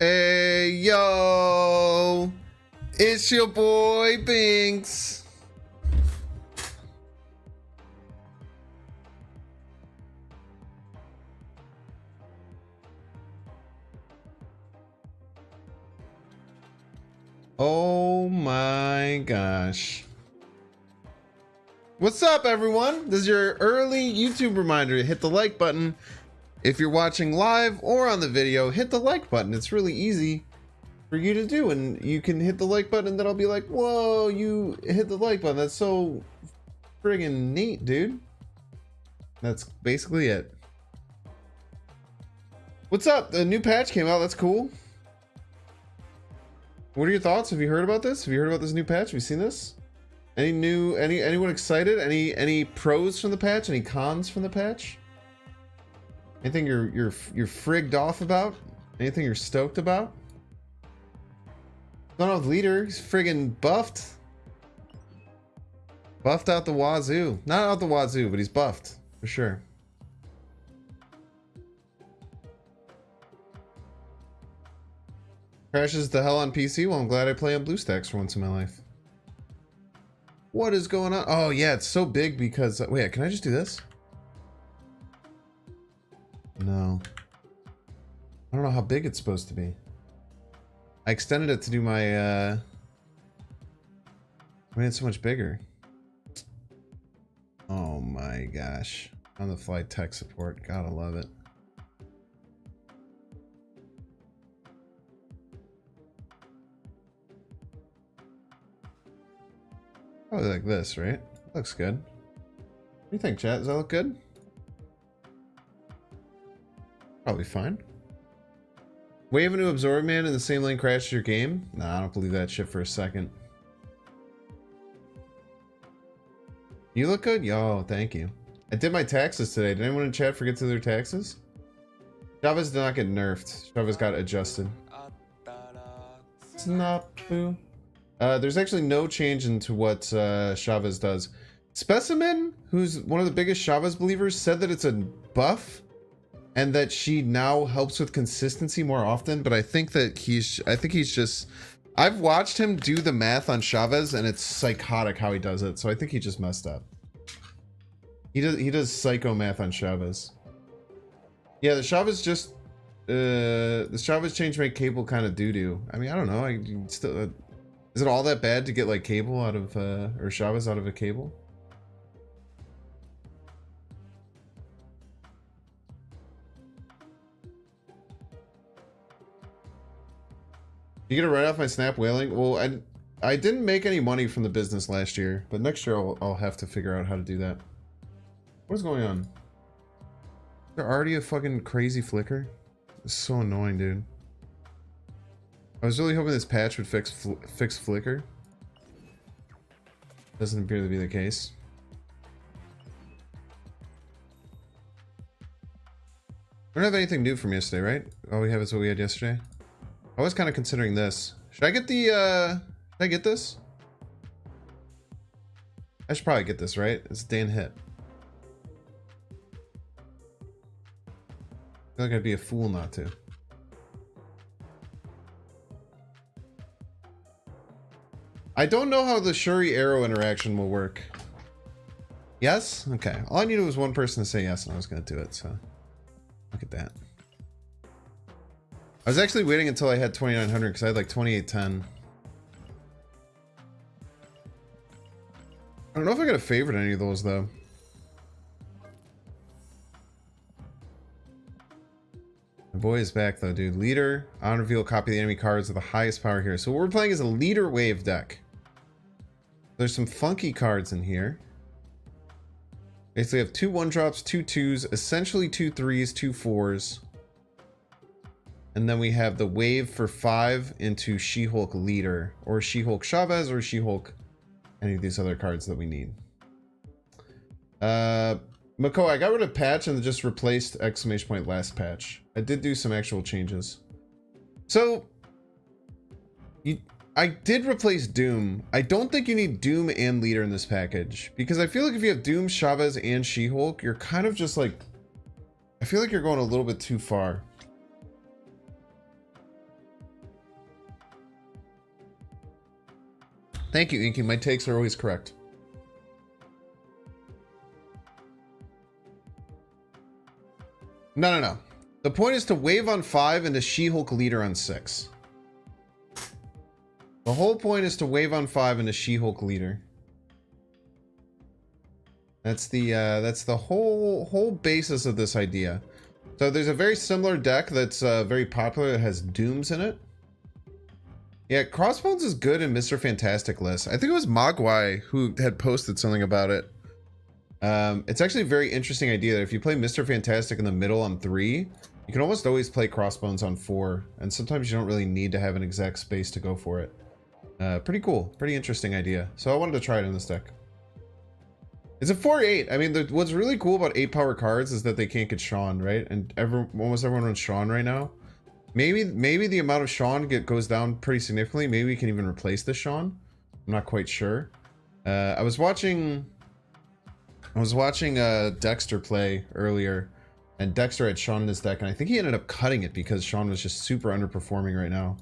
Hey, yo, it's your boy Binks. Oh my gosh. What's up, everyone? This is your early YouTube reminder to hit the like button. If you're watching live or on the video, hit the like button. It's really easy for you to do, and you can hit the like button and then I'll be like, whoa, you hit the like button. That's so friggin' neat, dude. That's basically it. What's up? The new patch came out. That's cool. What are your thoughts? Have you heard about this? Have you heard about this new patch? Have you seen this? Anyone excited? Any pros from the patch? Any cons from the patch? Anything you're frigged off about? Anything you're stoked about? Going off leader, he's friggin' buffed. Buffed out the wazoo. Not out the wazoo, but he's buffed for sure. Crashes the hell on PC. Well, I'm glad I play on BlueStacks for once in my life. What is going on? Oh yeah, it's so big because wait, can I just do this? No. I don't know how big it's supposed to be. I extended it to do my, I made it so much bigger. Oh my gosh. On the fly tech support. Gotta love it. Probably like this, right? Looks good. What do you think, chat? Does that look good? Probably fine. Wave into Absorb Man in the same lane crashes your game? Nah, I don't believe that shit for a second. You look good? Yo, thank you. I did my taxes today. Did anyone in chat forget to do their taxes? Chavez did not get nerfed. Chavez got adjusted. Snapu. There's actually no change into what Chavez does. Specimen, who's one of the biggest Chavez believers, said that it's a buff and that she now helps with consistency more often, but I think he's just, I've watched him do the math on Chavez and it's psychotic how he does it, so I think he just messed up. He does psycho math on Chavez. Yeah, the Chavez just the Chavez change make cable kind of doo-doo. I mean, I don't know, still is it all that bad to get like cable out of or Chavez out of a cable? You get a write off my Snap whaling? Well, I didn't make any money from the business last year, but next year I'll have to figure out how to do that. What is going on? Is there already a fucking crazy flicker? It's so annoying, dude. I was really hoping this patch would fix flicker. Doesn't appear to be the case. We don't have anything new from yesterday, right? All we have is what we had yesterday. I was kind of considering this. Should I get the, should I get this? I should probably get this, right? It's Dan hit. I feel like I'd be a fool not to. I don't know how the Shuri arrow interaction will work. Yes? Okay. All I needed was one person to say yes and I was going to do it, so look at that. I was actually waiting until I had 2900 because I had like 2810. I don't know if I got a favorite any of those though. My boy is back though, dude. Leader, on reveal, copy the enemy cards with the highest power here. So what we're playing is a leader wave deck. There's some funky cards in here. Basically have 2 1-drops, 2 2s, essentially 2 3s, 2 4s. And then we have the wave for 5 into She-Hulk Leader, or She-Hulk Chavez, or She-Hulk any of these other cards that we need. Mako, I got rid of patch and just replaced exclamation point last patch. I did do some actual changes. So, I did replace Doom. I don't think you need Doom and Leader in this package, because I feel like if you have Doom, Chavez, and She-Hulk, you're kind of just like, I feel like you're going a little bit too far. Thank you, Inky. My takes are always correct. No. The point is to wave on 5 and to She-Hulk leader on 6. The whole point is to wave on 5 and to She-Hulk leader. That's the whole basis of this idea. So there's a very similar deck that's very popular that has Dooms in it. Yeah, Crossbones is good in Mr. Fantastic lists. I think it was Mogwai who had posted something about it. It's actually a very interesting idea that if you play Mr. Fantastic in the middle on 3, you can almost always play Crossbones on 4, and sometimes you don't really need to have an exact space to go for it. Pretty cool, pretty interesting idea. So I wanted to try it in this deck. It's a 4-8. I mean, what's really cool about 8 power cards is that they can't get Sean, right? And almost everyone runs Sean right now. Maybe the amount of Sean goes down pretty significantly. Maybe we can even replace the Sean. I'm not quite sure. I was watching Dexter play earlier, and Dexter had Sean in his deck, and I think he ended up cutting it because Sean was just super underperforming right now.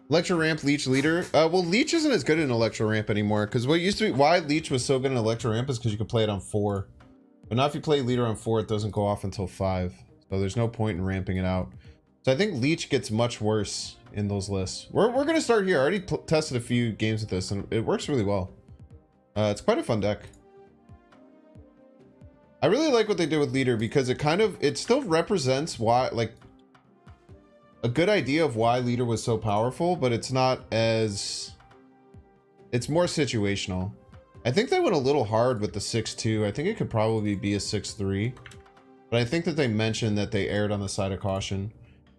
Electro Ramp, Leech leader. Well, Leech isn't as good in Electro Ramp anymore, because what used to be why Leech was so good in Electro Ramp is because you could play it on 4. But now if you play leader on 4, it doesn't go off until 5. So there's no point in ramping it out. So I think Leech gets much worse in those lists. We're gonna start here. I already tested a few games with this, and it works really well. It's quite a fun deck. I really like what they did with leader because it still represents why, like, a good idea of why leader was so powerful, but it's not as, it's more situational. I think they went a little hard with the 6-2. I think it could probably be a 6-3, but I think that they mentioned that they erred on the side of caution.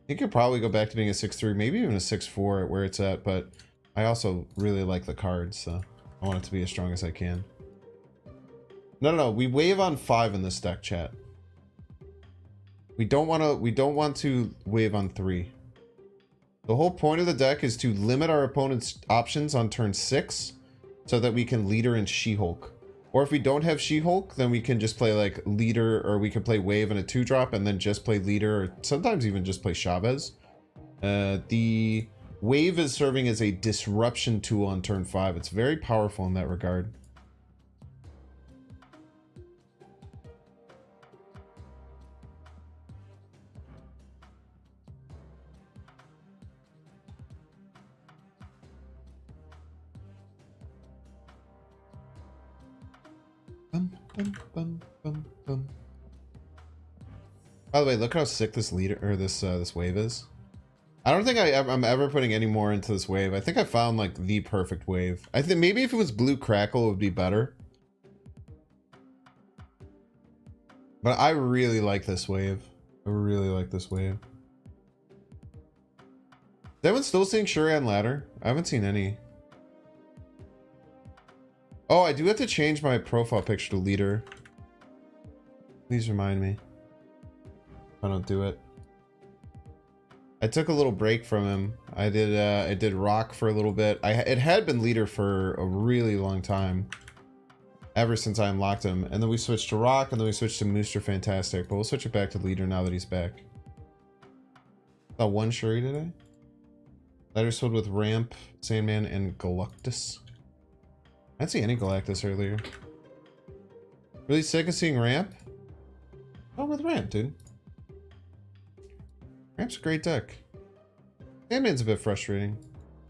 It could probably go back to being a 6-3, maybe even a 6-4 at where it's at, but I also really like the cards, so I want it to be as strong as I can. No, we wave on 5 in this deck, chat. We don't want to wave on 3. The whole point of the deck is to limit our opponent's options on turn 6 so that we can leader and She-Hulk. Or if we don't have She-Hulk, then we can just play like leader, or we can play wave and a 2-drop and then just play leader, or sometimes even just play Chavez. The wave is serving as a disruption tool on turn 5. It's very powerful in that regard. By the way, look how sick this leader or this wave is. I don't think I'm ever putting any more into this wave. I think I found like the perfect wave. I think maybe if it was blue crackle it would be better. But I really like this wave. I really like this wave. Is anyone still seeing Shurian Ladder? I haven't seen any. Oh, I do have to change my profile picture to leader. Please remind me. If I don't do it. I took a little break from him. I did rock for a little bit. It had been leader for a really long time. Ever since I unlocked him. And then we switched to rock, and then we switched to Mr. Fantastic. But we'll switch it back to leader now that he's back. Saw one Shuri today. Letters filled with Ramp, Sandman, and Galactus. I didn't see any Galactus earlier. Really sick of seeing Ramp? Oh, with Ramp, dude. Ramp's a great deck. Sandman's a bit frustrating.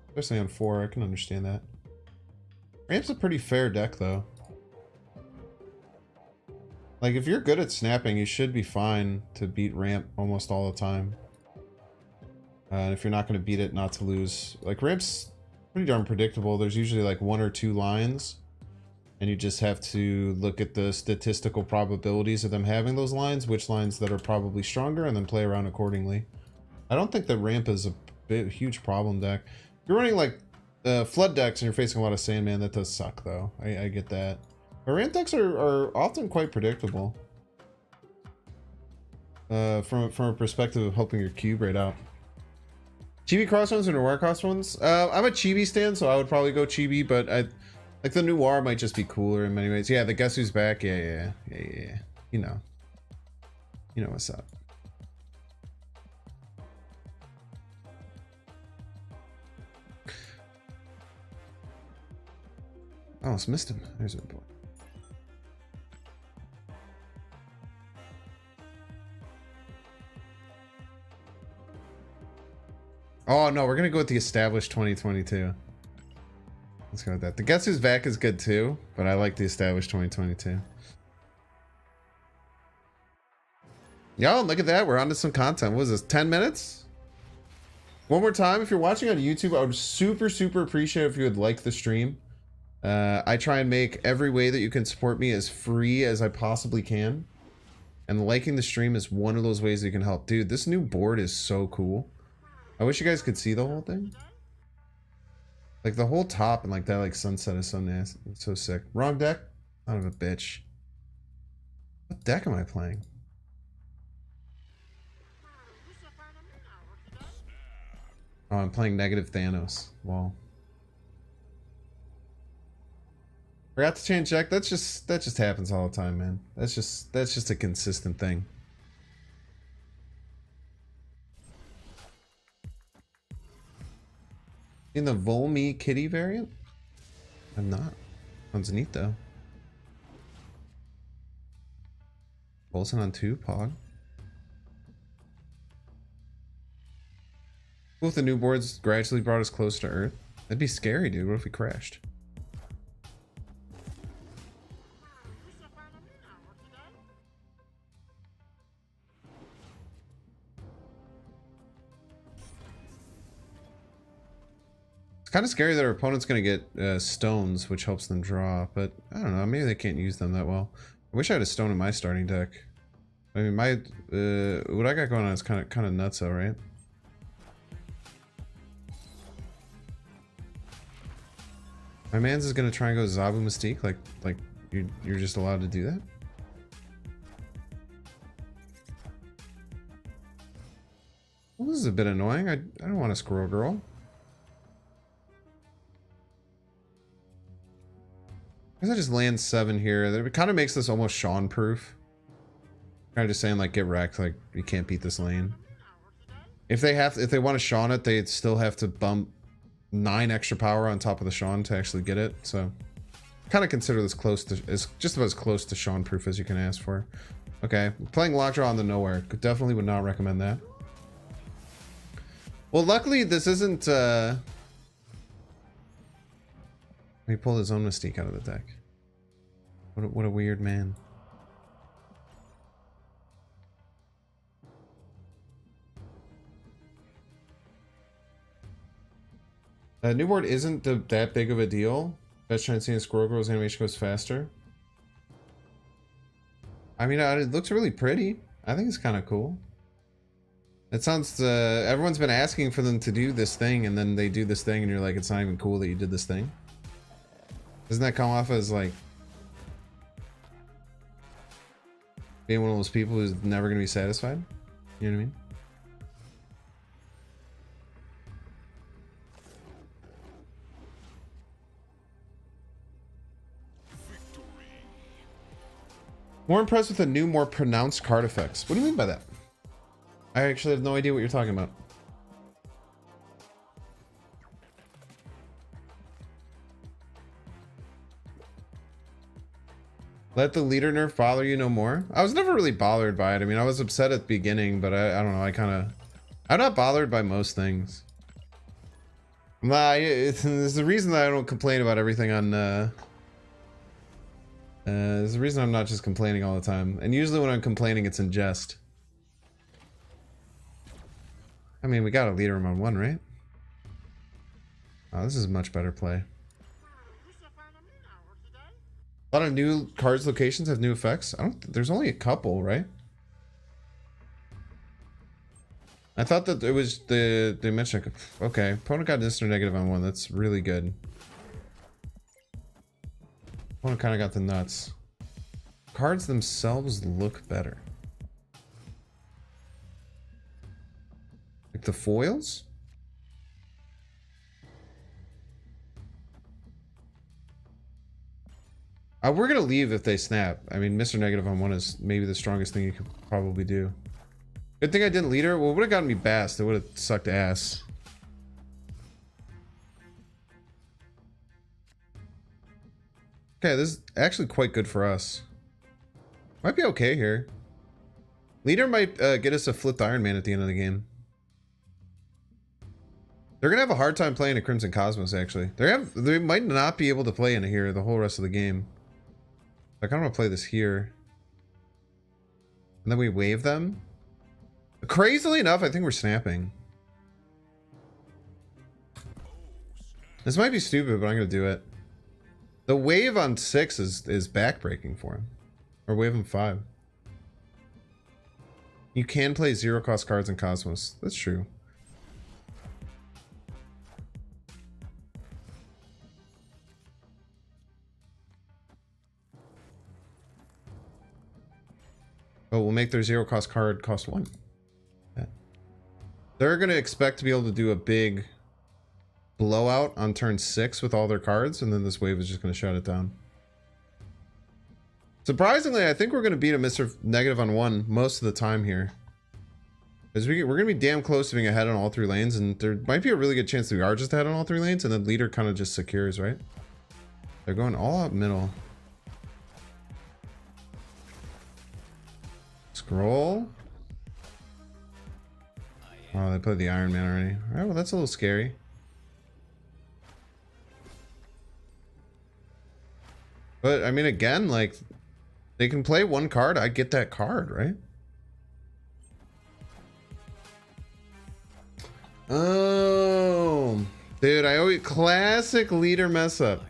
Especially on 4, I can understand that. Ramp's a pretty fair deck, though. Like, if you're good at snapping, you should be fine to beat Ramp almost all the time. And if you're not going to beat it, not to lose. Like, Ramp's pretty darn predictable. There's usually like 1 or 2 lines, and you just have to look at the statistical probabilities of them having those lines, which lines that are probably stronger, and then play around accordingly. I don't think that Ramp is a huge problem deck. If you're running like flood decks and you're facing a lot of Sandman, that does suck though. I get that. But Ramp decks are often quite predictable. From a perspective of helping your cube right out. Chibi Crossbones or Noir Crossbones? I'm a Chibi stan, so I would probably go Chibi, but like the Noir might just be cooler in many ways. Yeah, the Guess Who's Back? Yeah. You know what's up. I almost missed him. There's a boy. Oh no, we're gonna go with the established 2022. Let's go with that. The Guess Who's Back is good too, but I like the established 2022. Yo, look at that. We're on to some content. What was this? 10 minutes? One more time, if you're watching on YouTube, I would super appreciate if you would like the stream. I try and make every way that you can support me as free as I possibly can. And liking the stream is one of those ways that you can help. Dude, this new board is so cool. I wish you guys could see the whole thing. Like the whole top and like that like sunset is so nasty. It's so sick. Wrong deck? Son of a bitch. What deck am I playing? Oh, I'm playing negative Thanos. Well. Forgot to change deck. That just happens all the time, man. That's just a consistent thing. In the Volme Kitty variant? I'm not. Sounds neat though. Bolson on 2, Pog. Cool if the new boards gradually brought us close to Earth. That'd be scary, dude. What if we crashed? It's kind of scary that our opponent's going to get stones, which helps them draw, but I don't know. Maybe they can't use them that well. I wish I had a stone in my starting deck. I mean, my what I got going on is kind of nuts, though, right? My man's is going to try and go Zabu Mystique, like you're just allowed to do that. Well, this is a bit annoying. I don't want a Squirrel Girl. I guess I just land 7 here. It kind of makes this almost Sean proof. Kind of just saying like get wrecked, like you can't beat this lane. If they want to Sean it, they still have to bump 9 extra power on top of the Sean to actually get it. So kind of consider this close to, is just about as close to Sean proof as you can ask for. Okay, playing Lockjaw on the Nowhere. Definitely would not recommend that. Well, luckily this isn't he pulled his own Mystique out of the deck. What a weird man. New board isn't that big of a deal. Best chance seeing Squirrel Girl's animation goes faster. I mean, it looks really pretty. I think it's kind of cool. It sounds, everyone's been asking for them to do this thing, and then they do this thing, and you're like, it's not even cool that you did this thing. Doesn't that come off as like being one of those people who's never going to be satisfied? You know what I mean? More impressed with the new, more pronounced card effects. What do you mean by that? I actually have no idea what you're talking about. Let the leader nerf bother you no more? I was never really bothered by it. I mean, I was upset at the beginning, but I don't know. I'm not bothered by most things. There's the reason that I don't complain about everything on, there's the reason I'm not just complaining all the time. And usually when I'm complaining, it's in jest. I mean, we got to leader him on 1, right? Oh, this is a much better play. A lot of new cards locations have new effects. There's only a couple, right? I thought that it was they mentioned, okay, opponent got instant negative on 1. That's really good. Opponent kind of got the nuts. Cards themselves look better. Like the foils? We're gonna leave if they snap. I mean, Mr. Negative on 1 is maybe the strongest thing you could probably do. Good thing I didn't lead her. Well, it would have gotten me Bast. It would have sucked ass. Okay, this is actually quite good for us. Might be okay here. Leader might get us a flipped Iron Man at the end of the game. They're gonna have a hard time playing a Crimson Cosmos, actually. They might not be able to play in here the whole rest of the game. Like, I don't want to play this here. And then we wave them. Crazily enough, I think we're snapping. This might be stupid, but I'm gonna do it. The wave on 6 is backbreaking for him. Or wave on 5. You can play zero cost cards in Cosmos. That's true. Oh, we'll make their zero cost card cost 1. Yeah. They're going to expect to be able to do a big blowout on turn 6 with all their cards, and then this wave is just going to shut it down. Surprisingly, I think we're going to beat a Mr. Negative on 1 most of the time here. Because we're going to be damn close to being ahead on all 3 lanes, and there might be a really good chance that we are just ahead on all 3 lanes, and then leader kind of just secures, right? They're going all out middle. Scroll. Oh, they played the Iron Man already. Alright, well, that's a little scary. But, I mean, again, like, they can play one card. I get that card, right? Oh, dude, I always... Classic leader mess up.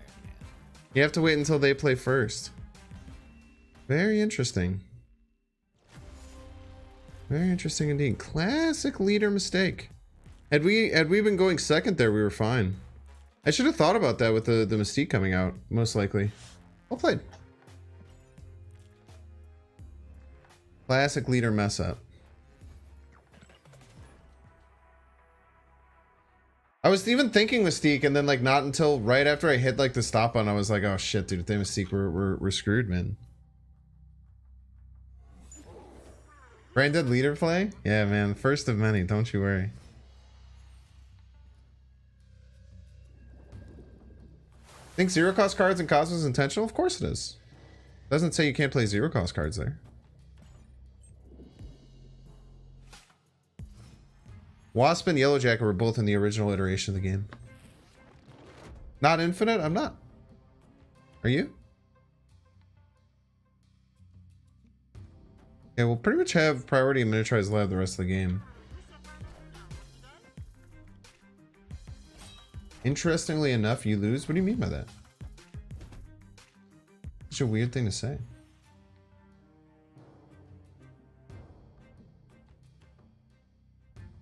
You have to wait until they play first. Very interesting. Very interesting indeed. Classic leader mistake. Had we been going second there, we were fine. I should have thought about that with the Mystique coming out, most likely. Well played. Classic leader mess up. I was even thinking Mystique, and then like not until right after I hit like the stop button, I was like, oh shit, dude, if they Mystique, we're screwed, man. Branded leader play? Yeah, man. First of many. Don't you worry. Think zero cost cards in Cosmos is intentional? Of course it is. Doesn't say you can't play zero cost cards there. Wasp and Yellowjacket were both in the original iteration of the game. Not infinite? I'm not. Are you? Yeah, we'll pretty much have priority in Miniaturized Lab the rest of the game. Interestingly enough, you lose? What do you mean by that? Such a weird thing to say.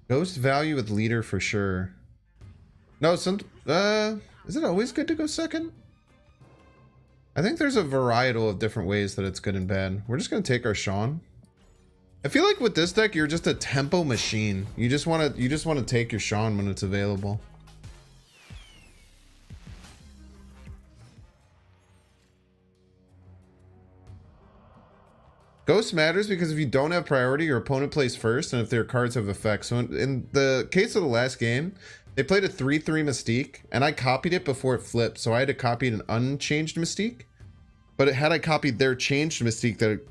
Ghost value with leader for sure. No, is it always good to go second? I think there's a varietal of different ways that it's good and bad. We're just gonna take our Sean. I feel like with this deck, you're just a tempo machine. You just want to take your Sean when it's available. Ghost matters because if you don't have priority, your opponent plays first, and if their cards have effects. So in the case of the last game, they played a 3/3 Mystique, and I copied it before it flipped, so I had to copy an unchanged Mystique. But had I copied their changed Mystique that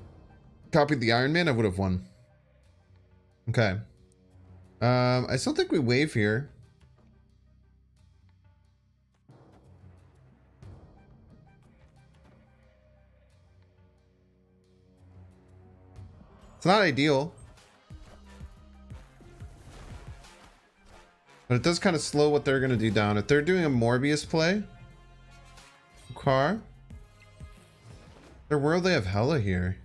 copied the Iron Man, I would have won. Okay. I still think we wave here. It's not ideal. But it does kind of slow what they're going to do down. If they're doing a Morbius play. Car. Their world, they have Hela here.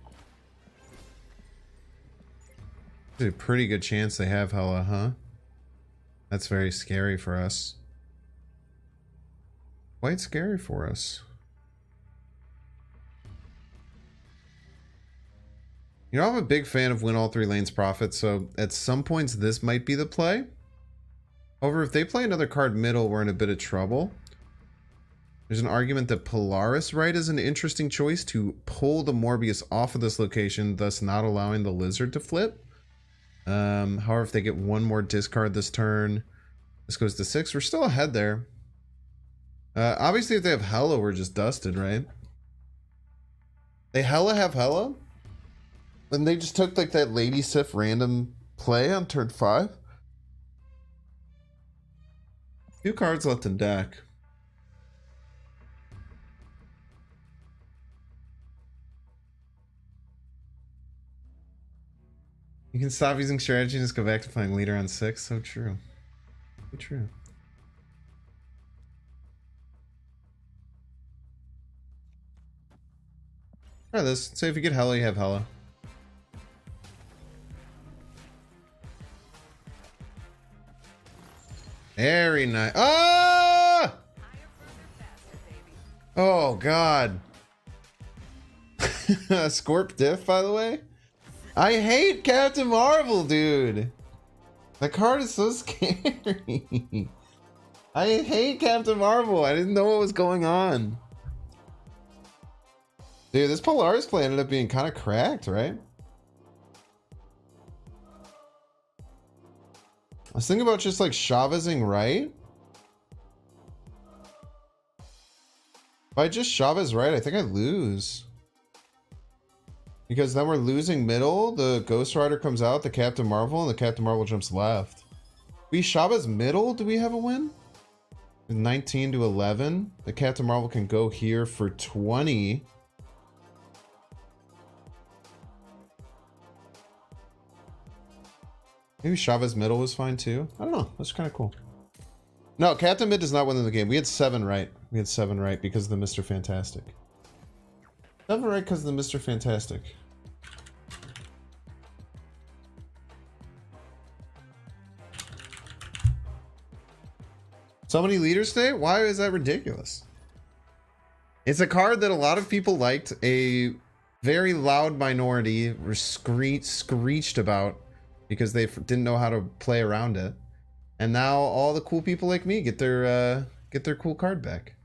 There's a pretty good chance they have Hela, huh? That's very scary for us. Quite scary for us. You know, I'm a big fan of win all 3 lanes profit, so at some points this might be the play. However, if they play another card middle, we're in a bit of trouble. There's an argument that Polaris Right is an interesting choice to pull the Morbius off of this location, thus not allowing the Lizard to flip. However, if they get one more discard this turn, this goes to 6. We're still ahead there. Obviously, if they have Hela, we're just dusted, right? They hella have hella. And they just took like that Lady Sif random play on turn 5. 2 cards left in deck. You can stop using strategy and just go back to playing leader on 6. So true. So true. Try this. Say if you get hella, you have hella. Very nice. Ah! Oh, God. Scorp diff, by the way. I hate Captain Marvel, dude. That card is so scary. I hate Captain Marvel. I didn't know what was going on. Dude, this Polaris play ended up being kind of cracked, right? I was thinking about just like Chavezing right. If I just Chavez right, I think I lose. Because then we're losing middle, the Ghost Rider comes out, the Captain Marvel, and the Captain Marvel jumps left. We Chavez middle, do we have a win? 19 to 11. The Captain Marvel can go here for 20. Maybe Chavez middle was fine too. I don't know. That's kind of cool. No, Captain Mid does not win the game. We had 7 right. We had 7 right because of the Mr. Fantastic. 7 right because of the Mr. Fantastic. So many leaders today? Why is that ridiculous? It's a card that a lot of people liked. A very loud minority were screeched about because they didn't know how to play around it. And now all the cool people like me get their cool card back.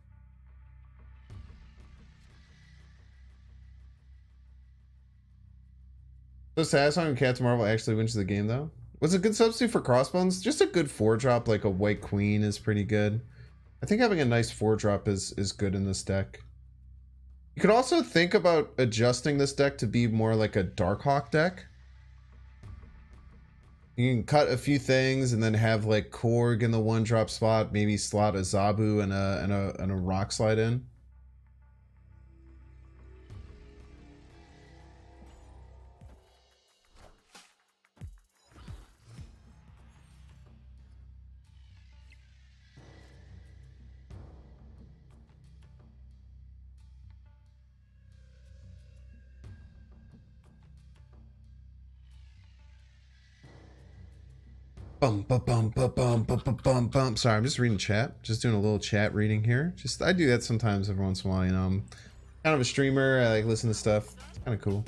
So satisfying when Captain Marvel actually wins the game though. What's a good substitute for Crossbones? Just a good 4-drop like a White Queen is pretty good. I think having a nice 4-drop is good in this deck. You could also think about adjusting this deck to be more like a Darkhawk deck. You can cut a few things and then have like Korg in the 1-drop spot, maybe slot a Zabu and a Rock Slide in. Sorry, I'm just reading chat. Just doing a little chat reading here. I do that sometimes every once in a while, you know. I'm kind of a streamer. I like listen to stuff. It's kind of cool.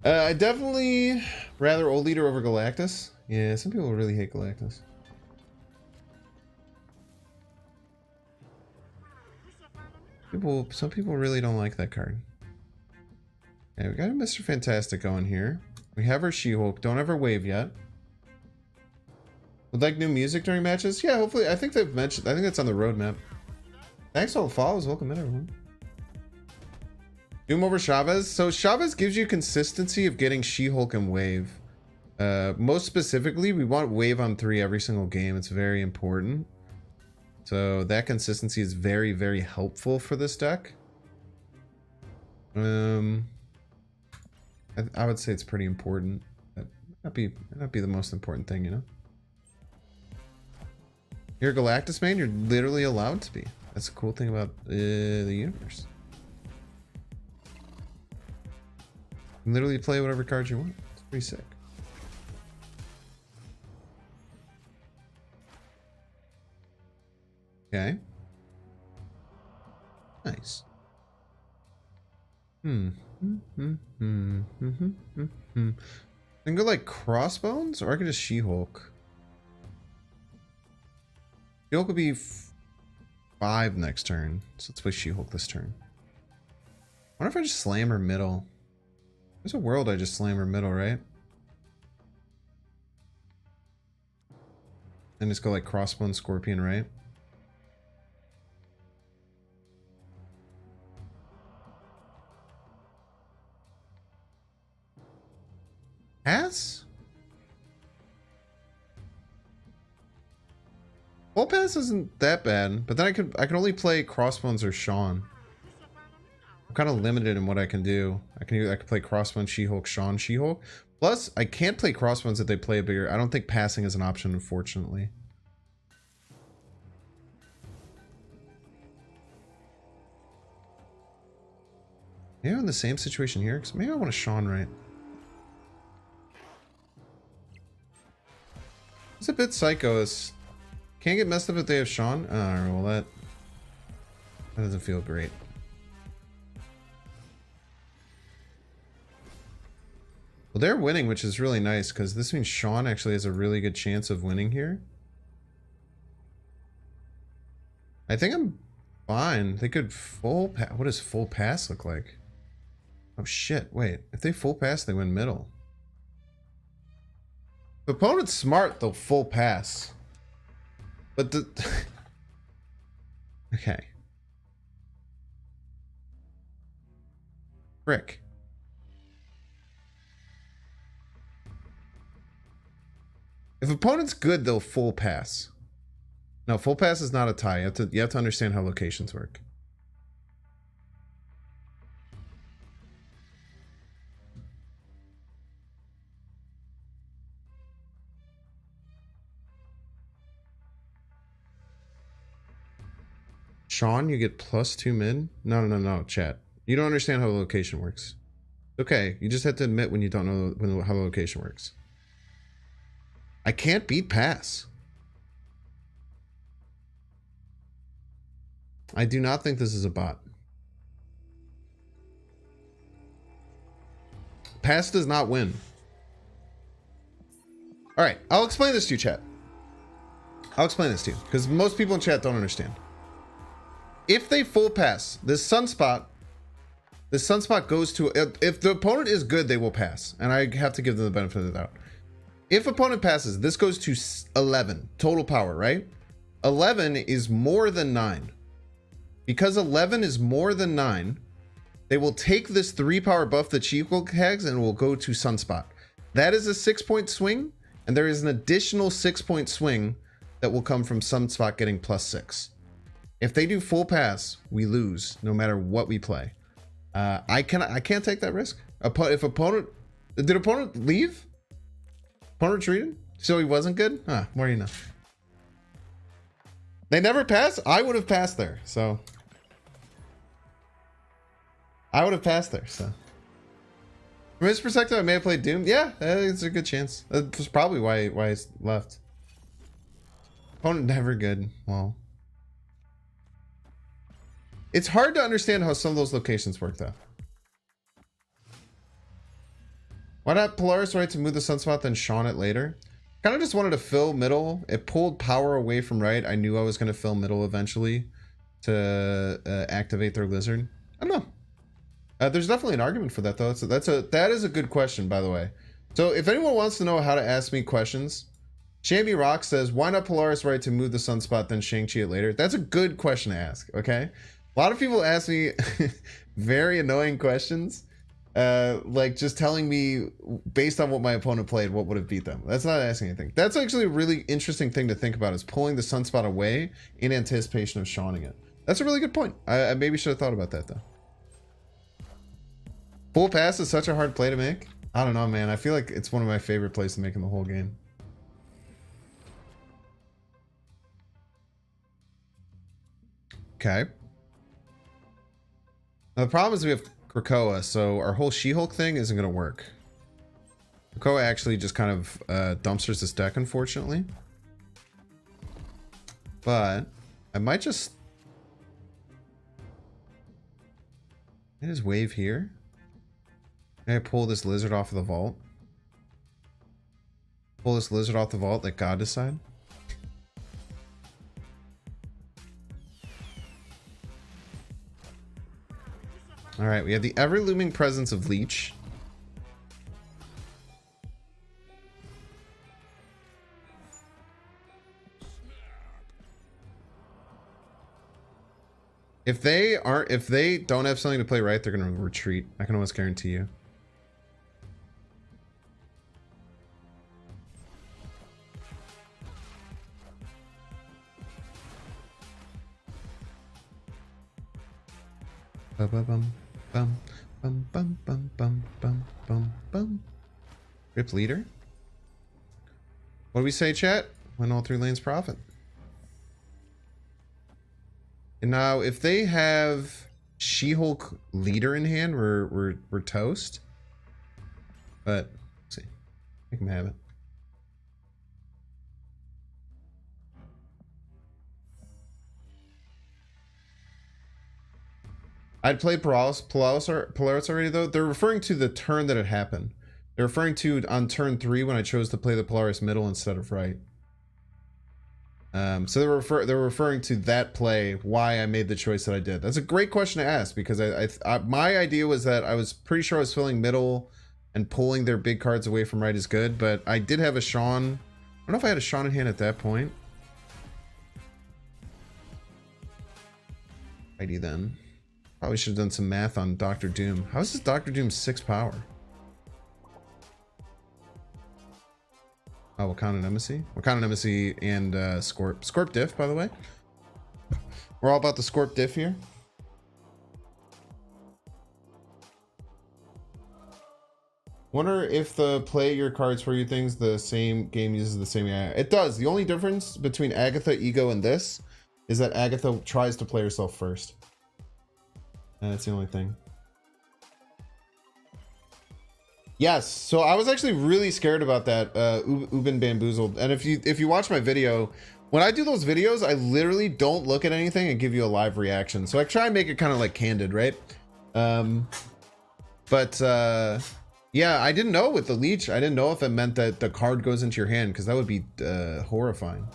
I definitely rather Old Leader over Galactus. Yeah, some people really hate Galactus. Some people really don't like that card. Okay, we got a Mr. Fantastic going here. We have our She-Hulk. Don't have our wave yet. Would like new music during matches? Yeah, hopefully. I think they've mentioned. I think that's on the roadmap. Thanks for all the follows. Welcome in, everyone. Doom over Chavez. So Chavez gives you consistency of getting She-Hulk and wave. Most specifically, we want wave on 3 every single game. It's very important. So that consistency is very, very helpful for this deck. I would say it's pretty important. That not be the most important thing, you know. You're a Galactus main, you're literally allowed to be. That's the cool thing about the universe. You can literally play whatever cards you want. It's pretty sick. Okay. Nice. I can go like Crossbones, or I can just She-Hulk. She-Hulk will be 5 next turn, so let's play She-Hulk this turn. I wonder if I just slam her middle. There's a world I just slam her middle, right? And just go like Crossbone Scorpion, right? Pass? Full pass isn't that bad, but then I can only play Crossbones or Sean. I'm kind of limited in what I can do. I can play Crossbones, She-Hulk, Sean, She-Hulk. Plus, I can't play Crossbones if they play a bigger. I don't think passing is an option, unfortunately. Maybe I'm in the same situation here, because maybe I want a Sean right. It's a bit psycho. Can't get messed up if they have Sean. Alright, well that doesn't feel great. Well, they're winning, which is really nice, because this means Sean actually has a really good chance of winning here. I think I'm fine. They could full pass. What does full pass look like? Oh shit, wait. If they full pass, they win middle. If opponent's smart, they'll full pass. But the... Okay. Frick. If opponent's good, they'll full pass. No, full pass is not a tie. You have to understand how locations work. Sean, you get +2 mid? No, chat. You don't understand how the location works. Okay, you just have to admit when you don't know how the location works. I can't beat pass. I do not think this is a bot. Pass does not win. Alright, I'll explain this to you, chat. I'll explain this to you, because most people in chat don't understand. If they full pass, this sunspot goes to... If the opponent is good, they will pass. And I have to give them the benefit of the doubt. If opponent passes, this goes to 11. Total power, right? 11 is more than 9. Because 11 is more than 9, they will take this 3 power buff that She-Hulk has and will go to Sunspot. That is a 6-point swing, and there is an additional 6-point swing that will come from Sunspot getting +6. If they do full pass, we lose no matter what we play. I can't take that risk. If opponent... Did opponent leave? Opponent retreated? So he wasn't good? Huh, more you know. They never passed? I would have passed there, so... I would have passed there, so... From his perspective, I may have played Doom. Yeah, it's a good chance. That's probably why he left. Opponent never good. Well... It's hard to understand how some of those locations work, though. Why not Polaris right to move the Sunspot, then Sean it later? Kind of just wanted to fill middle. It pulled power away from right. I knew I was going to fill middle eventually to activate their lizard. I don't know. There's definitely an argument for that, though. That is a good question, by the way. So if anyone wants to know how to ask me questions, Shambi Rock says, why not Polaris right to move the Sunspot, then Shang-Chi it later? That's a good question to ask, okay? A lot of people ask me very annoying questions, like just telling me based on what my opponent played, what would have beat them. That's not asking anything. That's actually a really interesting thing to think about, is pulling the Sunspot away in anticipation of Shawning it. That's a really good point. I maybe should have thought about that, though. Full pass is such a hard play to make. I don't know, man. I feel like it's one of my favorite plays to make in the whole game. Okay. Now, the problem is we have Krakoa, so our whole She-Hulk thing isn't going to work. Krakoa actually just kind of dumpsters this deck, unfortunately. But I might just... Can I just wave here? Can I pull this lizard off of the vault? Pull this lizard off the vault, let God decide? Alright, we have the ever-looming presence of Leech. If they don't have something to play right, they're gonna retreat. I can almost guarantee you. Bum bum bum bum bum bum bum bum bum. Rip leader. What do we say, chat? When all 3 lanes profit. And now, if they have She-Hulk leader in hand, we're toast. But let's see, make him have it. I'd play Polaris already though. They're referring to the turn that it happened. They're referring to on turn 3 when I chose to play the Polaris middle instead of right. So they're referring to that play, why I made the choice that I did. That's a great question to ask, because my idea was that I was pretty sure I was filling middle and pulling their big cards away from right is good, but I did have a Sean. I don't know if I had a Sean in hand at that point. Righty then. Probably should have done some math on Dr. Doom. How is this Dr. Doom 6 power? Oh, Wakanda Nemesis? Wakanda Nemesis and Scorp. Scorp diff, by the way. We're all about the Scorp diff here. Wonder if the play your cards for you things the same game uses the same AI. It does. The only difference between Agatha, Ego, and this is that Agatha tries to play herself first. And that's the only thing. Yes, so I was actually really scared about that, Ubin Bamboozled. And if you watch my video, when I do those videos, I literally don't look at anything and give you a live reaction. So I try and make it kind of like candid, right? Yeah, I didn't know with the leech. I didn't know if it meant that the card goes into your hand, because that would be horrifying.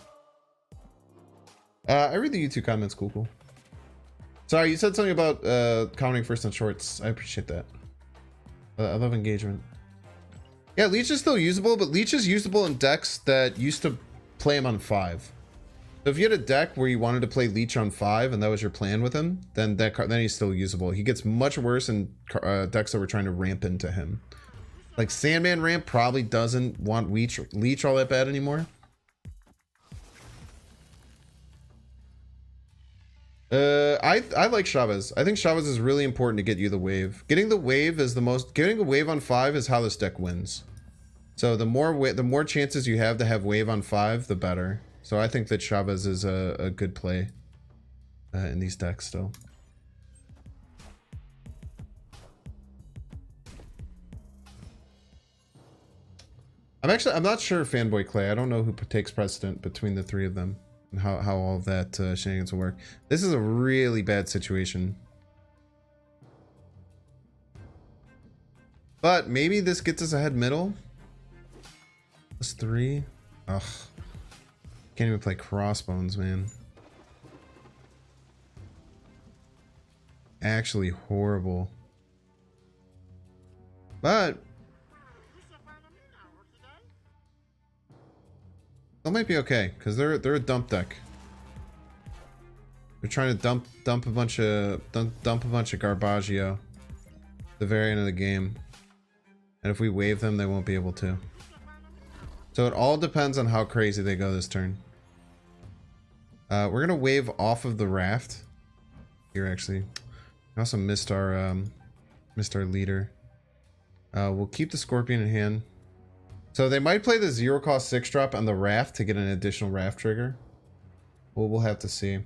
I read the YouTube comments, cool. Sorry, you said something about commenting first on shorts. I appreciate that. I love engagement. Yeah, Leech is still usable, but Leech is usable in decks that used to play him on 5. So if you had a deck where you wanted to play Leech on 5 and that was your plan with him, then then he's still usable. He gets much worse in decks that were trying to ramp into him. Like Sandman ramp probably doesn't want Leech all that bad anymore. I like Chavez. I think Chavez is really important to get you the wave. Getting the wave is getting a wave on 5 is how this deck wins. So the more chances you have to have wave on 5, the better. So I think that Chavez is a good play in these decks still. I'm not sure, Fanboy Clay. I don't know who takes precedent between the 3 of them. How all of that shenanigans will work. This is a really bad situation. But maybe this gets us ahead middle. Plus 3. Ugh. Can't even play Crossbones, man. Actually horrible. But that might be okay, because they're a dump deck. They're trying to dump a bunch of Garbaggio at the very end of the game. And if we wave them, they won't be able to. So it all depends on how crazy they go this turn. We're gonna wave off of the raft. Here actually. I also missed our leader. We'll keep the Scorpion in hand. So they might play the 0 cost 6 drop on the raft to get an additional raft trigger. Well, we'll have to see.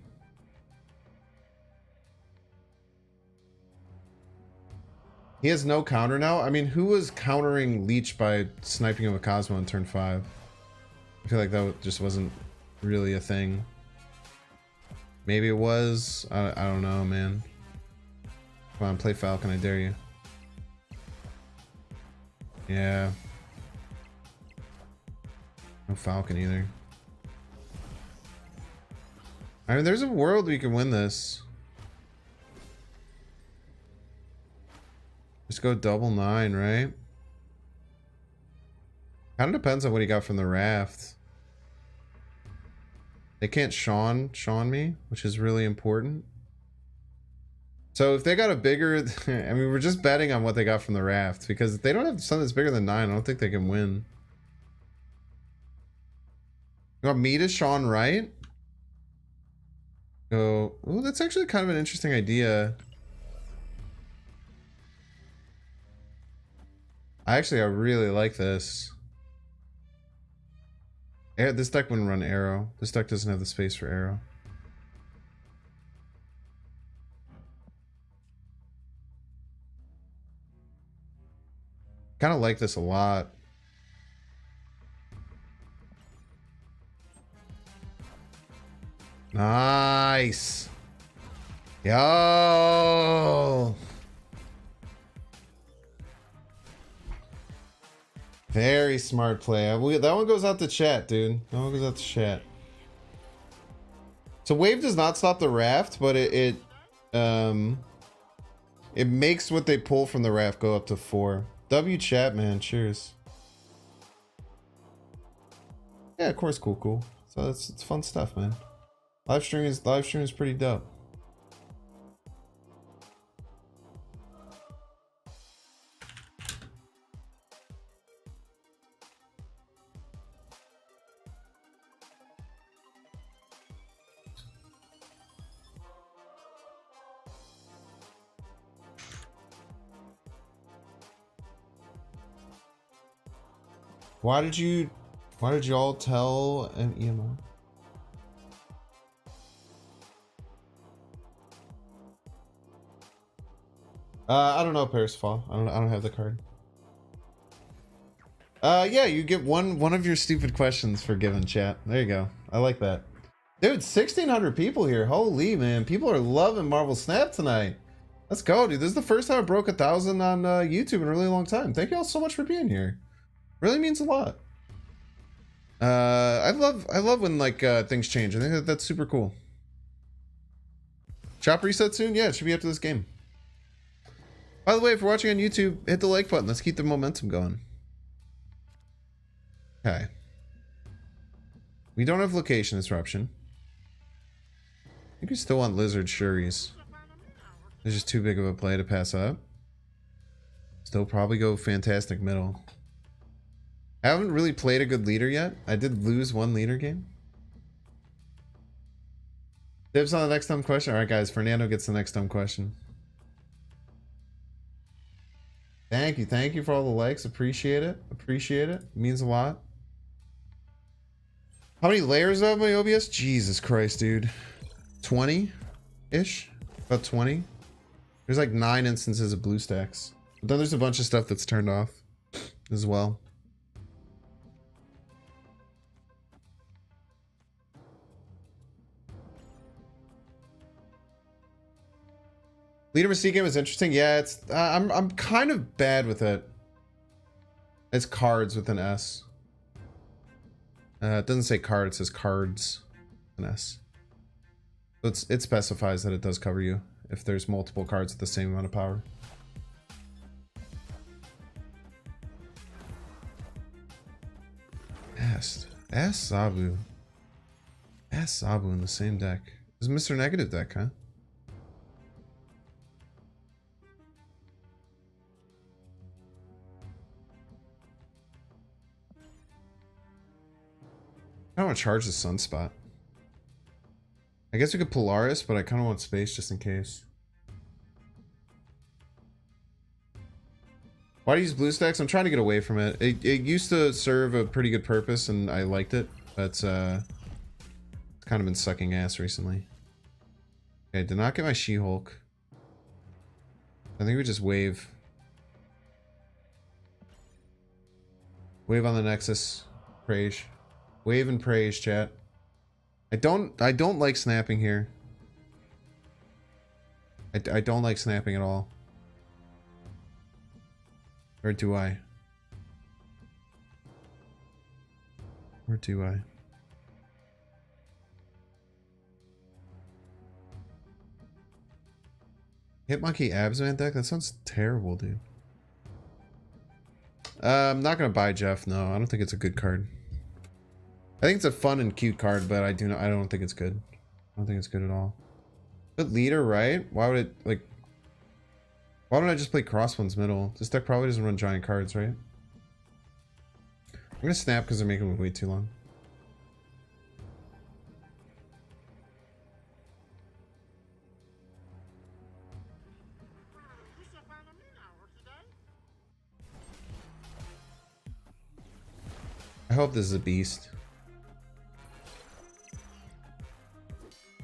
He has no counter now. I mean, who was countering Leech by sniping him with Cosmo on turn 5? I feel like that just wasn't really a thing. Maybe it was. I don't know, man. Come on, play Falcon, I dare you. Yeah. No Falcon either. I mean, there's a world we can win this. Just go double 9, right? Kind of depends on what he got from the raft. They can't Sean me, which is really important. So if they got a bigger... I mean, we're just betting on what they got from the raft, because if they don't have something that's bigger than 9, I don't think they can win. You want me to Sean right? Go... Oh, that's actually kind of an interesting idea. I really like this. This deck wouldn't run Arrow. This deck doesn't have the space for Arrow. Kind of like this a lot. Nice. Yo. Very smart play. That one goes out to chat, dude. That one goes out to chat. So wave does not stop the raft, but it makes what they pull from the raft go up to 4. W chat, man. Cheers. Yeah, of course, cool. So it's fun stuff, man. Live stream is pretty dope. Why did you all tell an EMO? I don't know, Parisfall. I don't have the card. Yeah, you get one of your stupid questions forgiven, chat. There you go. I like that. Dude, 1,600 people here. Holy man, people are loving Marvel Snap tonight. Let's go, dude. This is the first time I broke 1,000 on YouTube in a really long time. Thank you all so much for being here. Really means a lot. I love when like things change. I think that's super cool. Shop reset soon? Yeah, it should be after this game. By the way, if you're watching on YouTube, hit the like button. Let's keep the momentum going. Okay. We don't have location disruption. I think we still want lizard shuries. It's just too big of a play to pass up. Still probably go fantastic middle. I haven't really played a good leader yet. I did lose one leader game. Dibs on the next dumb question. Alright guys, Fernando gets the next dumb question. Thank you for all the likes. Appreciate it. It means a lot. How many layers of my OBS? Jesus Christ, dude. 20-ish? About 20? There's like 9 instances of blue stacks. But then there's a bunch of stuff that's turned off as well. Leader Mystique game is interesting. Yeah, it's I'm kind of bad with it. It's cards with an S. It doesn't say card, it says cards with an S. So it specifies that it does cover you if there's multiple cards with the same amount of power. Ask Sabu. Ask Sabu in the same deck. This is Mr. Negative deck, huh? I don't want to charge the Sunspot. I guess we could Polaris, but I kind of want space just in case. Why do you use blue stacks? I'm trying to get away from it. It used to serve a pretty good purpose, and I liked it, but it's kind of been sucking ass recently. Okay, did not get my She-Hulk. I think we just wave. Wave on the Nexus. Praise. Wave and praise, chat. I don't like snapping here. I don't like snapping at all. Or do I? Or do I? Hitmonkey Absman deck? That sounds terrible, dude. I'm not gonna buy Jeff, no. I don't think it's a good card. I think it's a fun and cute card, but I don't think it's good. I don't think it's good at all. But leader, right? Why would it, like... Why don't I just play Crossbones middle? This deck probably doesn't run giant cards, right? I'm gonna snap because they're making me wait too long. hope this is a beast.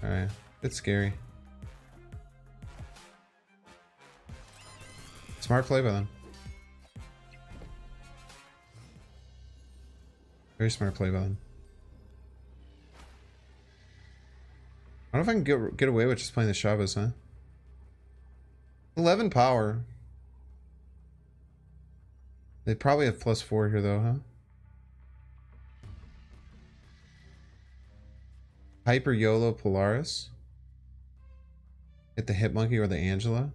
Alright. It's scary. Smart play by them. Very smart play by them. I don't know if I can get away with just playing the Chavez, huh? 11 power. They probably have +4 here though, huh? Hyper YOLO Polaris. Hit the Hitmonkey or the Angela.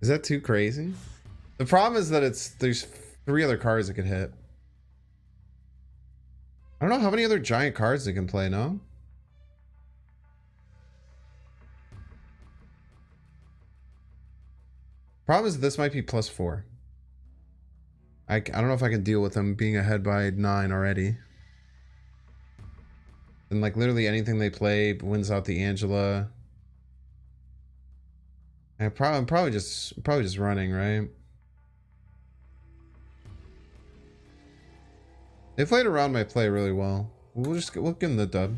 Is that too crazy? The problem is that there's 3 other cards that could hit. I don't know how many other giant cards they can play, no? Problem is that this might be +4. I don't know if I can deal with them being ahead by 9 already. And like literally anything they play wins out the Angela. I'm probably just running, right? They played around my play really well. We'll give them the dub.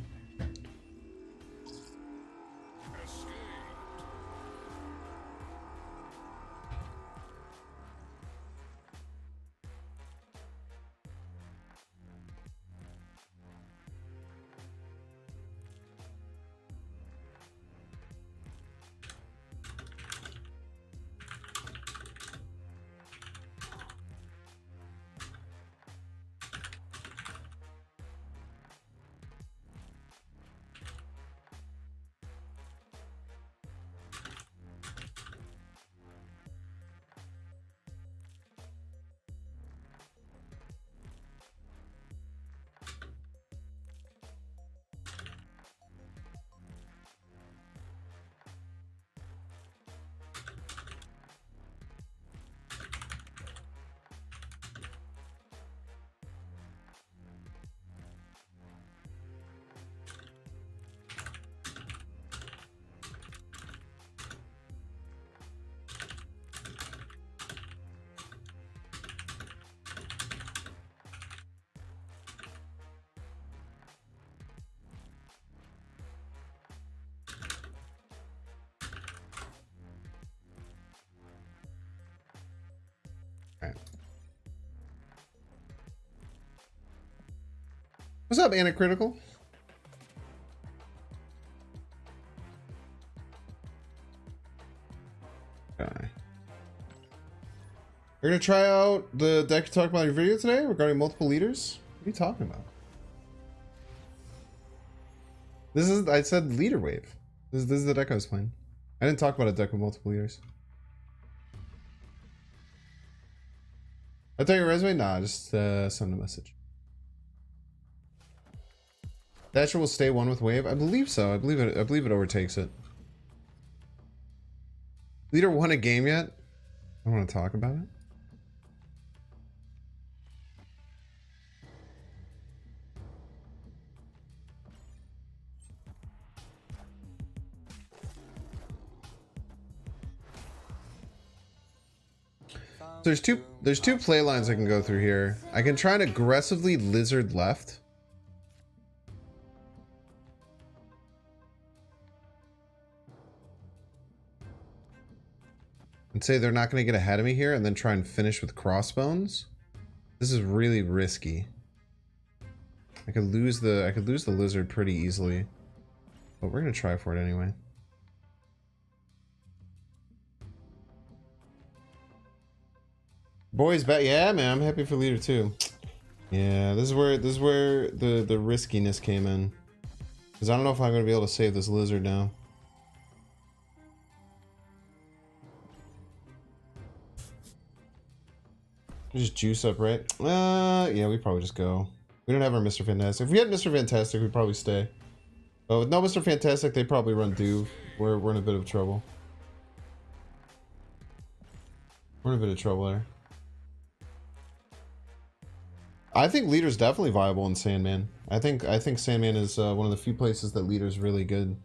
What's up, Anacritical? Okay. We're gonna try out the deck you talked about in your video today regarding multiple leaders. What are you talking about? This is, I said leader wave. This is the deck I was playing. I didn't talk about a deck with multiple leaders. I tell you your resume? Nah, just send a message. Thatcher will stay 1 with wave. I believe so. I believe it overtakes it. Leader won a game yet? I want to talk about it. So there's two play lines I can go through here. I can try and aggressively lizard left. And say they're not going to get ahead of me here and then try and finish with crossbones. This is really risky. I could lose the lizard pretty easily. But we're going to try for it anyway. Boys back. Yeah, man, I'm happy for leader too. Yeah, this is where the riskiness came in. Cuz I don't know if I'm going to be able to save this lizard now. Just juice up, right? Yeah, we probably just go. We don't have our Mr. Fantastic. If we had Mr. Fantastic, we'd probably stay. But with no Mr. Fantastic, they probably run Duve. We're in a bit of trouble. We're in a bit of trouble there. I think leader's definitely viable in Sandman. I think Sandman is one of the few places that leader's really good.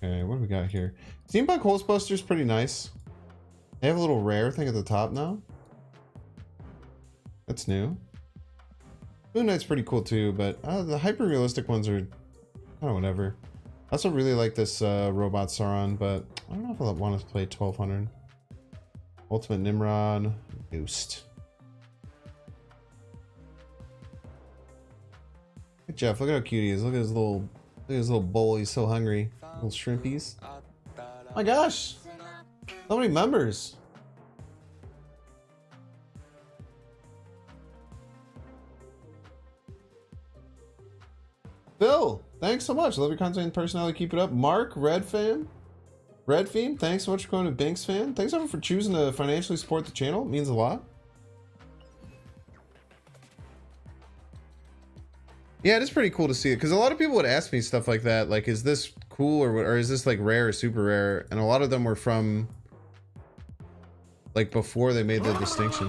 Okay, what do we got here? Steampunk Hulkbuster's pretty nice. They have a little rare thing at the top now. That's new. Moon Knight's pretty cool too, but the hyper-realistic ones are kind of whatever. I also really like this Robot Sauron, but I don't know if I want to play 1200. Ultimate Nimrod. Boost. Hey Jeff, look at how cute he is. Look at his little bowl. He's so hungry. Little shrimpies. Oh my gosh! So many members. Phil, thanks so much. Love your content and personality. Keep it up. Mark, Red Fiend, thanks so much for going to Binks fan. Thanks everyone for choosing to financially support the channel. It means a lot. Yeah, it is pretty cool to see it because a lot of people would ask me stuff like that, like, is this cool or is this like rare or super rare? And a lot of them were from like before they made the distinction.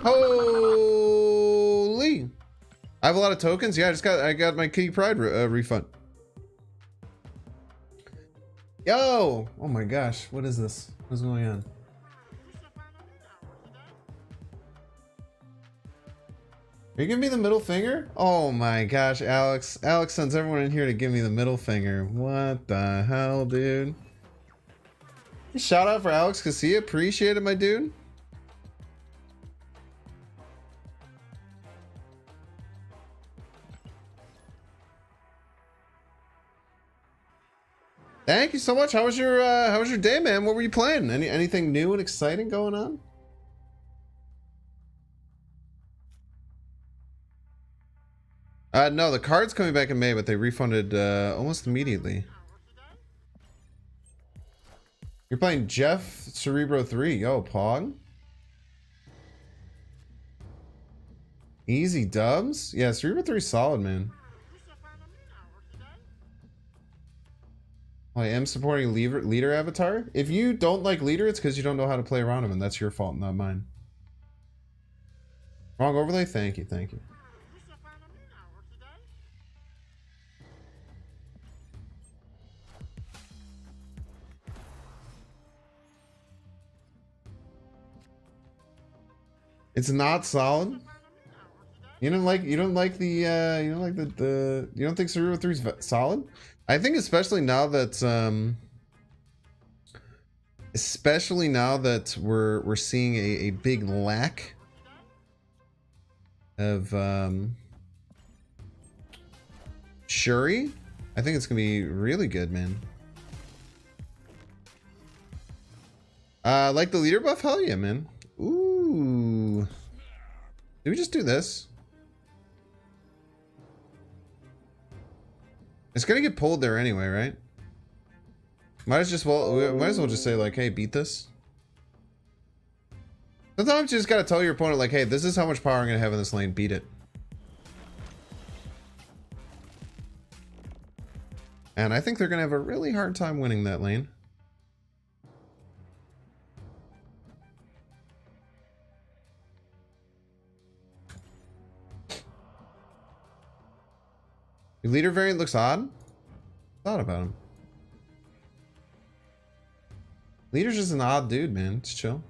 Holy! I have a lot of tokens. Yeah, I got my Kitty Pride refund. Yo! Oh my gosh, what is this? What's going on? Are you giving me the middle finger? Oh my gosh, Alex. Alex sends everyone in here to give me the middle finger. What the hell, dude? Shout out for Alex Casilla. Appreciate it, my dude. Thank you so much. How was your day, man? What were you playing? Anything new and exciting going on? No, the card's coming back in May, but they refunded almost immediately. You're playing Jeff Cerebro 3. Yo, Pog. Easy dubs? Yeah, Cerebro 3 is solid, man. I am supporting leader avatar. If you don't like leader, it's because you don't know how to play around him, and that's your fault, not mine. Wrong overlay? Thank you, thank you. It's not solid. You don't like the you don't think Cerebro 3 is solid? I think especially now that we're seeing a big lack of Shuri, I think it's gonna be really good, man. Like the leader buff? Hell yeah, man. Ooh. Did we just do this? It's gonna get pulled there anyway, right? Might as well just say like, hey, beat this. Sometimes you just gotta tell your opponent like, hey, this is how much power I'm gonna have in this lane, beat it. And I think they're gonna have a really hard time winning that lane. Your leader variant looks odd. Thought about him. Leader's just an odd dude, man. It's chill.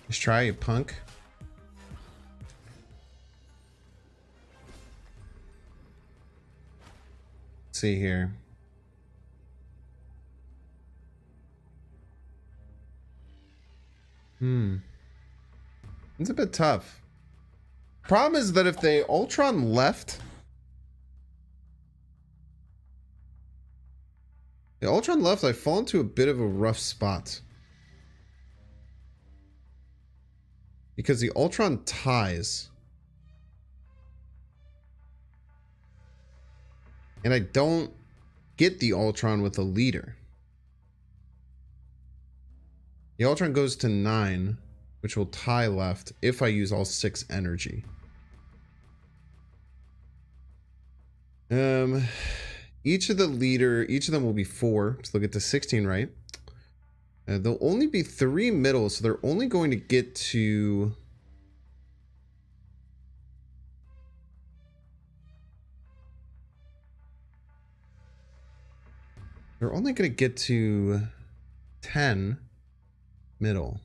Let's try, you punk. Let's see here. It's a bit tough. Problem is that if they Ultron left, I fall into a bit of a rough spot. Because the Ultron ties. And I don't get the Ultron with a leader. The Ultron goes to 9, which will tie left if I use all 6 energy. Each of them will be 4, so they'll get to 16, right? There'll only be 3 middle, so they're only going to get to... They're only going to get to 10 middle.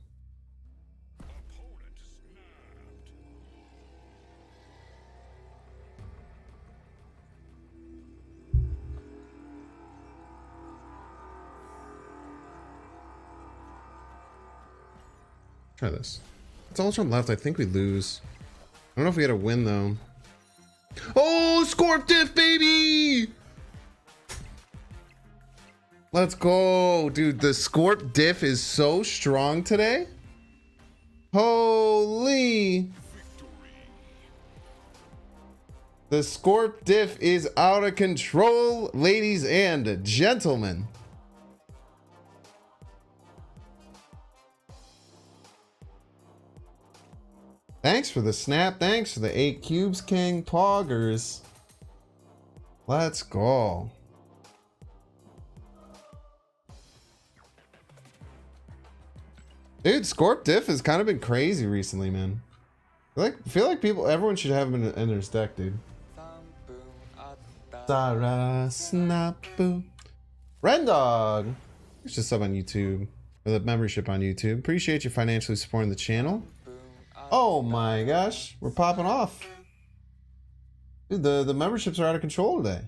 Try this. It's Ultron left. I think we lose. I don't know if we had a win though. Oh, Scorp Diff, baby! Let's go, dude. The Scorp Diff is so strong today. Holy! The Scorp Diff is out of control, ladies and gentlemen. Thanks for the snap. Thanks for the 8 cubes, King Poggers. Let's go. Dude, Scorp Diff has kind of been crazy recently, man. I feel like everyone should have him in their deck, dude. Sarah Snap Boom. Rendog. It's just sub on YouTube. Or the membership on YouTube. Appreciate you financially supporting the channel. Oh my gosh, we're popping off. Dude, the memberships are out of control today.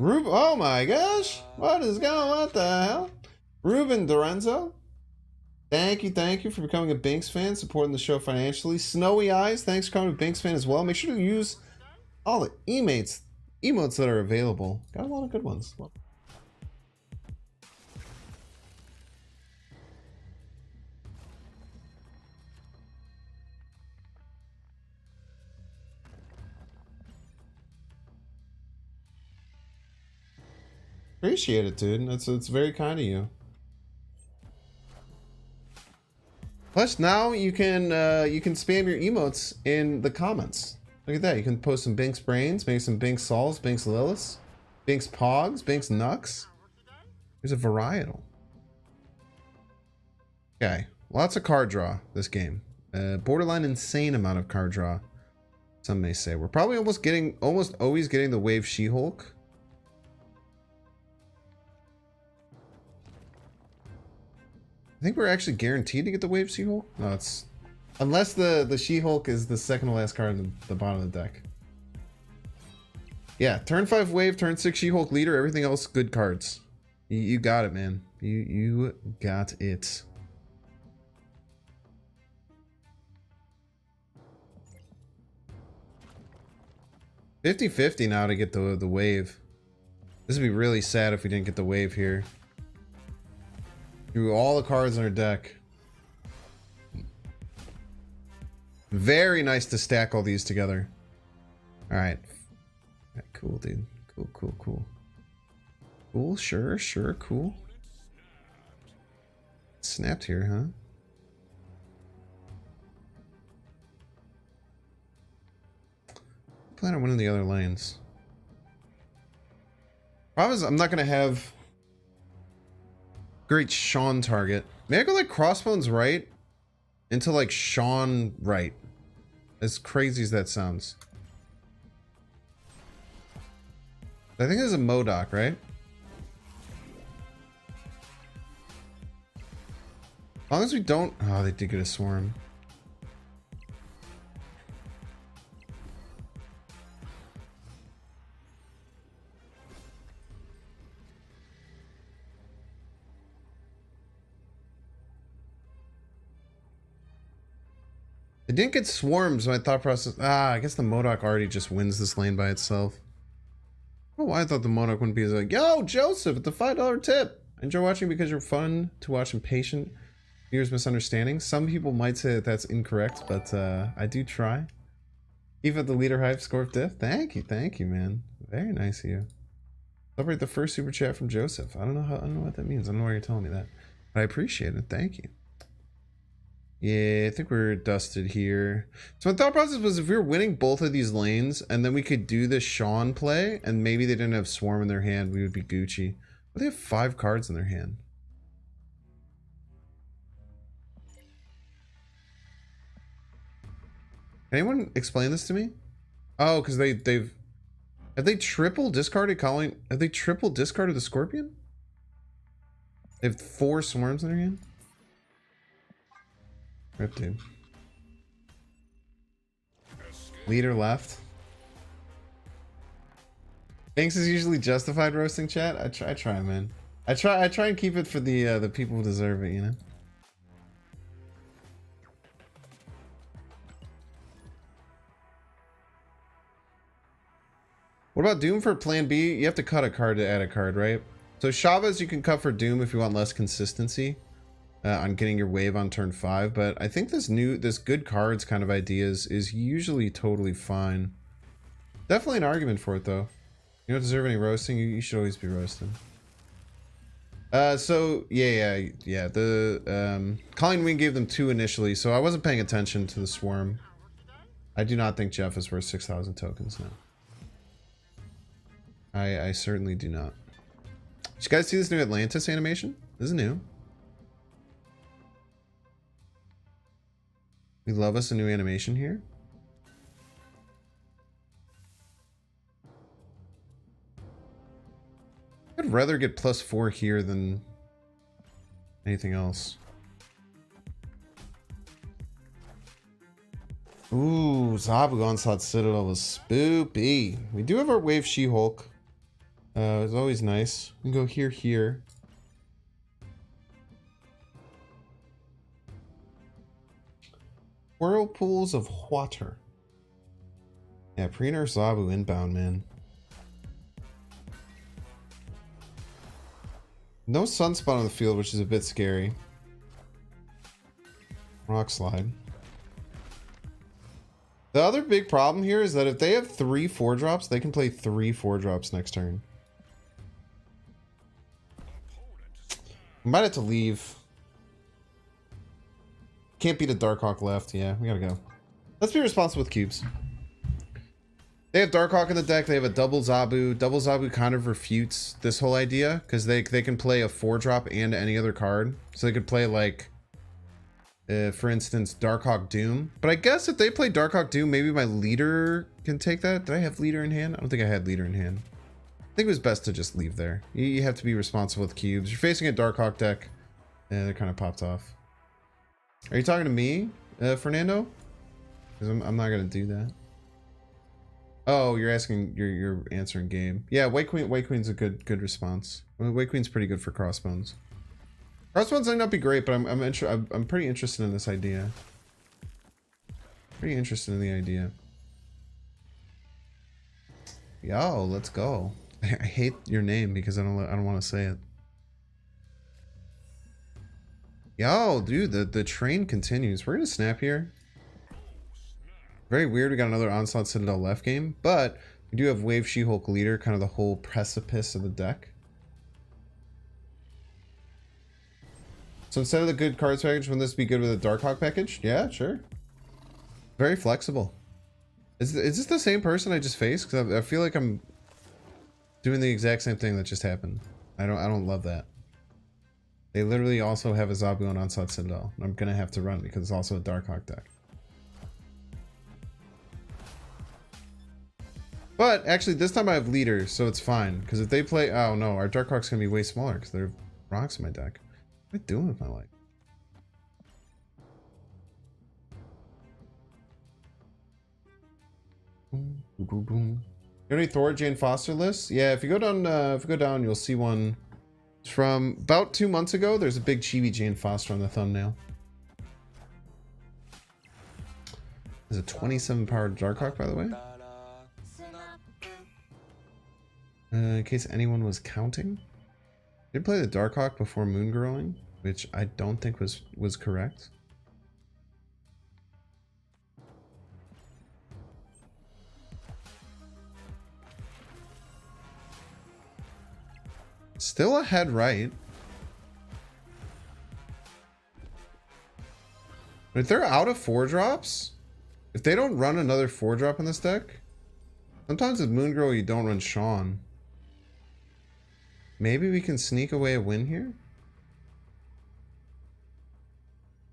Oh my gosh, what the hell? Ruben Dorenzo, thank you for becoming a Binks fan, supporting the show financially. Snowy Eyes, thanks for becoming a Binks fan as well. Make sure to use all the emotes that are available. Got a lot of good ones. Appreciate it, dude. It's very kind of you. Plus, now you can spam your emotes in the comments. Look at that. You can post some Binks Brains, maybe some Binks Sols, Binks Liliths, Binks Pogs, Binks Nux. There's a varietal. Okay, lots of card draw this game. Borderline insane amount of card draw. Some may say we're probably almost always getting the Wave She-Hulk. I think we're actually guaranteed to get the Wave She-Hulk. No, it's unless the She-Hulk is the second to last card in the bottom of the deck. Yeah, turn 5 Wave, turn 6 She-Hulk leader. Everything else good cards. You got it, man. You got it. $50-50 now to get the wave. This would be really sad if we didn't get the wave here. Drew all the cards in our deck. Very nice to stack all these together. Alright. Cool, dude. Cool. Cool, sure, cool. Snapped here, huh? Plan on winning the other lanes. Problem is, I'm not gonna have great Sean target. Maybe I go like Crossbones right into like Sean right. As crazy as that sounds. I think there's a MODOK, right? As long as we don't... Oh, they did get a swarm. It didn't get swarms, my thought process... I guess the MODOK already just wins this lane by itself. I don't know why I thought the MODOK wouldn't be like, yo, Joseph, at the $5 tip. I enjoy watching because you're fun to watch and patient. Viewers' misunderstandings. Some people might say that that's incorrect, but I do try. Keep the leader hype, Scorp Diff. Thank you, man. Very nice of you. Celebrate the first super chat from Joseph. I don't know what that means. I don't know why you're telling me that. But I appreciate it. Thank you. Yeah, I think we're dusted here. So my thought process was if we were winning both of these lanes and then we could do the Sean play and maybe they didn't have Swarm in their hand, we would be Gucci. But they have 5 cards in their hand. Can anyone explain this to me? Oh, because have they triple discarded calling? Have they triple discarded the Scorpion? They have 4 Swarms in their hand? Rip, dude. Leader left. Banks is usually justified roasting chat. I try, man. I try and keep it for the people who deserve it, you know. What about Doom for plan B? You have to cut a card to add a card, right? So Chavez you can cut for Doom if you want less consistency on getting your wave on turn 5, but I think this good cards kind of ideas is usually totally fine. Definitely an argument for it though. You don't deserve any roasting, you should always be roasting. So yeah. The Colleen Wing gave them 2 initially, so I wasn't paying attention to the Swarm. I do not think Jeff is worth 6,000 tokens now. I certainly do not. Did you guys see this new Atlantis animation? This is new. We love us a new animation here. I'd rather get +4 here than anything else. Ooh, Zabu Onslaught Citadel was spoopy. We do have our Wave She-Hulk. It's always nice. We can go here. Whirlpools of water. Yeah, Preener Zabu inbound, man. No Sunspot on the field, which is a bit scary. Rock Slide. The other big problem here is that if they have 3 4-drops, they can play 3 4-drops next turn. I might have to leave. Can't beat a Darkhawk left. Yeah, we gotta go. Let's be responsible with cubes. They have Darkhawk in the deck. They have a double Zabu. Double Zabu kind of refutes this whole idea because they can play a 4-drop and any other card. So they could play like, for instance, Darkhawk Doom. But I guess if they play Darkhawk Doom, maybe my leader can take that. Did I have leader in hand? I don't think I had leader in hand. I think it was best to just leave there. You have to be responsible with cubes. You're facing a Darkhawk deck. Yeah, they're kind of popped off. Are you talking to me, Fernando? Because I'm not gonna do that. Oh, you're asking. You're answering game. Yeah, White Queen's a good response. White Queen's pretty good for Crossbones. Crossbones might not be great, but I'm pretty interested in this idea. Pretty interested in the idea. Yo, let's go. I hate your name because I don't want to say it. Yo, dude, the train continues. We're gonna snap here. Very weird. We got another Onslaught Citadel left game, but we do have Wave She-Hulk leader, kind of the whole precipice of the deck. So instead of the good cards package, wouldn't this be good with a Darkhawk package? Yeah, sure. Very flexible. Is this the same person I just faced? Because I feel like I'm doing the exact same thing that just happened. I don't love that. They literally also have a Zabu on Onslaught Citadel. I'm gonna have to run because it's also a Darkhawk deck. But actually, this time I have leaders, so it's fine. Because if they play, oh no, our Darkhawk's gonna be way smaller because there are rocks in my deck. What am I doing with my life? Boom, boom, boom. You have any Thor Jane Foster lists? Yeah, if you go down, you'll see one from about 2 months ago. There's a big chibi Jane Foster on the thumbnail. There's a 27 powered Darkhawk, by the way. In case anyone was counting, I did play the Darkhawk before Moon Growing, which I don't think was correct. Still ahead, right? But if they're out of 4-drops, if they don't run another 4-drop in this deck, sometimes with Moongirl you don't run Sean. Maybe we can sneak away a win here?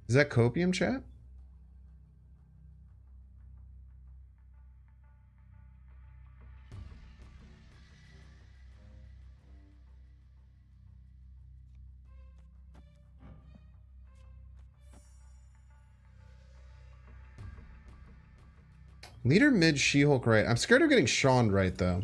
Is that copium, chat? Leader mid She-Hulk right. I'm scared of getting Sean right though.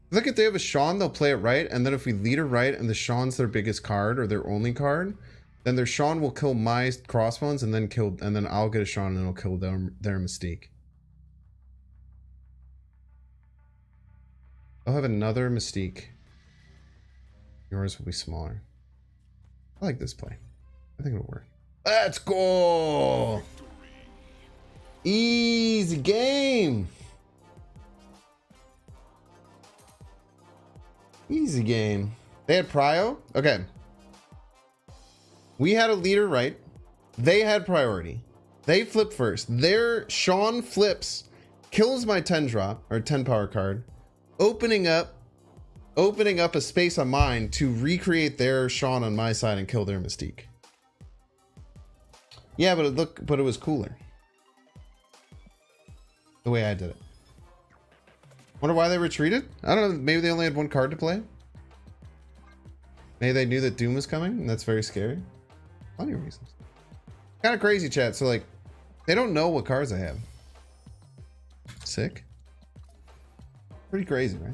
Look, if they have a Sean, they'll play it right, and then if we leader right and the Sean's their biggest card or their only card, then their Sean will kill my crossbones and then I'll get a Sean and it'll kill their Mystique. I'll have another Mystique. Yours will be smaller. I like this play. I think it'll work. Let's go! Easy game. Easy game. They had prio? Okay. We had a leader right. They had priority. They flip first. Their Sean flips, kills my 10 drop or 10 power card, opening up a space on mine to recreate their Sean on my side and kill their Mystique. Yeah, but it was cooler. The way I did it. Wonder why they retreated? I don't know. Maybe they only had one card to play. Maybe they knew that Doom was coming, and that's very scary. Plenty of reasons. Kind of crazy, chat. So, like, they don't know what cards I have. Sick. Pretty crazy, right?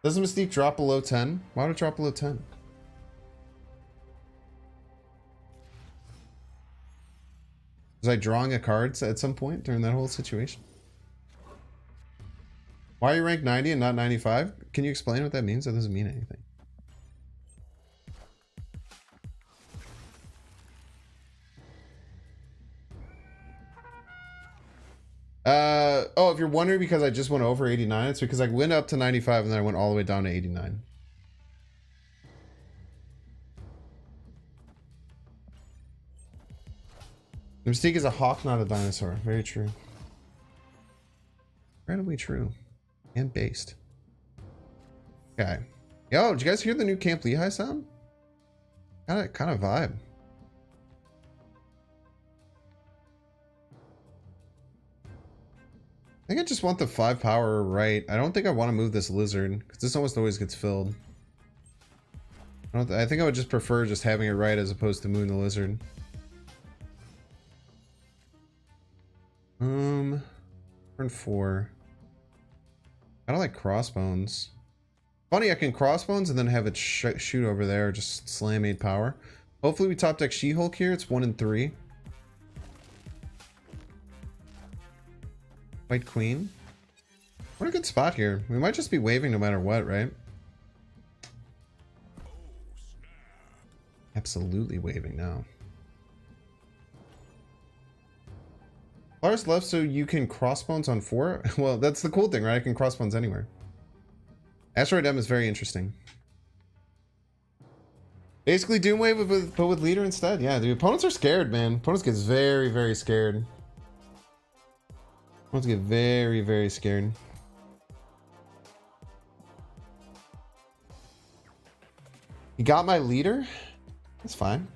Doesn't Mystique drop below 10? Why would it drop below 10? Was I drawing a card at some point during that whole situation? Why are you ranked 90 and not 95? Can you explain what that means? That doesn't mean anything. Oh, if you're wondering because I just went over 89, it's because I went up to 95 and then I went all the way down to 89. The Mystique is a hawk, not a dinosaur. Very true. Incredibly true. And based. Okay. Yo, did you guys hear the new Camp Lehigh sound? Kind of vibe. I think I just want the 5 power right. I don't think I want to move this lizard because this almost always gets filled. I think I would just prefer just having it right as opposed to moving the lizard. Turn 4. I don't like crossbones. Funny, I can crossbones and then have it shoot over there, just slam 8 power. Hopefully we top deck She-Hulk here. It's 1 and 3. White Queen. We're in a good spot here. We might just be waving no matter what, right? Absolutely waving now. Lars left so you can crossbones on 4? Well, that's the cool thing, right? I can crossbones anywhere. Asteroid M is very interesting. Basically Doomwave but with leader instead. Yeah, dude. Opponents are scared, man. Opponents get very, very scared. Opponents get very, very scared. You got my leader? That's fine.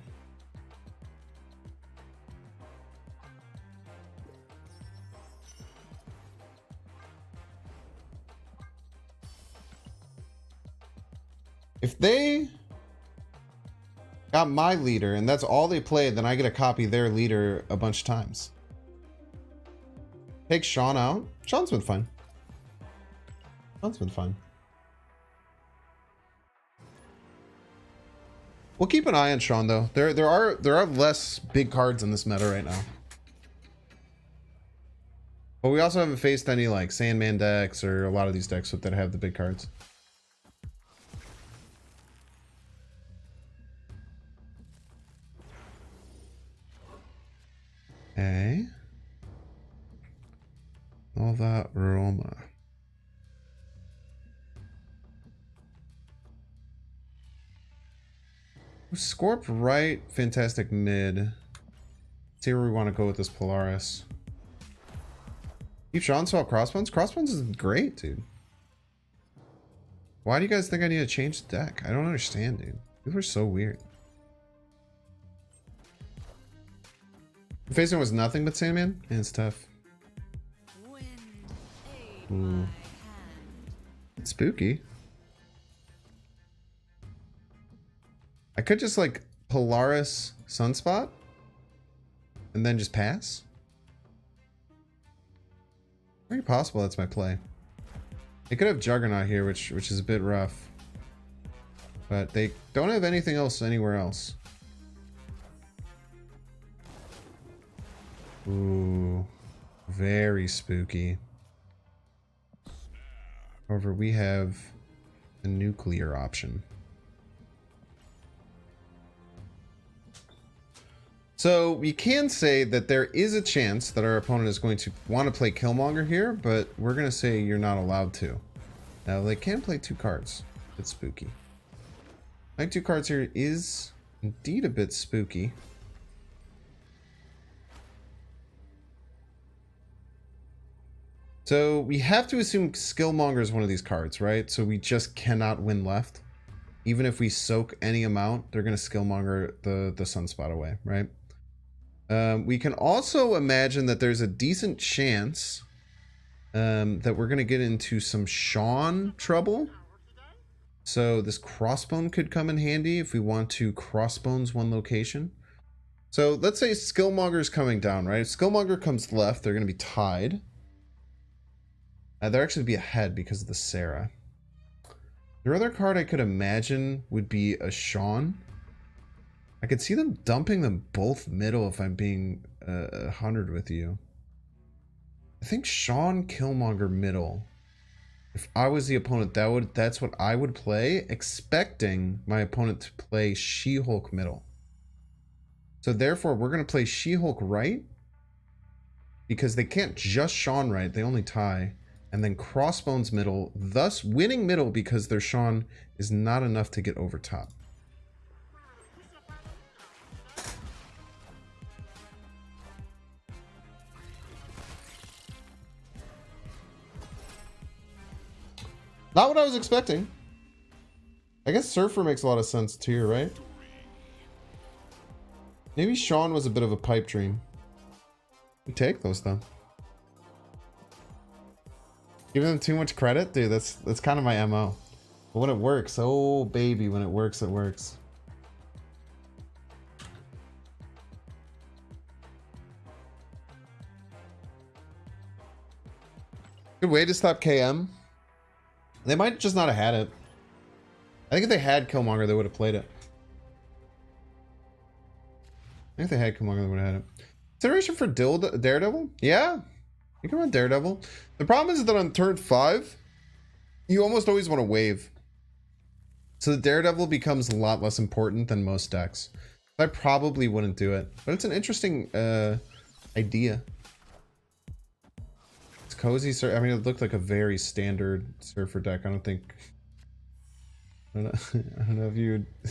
If they got my leader and that's all they played, then I get to copy their leader a bunch of times. Take Sean out. Sean's been fine. Sean's been fine. We'll keep an eye on Sean though. There are less big cards in this meta right now. But we also haven't faced any like Sandman decks or a lot of these decks that have the big cards. Okay. Nova Roma. Scorp right, fantastic mid. See where we want to go with this Polaris. Keep Sean swap Crossbones? Crossbones is great, dude. Why do you guys think I need to change the deck? I don't understand, dude. People are so weird. Facing was nothing but Sandman? And it's tough. Ooh. It's spooky. I could just like Polaris Sunspot and then just pass. Very possible that's my play. They could have Juggernaut here, which is a bit rough. But they don't have anything else anywhere else. Ooh. Very spooky. However, we have a nuclear option. So we can say that there is a chance that our opponent is going to want to play Killmonger here, but we're going to say you're not allowed to. Now they can play 2 cards. It's spooky. Playing 2 cards here is indeed a bit spooky. So we have to assume Skillmonger is one of these cards, right? So we just cannot win left. Even if we soak any amount, they're going to Skillmonger the Sunspot away, right? We can also imagine that there's a decent chance that we're going to get into some Sean trouble. So this Crossbone could come in handy if we want to Crossbones one location. So let's say Skillmonger's coming down, right? If Skillmonger comes left, they're going to be tied. They'll actually be ahead because of the Sarah. The other card I could imagine would be a Sean. I could see them dumping them both middle if I'm being 100 with you. I think Sean Killmonger middle. If I was the opponent, that's what I would play, expecting my opponent to play She-Hulk middle. So therefore, we're going to play She-Hulk right, because they can't just Sean right, they only tie. And then Crossbones middle, thus winning middle because their Sean is not enough to get over top. Not what I was expecting. I guess Surfer makes a lot of sense too, right? Maybe Sean was a bit of a pipe dream. We take those though. Giving them too much credit? Dude, that's kind of my MO. But when it works, oh baby, when it works, it works. Good way to stop KM. They might just not have had it. I think if they had Killmonger, they would have played it. I think if they had Killmonger, they would have had it. Consideration for Daredevil? Yeah. You can run Daredevil. The problem is that on turn 5, you almost always want to wave. So the Daredevil becomes a lot less important than most decks. I probably wouldn't do it. But it's an interesting idea. It's cozy. I mean, it looked like a very standard Surfer deck. I don't think... I don't know if you'd... I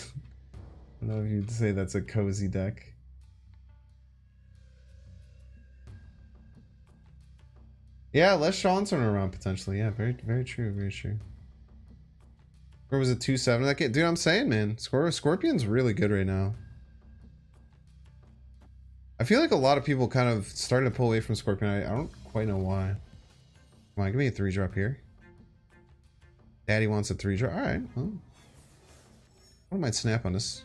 don't know if you'd say that's a cozy deck. Yeah, less Sean's running around potentially. Yeah, very, very true, very true. Or was it 2-7 that game? Dude, I'm saying, man, Scorpion's really good right now. I feel like a lot of people kind of started to pull away from Scorpion. I don't quite know why. Come on, give me a 3-drop here. Daddy wants a 3-drop. All right, well, I might snap on this.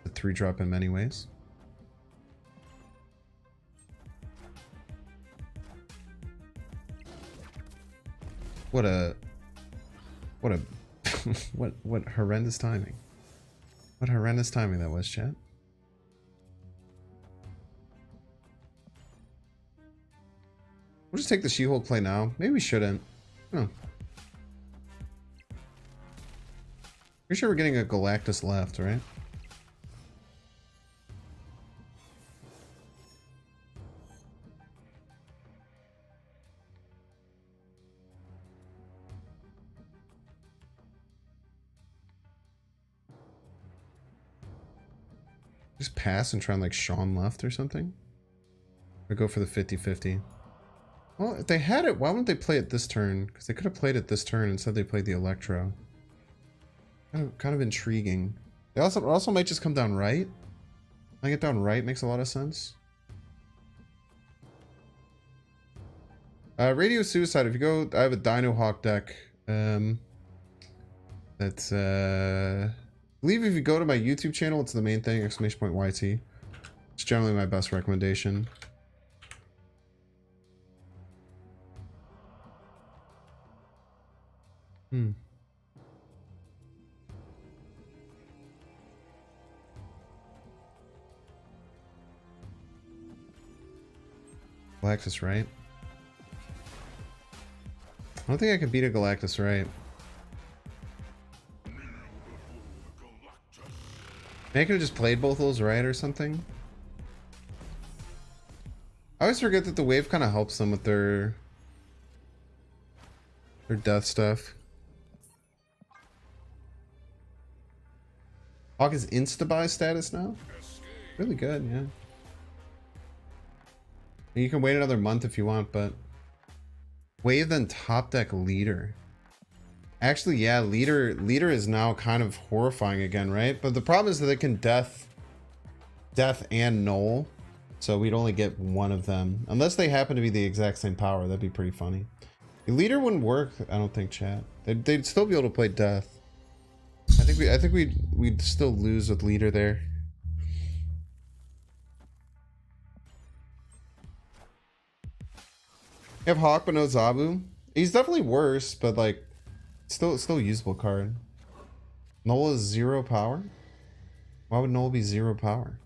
A 3-drop in many ways. What horrendous timing. What horrendous timing that was, chat. We'll just take the She-Hulk play now. Maybe we shouldn't. Oh. Pretty sure we're getting a Galactus left, right? Just pass and try and like Sean left or something? Or go for the 50-50? Well, if they had it, why wouldn't they play it this turn? Because they could have played it this turn. Instead they played the Electro. Kind of intriguing. They also might just come down right. Playing it down right makes a lot of sense. Radio Suicide, if you go, I have a Dino Hawk deck. That's, I believe if you go to my YouTube channel, it's the main thing, !YT. It's generally my best recommendation. Galactus, right? I don't think I can beat a Galactus, right? Maybe I could have just played both of those right or something. I always forget that the wave kind of helps them with their death stuff. Hawk is insta-buy status now? Really good, yeah. You can wait another month if you want, but... Wave then top deck leader. Actually, yeah, leader is now kind of horrifying again, right? But the problem is that it can death and null. So we'd only get one of them. Unless they happen to be the exact same power, that'd be pretty funny. The leader wouldn't work, I don't think, chat. They'd still be able to play death. I think we'd still lose with leader there. You have Hawk but no Zabu. He's definitely worse, but like still a usable card. Null is 0 power? Why would Null be 0 power?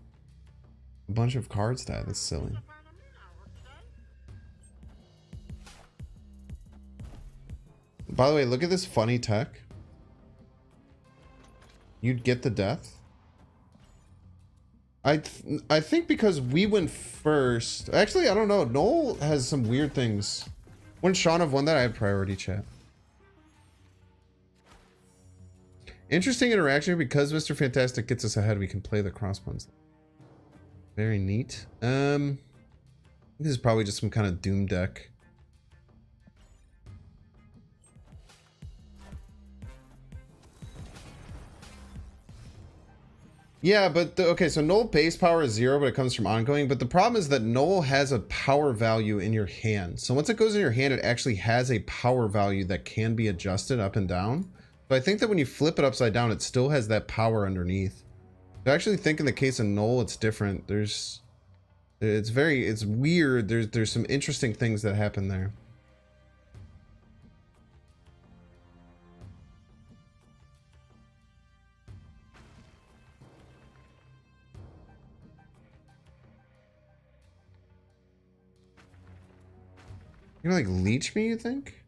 A bunch of cards die, that's silly. By the way, look at this funny tech. You'd get the death. I think because we went first. Actually, I don't know. Noel has some weird things. When Sean have won that, I had priority chat. Interesting interaction because Mr. Fantastic gets us ahead. We can play the crossbones. Very neat. This is probably just some kind of Doom deck. Yeah, but okay, so Null base power is 0, but it comes from ongoing. But the problem is that Null has a power value in your hand. So once it goes in your hand, it actually has a power value that can be adjusted up and down. So I think that when you flip it upside down, it still has that power underneath. I actually think in the case of Null, it's different. It's weird. There's some interesting things that happen there. You're gonna like leech me, you think?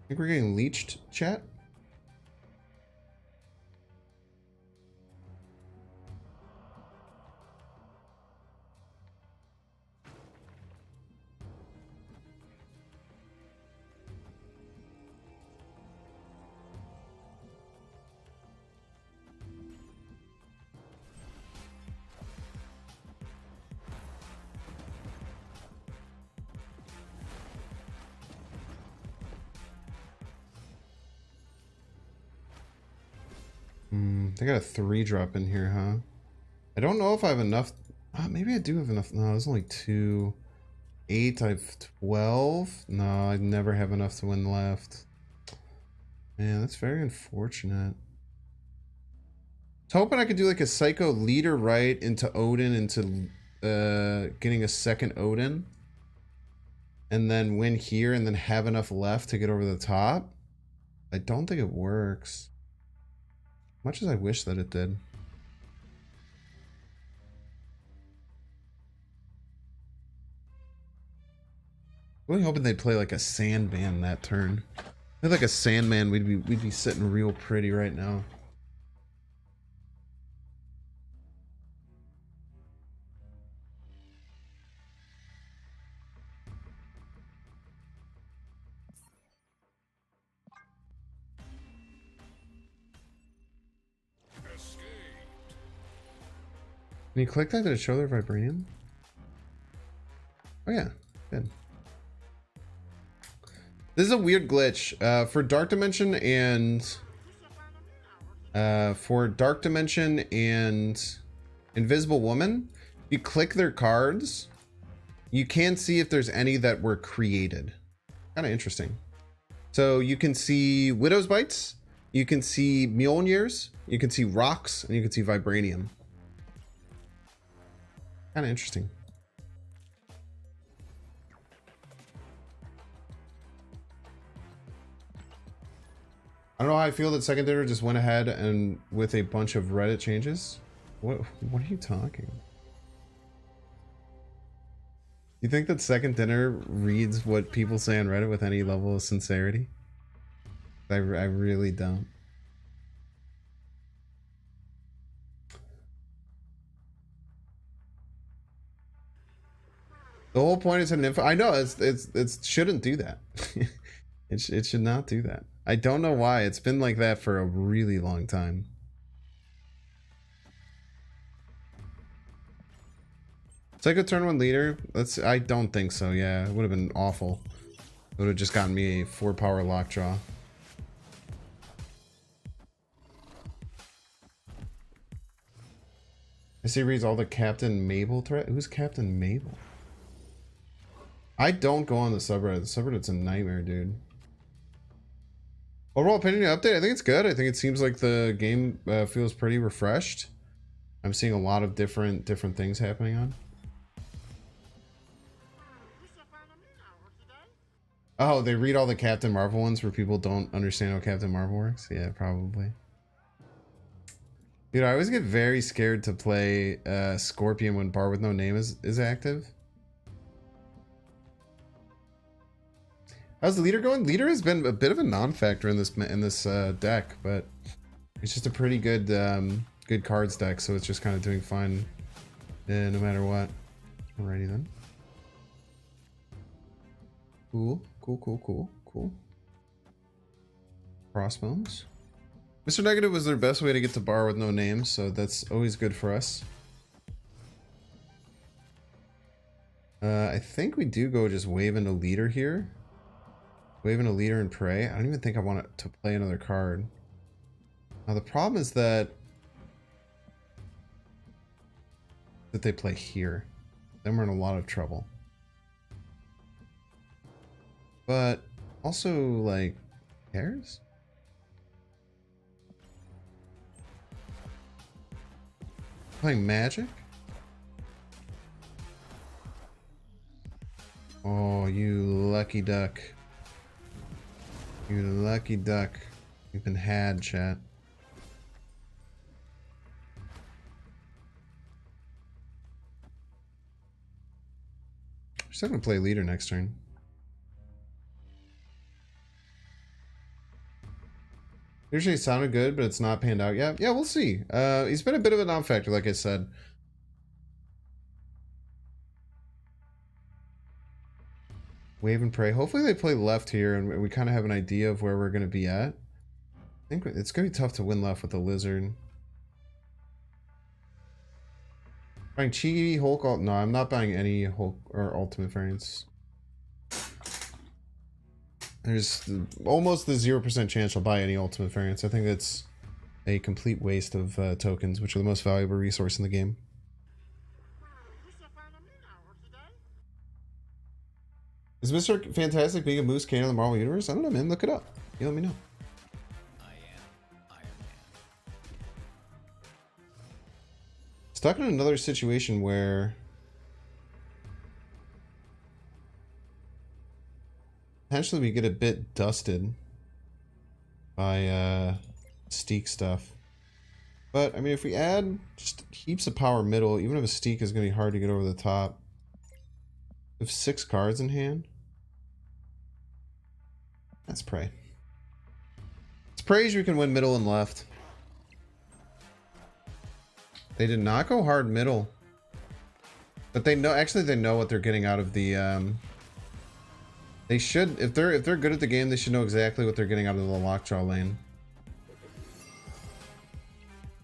Think we're getting leeched, chat? They got a 3-drop in here, huh? I don't know if I have enough. Maybe I do have enough. No, there's only 2. 8, I have 12. No, I never have enough to win left. Man, that's very unfortunate. I was hoping I could do like a Psycho leader right into Odin into getting a second Odin. And then win here and then have enough left to get over the top. I don't think it works. Much as I wish that it did. Really hoping they'd play like a Sandman that turn. If like a Sandman, we'd be sitting real pretty right now. Can you click that to show their vibranium? Oh yeah, good. This is a weird glitch. For Dark Dimension and Invisible Woman, if you click their cards, you can see if there's any that were created. Kind of interesting. So you can see Widow's Bites, you can see Mjolnirs, you can see rocks, and you can see vibranium. Kind of interesting. I don't know how I feel that Second Dinner just went ahead and with a bunch of Reddit changes. What are you talking? You think that Second Dinner reads what people say on Reddit with any level of sincerity? I really don't. The whole point is an info. I know it shouldn't do that. it should not do that. I don't know why. It's been like that for a really long time. Psycho turn 1 leader? I don't think so, yeah. It would have been awful. It would have just gotten me a 4-power lockjaw. I see reads all the Captain Mabel threat. Who's Captain Mabel? I don't go on the subreddit. The subreddit's a nightmare, dude. Overall opinion update, I think it's good. I think it seems like the game feels pretty refreshed. I'm seeing a lot of different things happening on. Oh, they read all the Captain Marvel ones where people don't understand how Captain Marvel works? Yeah, probably. Dude, I always get very scared to play Scorpion when Bar with No Name is active. How's the leader going? Leader has been a bit of a non-factor in this deck, but it's just a pretty good good cards deck, so it's just kind of doing fine no matter what. Alrighty then. Cool. Crossbones. Mr. Negative was their best way to get to Bar with No Name, so that's always good for us. I think we do go just waving a leader here. Waving a leader and pray. I don't even think I want to play another card. Now the problem is that they play here. Then we're in a lot of trouble. But also, like, cares? Playing Magic? Oh, you lucky duck. You lucky duck. You've been had, chat. We're still gonna play leader next turn. Usually it sounded good, but it's not panned out yet. Yeah, we'll see. He's been a bit of a non-factor, like I said. Wave and pray. Hopefully they play left here, and we kind of have an idea of where we're going to be at. I think it's going to be tough to win left with the lizard. Buying Chi, Hulk, no, I'm not buying any Hulk or Ultimate variants. There's almost the 0% chance I'll buy any Ultimate variants. I think that's a complete waste of tokens, which are the most valuable resource in the game. Is Mr. Fantastic being a moose canon in the Marvel Universe? I don't know, man. Look it up. You let me know. I am Iron Man. Stuck in another situation where potentially we get a bit dusted by Steak stuff. But, I mean, if we add just heaps of power middle, even if a Steak is going to be hard to get over the top. We have 6 cards in hand. Let's pray. Let's pray you can win middle and left. They did not go hard middle. But they know, actually they know what they're getting out of the they should, if they're good at the game, they should know exactly what they're getting out of the lockjaw lane.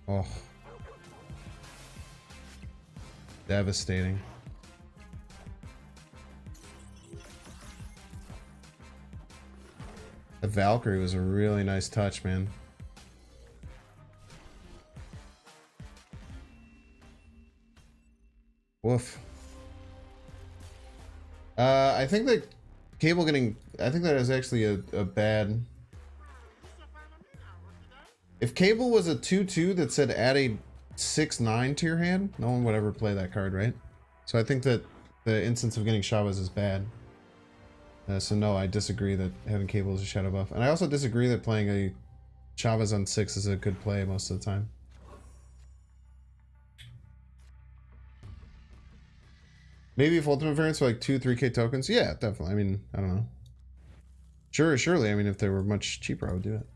Oh. Devastating. The Valkyrie was a really nice touch, man. Woof. I think that Cable getting... I think that is actually a bad... If Cable was a 2/2 that said add a 6/9 to your hand, no one would ever play that card, right? So I think that the instance of getting Chavez is bad. So no, I disagree that having Cable is a shadow buff. And I also disagree that playing a Chavez on 6 is a good play most of the time. Maybe if ultimate variants were like 2-3k tokens, yeah, definitely. I mean, I don't know. Sure, surely. I mean, if they were much cheaper, I would do it.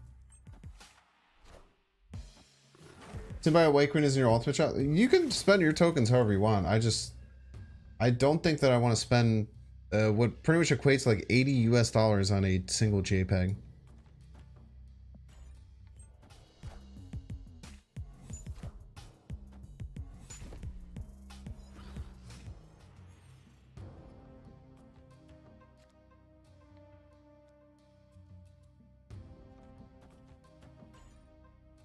To buy a White Queen is in your ultimate shot. You can spend your tokens however you want. I don't think that I want to spend what pretty much equates to like $80 on a single JPEG.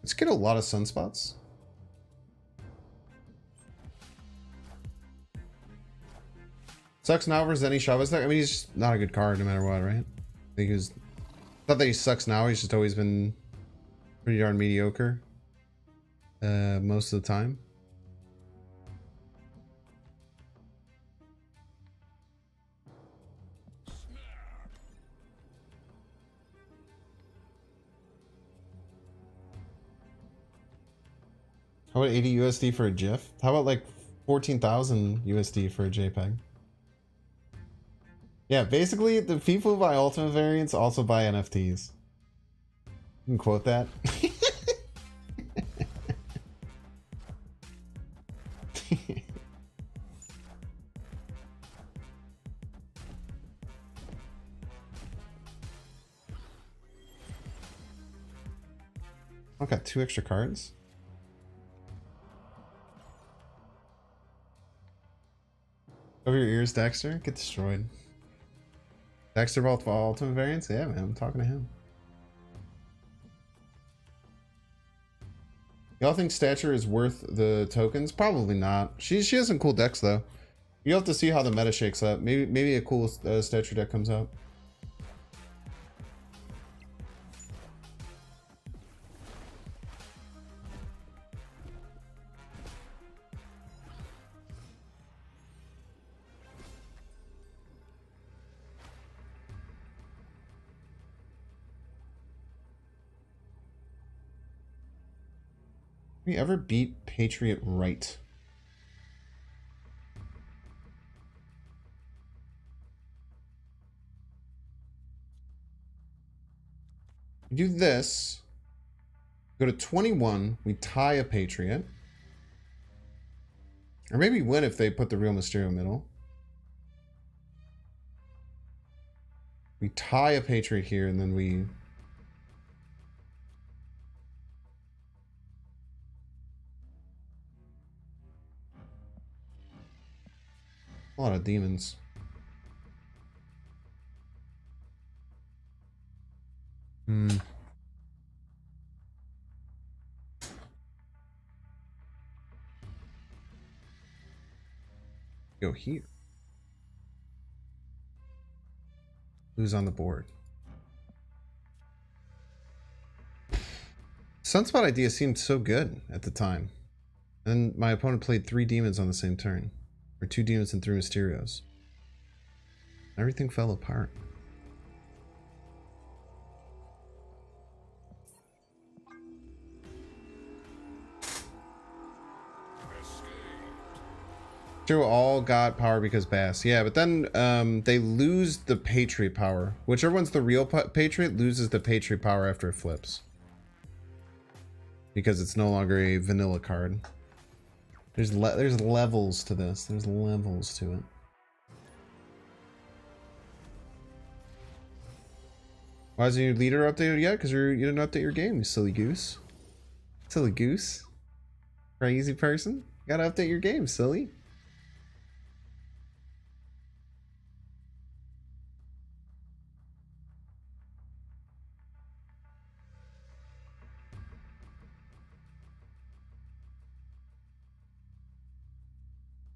Let's get a lot of sunspots. Sucks now versus any Chavez deck. I mean, he's just not a good card no matter what, right? I think he's not that he sucks now. He's just always been pretty darn mediocre most of the time. How about 80 USD for a GIF? How about like 14,000 USD for a JPEG? Yeah, basically, the people who buy Ultimate variants also buy NFTs. You can quote that. I've got 2 extra cards. Over your ears, Dexter. Get destroyed. Dexter bought Ultimate variants? Yeah, man, I'm talking to him. Y'all think Stature is worth the tokens? Probably not. She has some cool decks though. You'll have to see how the meta shakes up. Maybe a cool Stature deck comes out. We ever beat Patriot right? We do this. Go to 21. We tie a Patriot. Or maybe win if they put the real Mysterio middle. We tie a Patriot here and then we... A lot of demons. Go here. Who's on the board? Sunspot idea seemed so good at the time. And my opponent played 3 demons on the same turn. Or 2 demons and 3 Mysterios. Everything fell apart. True, all got power because Bass. Yeah, but then they lose the Patriot power. Whichever one's the real Patriot loses the Patriot power after it flips. Because it's no longer a vanilla card. There's levels to this. There's levels to it. Why isn't your leader updated yet? Because you didn't update your game, you silly goose. Silly goose. Crazy person. You gotta update your game, silly.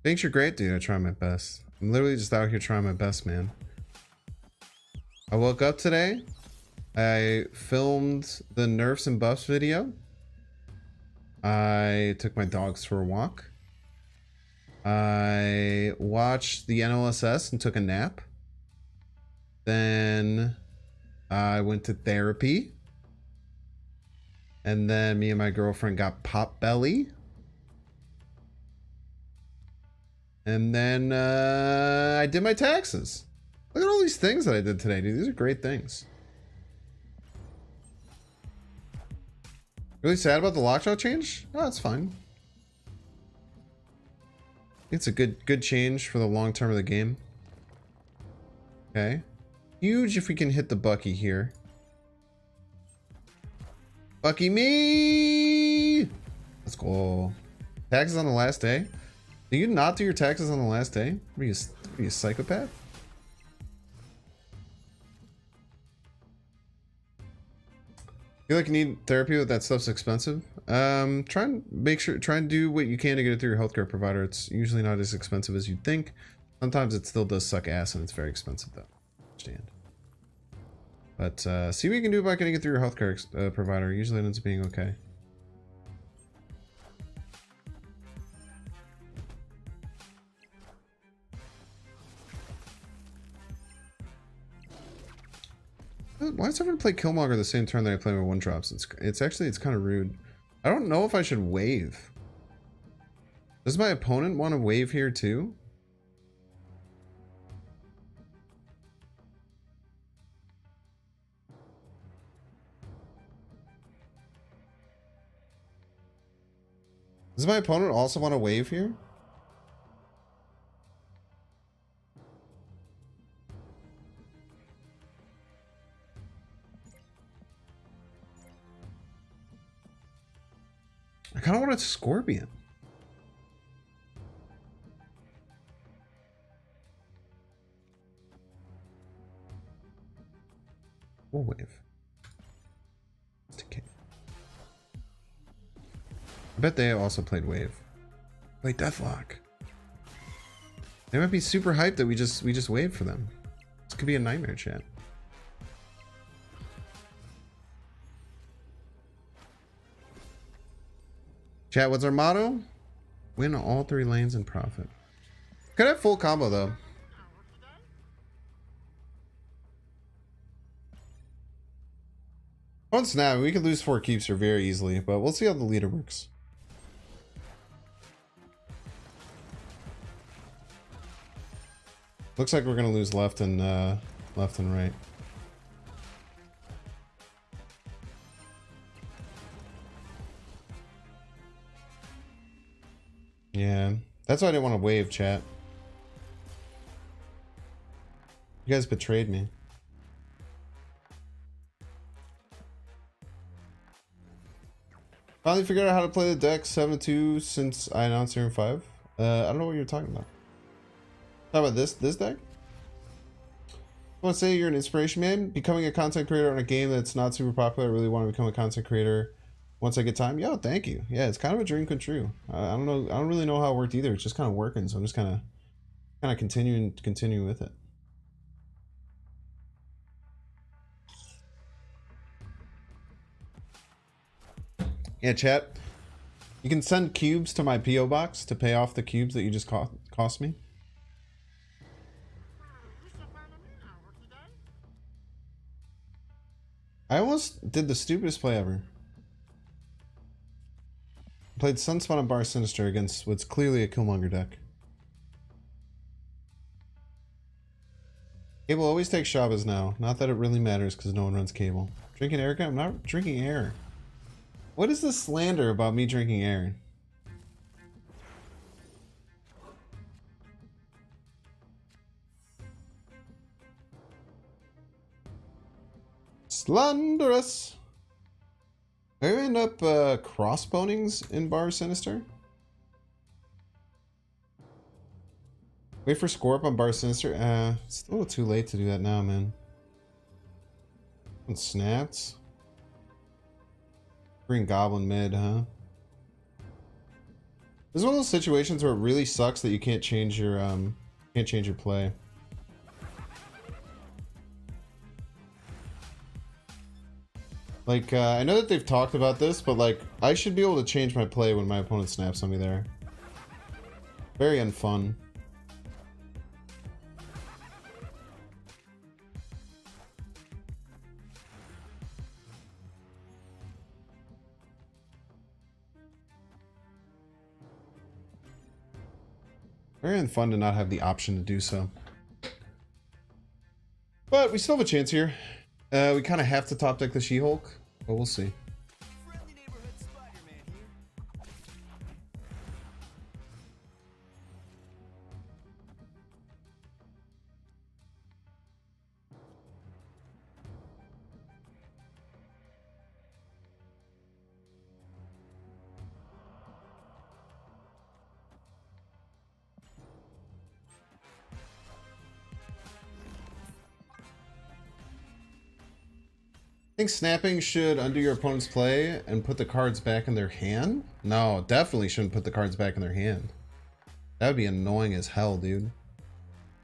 Thanks, you're great, dude. I try my best. I'm literally just out here trying my best, man. I woke up today. I filmed the Nerfs and Buffs video. I took my dogs for a walk. I watched the NLSS and took a nap. Then I went to therapy. And then me and my girlfriend got pop belly. And then I did my taxes. Look at all these things that I did today, dude. These are great things. Really sad about the lockjaw change? Oh, that's fine. It's a good change for the long term of the game. Okay. Huge if we can hit the Bucky here. Bucky me! Let's go. Taxes on the last day? Do you not do your taxes on the last day? Are you a psychopath? Feel like you need therapy, but that stuff's expensive. Try and do what you can to get it through your healthcare provider. It's usually not as expensive as you'd think. Sometimes it still does suck ass and it's very expensive though. Understand. But see what you can do about getting it through your healthcare provider. Usually it ends up being okay. Why does everyone play Killmonger the same turn that I play my one drops? It's kind of rude. I don't know if I should wave. Does my opponent want to wave here too? Does my opponent also want to wave here? I kind of want a Scorpion. We'll wave. It's okay. I bet they also played wave. Play Deathlock. They might be super hyped that we just waved for them. This could be a nightmare, chat. Chat, what's our motto? Win all 3 lanes and profit. Could have full combo though. On snap, we could lose 4 keeps here very easily, but we'll see how the leader works. Looks like we're gonna lose left and right. Yeah, that's why I didn't want to wave, chat. You guys betrayed me. Finally figured out how to play the deck 7-2 since I announced Serum 5. I don't know what you're talking about. How about this deck? I want to say you're an inspiration, man. Becoming a content creator on a game that's not super popular. I really want to become a content creator once I get time. Yo, thank you. Yeah, it's kind of a dream come true. I don't know. I don't really know how it worked either. It's just kind of working, so I'm just kind of continuing with it. Yeah, chat. You can send cubes to my PO box to pay off the cubes that you just cost me. I almost did the stupidest play ever. Played Sunspot on Bar Sinister against what's clearly a Killmonger deck. Cable always takes Chavez now. Not that it really matters because no one runs Cable. Drinking air? I'm not drinking air. What is this slander about me drinking air? Slanderous. Maybe we end up crossbonings in Bar Sinister. Wait for Scorp on Bar Sinister. It's a little too late to do that now, man. And Snats. Green Goblin mid, huh? This is one of those situations where it really sucks that you can't change your play. Like, I know that they've talked about this, but like, I should be able to change my play when my opponent snaps on me there. Very unfun. Very unfun to not have the option to do so. But we still have a chance here. We kind of have to top deck the She-Hulk, but we'll see. Friendly neighborhood Spider-Man here. I think snapping should undo your opponent's play and put the cards back in their hand? No, definitely shouldn't put the cards back in their hand. That would be annoying as hell, dude.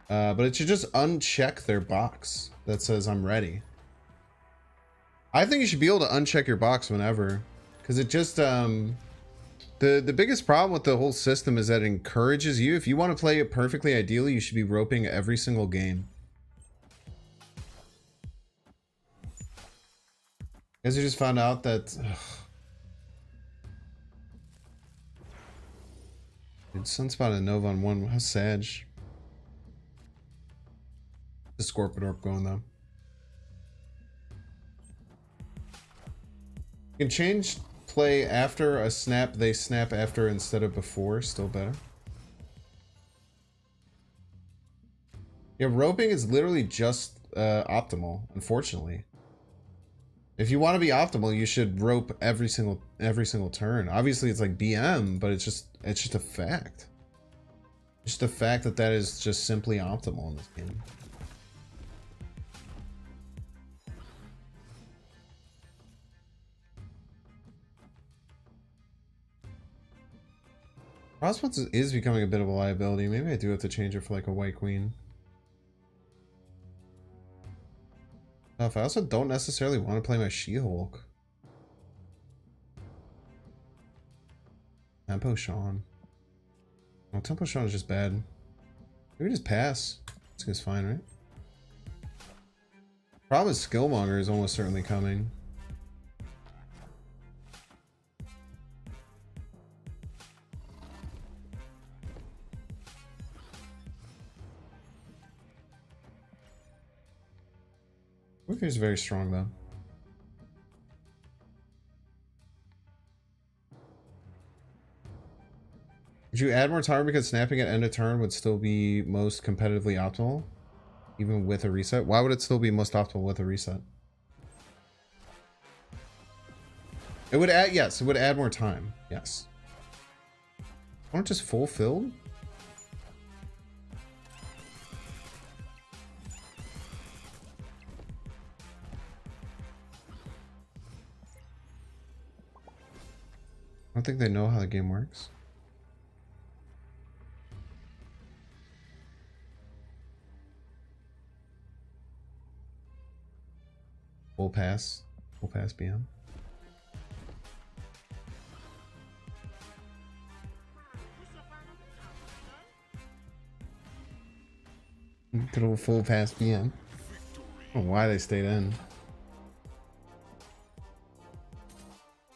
But it should just uncheck their box that says I'm ready. I think you should be able to uncheck your box whenever. Because it just, the biggest problem with the whole system is that it encourages you. If you want to play it perfectly ideally, you should be roping every single game. Guys, we just found out that... Dude, Sunspot and Nova on one. How sad. The Scorpiorp going though. You can change play after a snap. They snap after instead of before. Still better. Yeah, roping is literally just optimal, unfortunately. If you want to be optimal, you should rope every single turn. Obviously, it's like BM, but it's just a fact. Just the fact that that is just simply optimal in this game. Crossbones is becoming a bit of a liability. Maybe I do have to change it for like a white queen. I also don't necessarily want to play my She-Hulk. Tempo Sean. Oh, Tempo Sean is just bad. Maybe just pass. This guy's fine, right? Problem is Skillmonger is almost certainly coming. Wicker's very strong though. Would you add more time because snapping at end of turn would still be most competitively optimal? Even with a reset? Why would it still be most optimal with a reset? It would add, yes, it would add more time. Yes. Why not just full filled? I don't think they know how the game works. Full pass BM. Good old full pass BM. I don't know why they stayed in.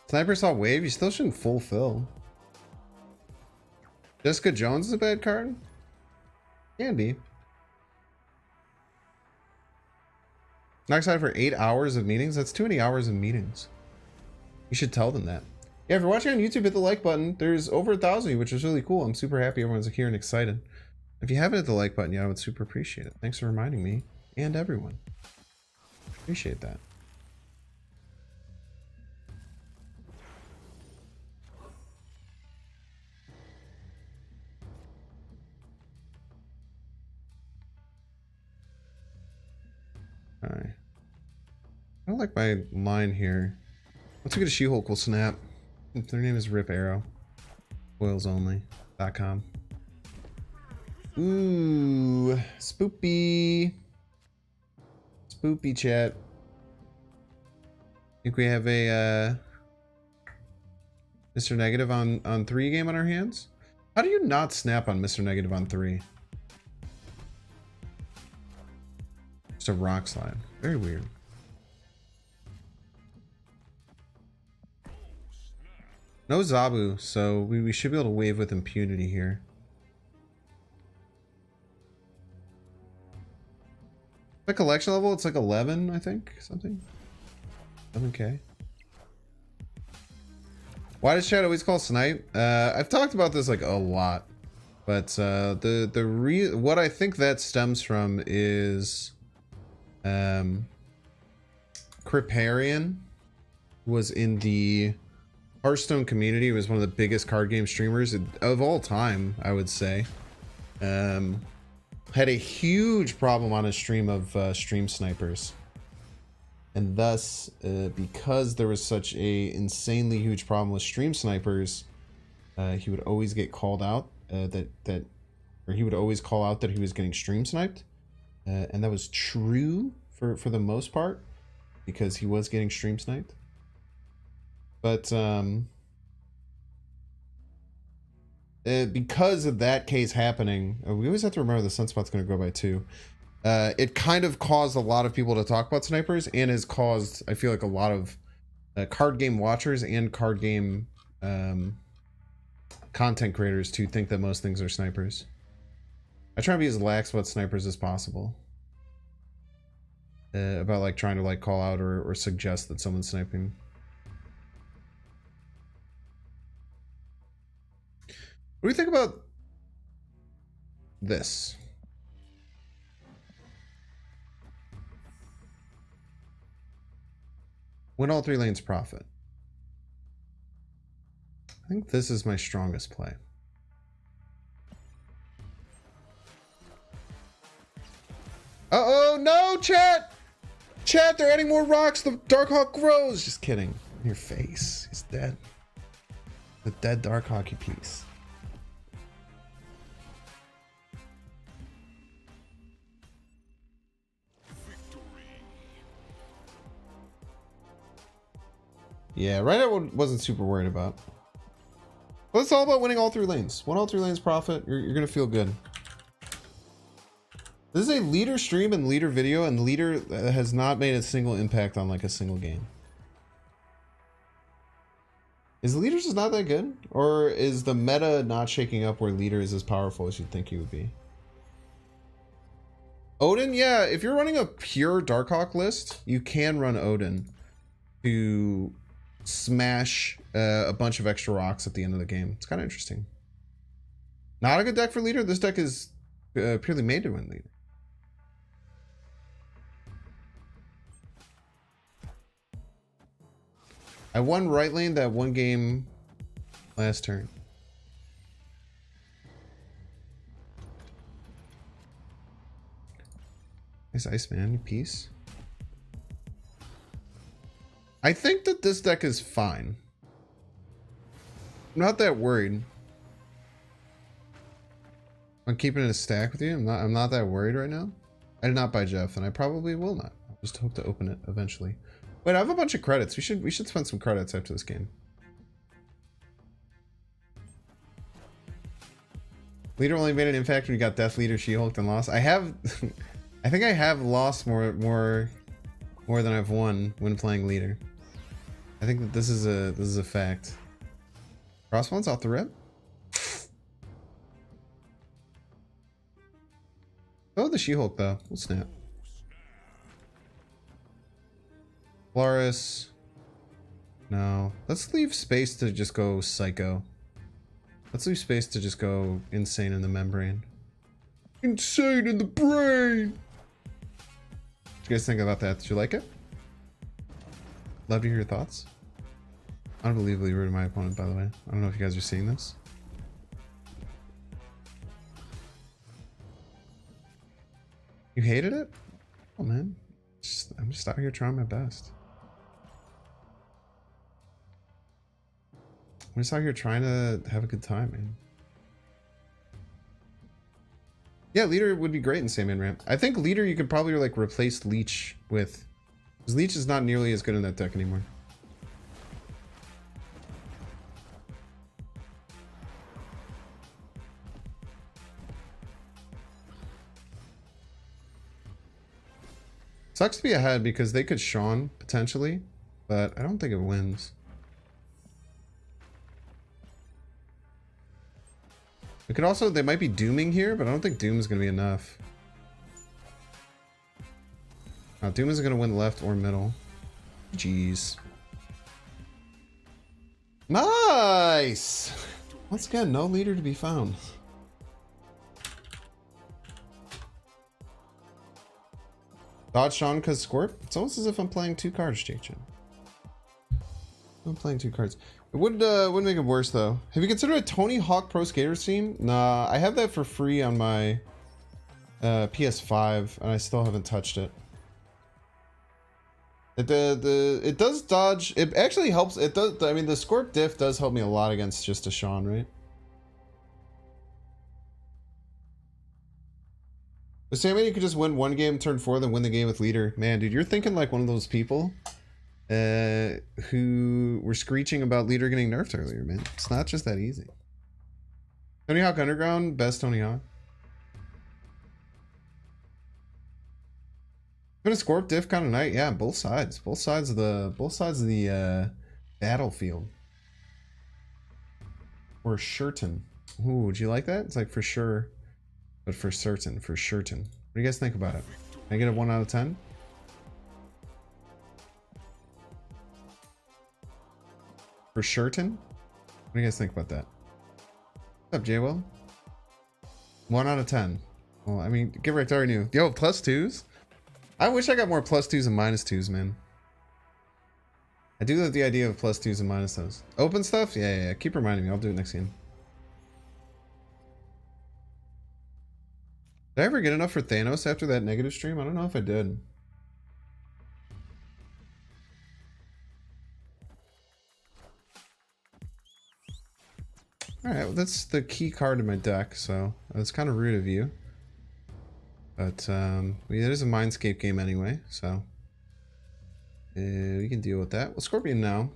Sniper Assault Wave, you still shouldn't fulfill. Jessica Jones is a bad card? Can be. Knock aside for 8 hours of meetings? That's too many hours of meetings. You should tell them that. Yeah, if you're watching on YouTube, hit the like button. There's over 1,000, which is really cool. I'm super happy everyone's here and excited. If you haven't hit the like button yet, I would super appreciate it. Thanks for reminding me and everyone. Appreciate that. Alright. I don't like my line here. Let's get a She-Hulk will snap. Their name is Rip Arrow. Oilsonly.com. Ooh, spoopy. Spoopy chat. Think we have a Mr. Negative on 3 game on our hands? How do you not snap on Mr. Negative on 3? Just a rock slide. Very weird. No Zabu, so we should be able to wave with impunity here. The collection level, it's like 11, I think, something. 11k. Why does chat always call snipe? I've talked about this like a lot, but what I think that stems from is Kriparian was in the Hearthstone community. He was one of the biggest card game streamers of all time, I would say. Had a huge problem on his stream of stream snipers. And thus, because there was such a insanely huge problem with stream snipers, he would always get called out or he would always call out that he was getting stream sniped. And that was true for the most part, because he was getting stream sniped. But because of that case happening, we always have to remember the sunspot's going to go by 2. It kind of caused a lot of people to talk about snipers, and has caused, I feel like, a lot of card game watchers and card game content creators to think that most things are snipers. I try to be as lax about snipers as possible. About like trying to like call out or suggest that someone's sniping. What do you think about this? Win all 3 lanes, profit. I think this is my strongest play. Uh-oh, no, chat! Chat, they're adding more rocks, the Darkhawk grows! Just kidding. In your face. He's dead. The dead Darkhawk, you piece. Yeah, right now wasn't super worried about. But it's all about winning all 3 lanes. Win all 3 lanes, profit. You're gonna feel good. This is a leader stream and leader video, and leader has not made a single impact on like a single game. Is leader just not that good? Or is the meta not shaking up where leader is as powerful as you'd think he would be? Odin, yeah, if you're running a pure Darkhawk list, you can run Odin to smash a bunch of extra rocks at the end of the game. It's kind of interesting. Not a good deck for leader. This deck is purely made to win leader. I won right lane that one game last turn. Nice Iceman, you piece. I think that this deck is fine. I'm not that worried. I'm keeping it a stack with you. I'm not that worried right now. I did not buy Jeff, and I probably will not. I'll just hope to open it eventually. Wait, I have a bunch of credits. We should spend some credits after this game. Leader only made an impact when you got Death Leader, She-Hulk, and lost. I have I think I have lost more than I've won when playing leader. I think that this is a fact. Crossbones off the rip. Oh, the She-Hulk though. We'll snap. Polaris. No. Let's leave space to just go psycho. Let's leave space to just go insane in the membrane. Insane in the brain! What you guys think about that? Did you like it? Love to hear your thoughts. Unbelievably rude to my opponent, by the way. I don't know if you guys are seeing this. You hated it? Oh man. I'm just out here trying my best. I'm just out here trying to have a good time, man. Yeah, leader would be great in Sandman ramp. I think leader you could probably like replace leech with, because leech is not nearly as good in that deck anymore. Sucks to be ahead because they could Sean potentially, but I don't think it wins. It could also, they might be dooming here, but I don't think doom is going to be enough. Doom isn't going to win left or middle. Jeez. Nice! Once again, no leader to be found. Dodge Sean because Scorp? It's almost as if I'm playing two cards, JJ. I'm playing two cards. It would make it worse though. Have you considered a Tony Hawk Pro Skater team? Nah, I have that for free on my PS5 and I still haven't touched it. It does dodge. It actually helps. It does. I mean, the Scorp diff does help me a lot against just a Sean, right? But Sammy, you could just win one game, turn 4, then win the game with leader. Man, dude, you're thinking like one of those people who were screeching about leader getting nerfed earlier, man. It's not just that easy. Tony Hawk Underground, best Tony Hawk. Been a Scorp diff kind of night, yeah. Both sides of the battlefield. Or Shirton. Ooh, would you like that? It's like for sure. But for certain, for certain. What do you guys think about it? Can I get a 1 out of 10? For certain? What do you guys think about that? What's up, J-Will? 1 out of 10. Well, I mean, get right there, new. Yo, +2s? I wish I got more +2s and -2s, man. I do love the idea of +2s and -2s. Open stuff? Yeah. Keep reminding me. I'll do it next game. Did I ever get enough for Thanos after that negative stream? I don't know if I did. Alright, well that's the key card in my deck, so that's kind of rude of you. But, yeah, it is a Mindscape game anyway, so we can deal with that. Well, Scorpion now.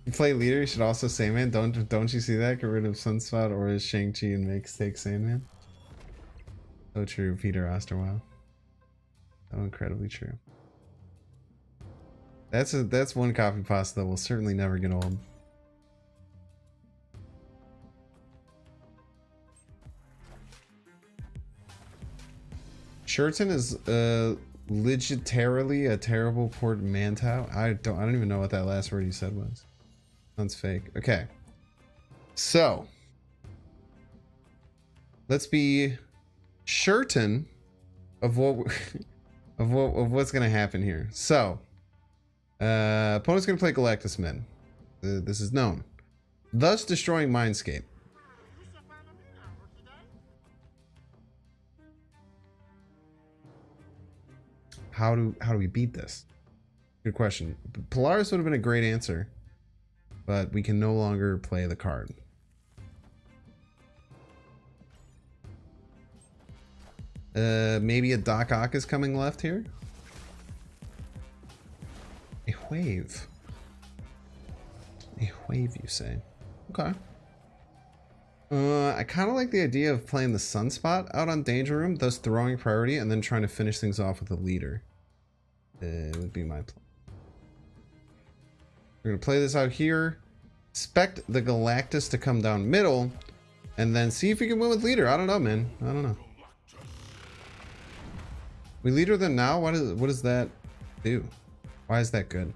You play leader, you should also Sandman. Don't you see that? Get rid of Sunspot or is Shang-Chi and take Sandman. So true, Peter Osterwile. So incredibly true. That's one copy pasta that will certainly never get old. Shirton is legitarily a terrible portmanteau. I don't even know what that last word you said was. Sounds fake. Okay. So let's be certain of what of what's gonna happen here. So opponent's gonna play Galactus Men. This is known. Thus destroying Mindscape. How do we beat this? Good question. Polaris would have been a great answer, but we can no longer play the card. Maybe a Doc Ock is coming left here. A wave. A wave, you say? Okay. I kind of like the idea of playing the Sunspot out on Danger Room, thus throwing priority, and then trying to finish things off with a leader. Would be my plan. We're gonna play this out here. Expect the Galactus to come down middle, and then see if we can win with leader. I don't know, man. I don't know. We leader them now. What does that do? Why is that good?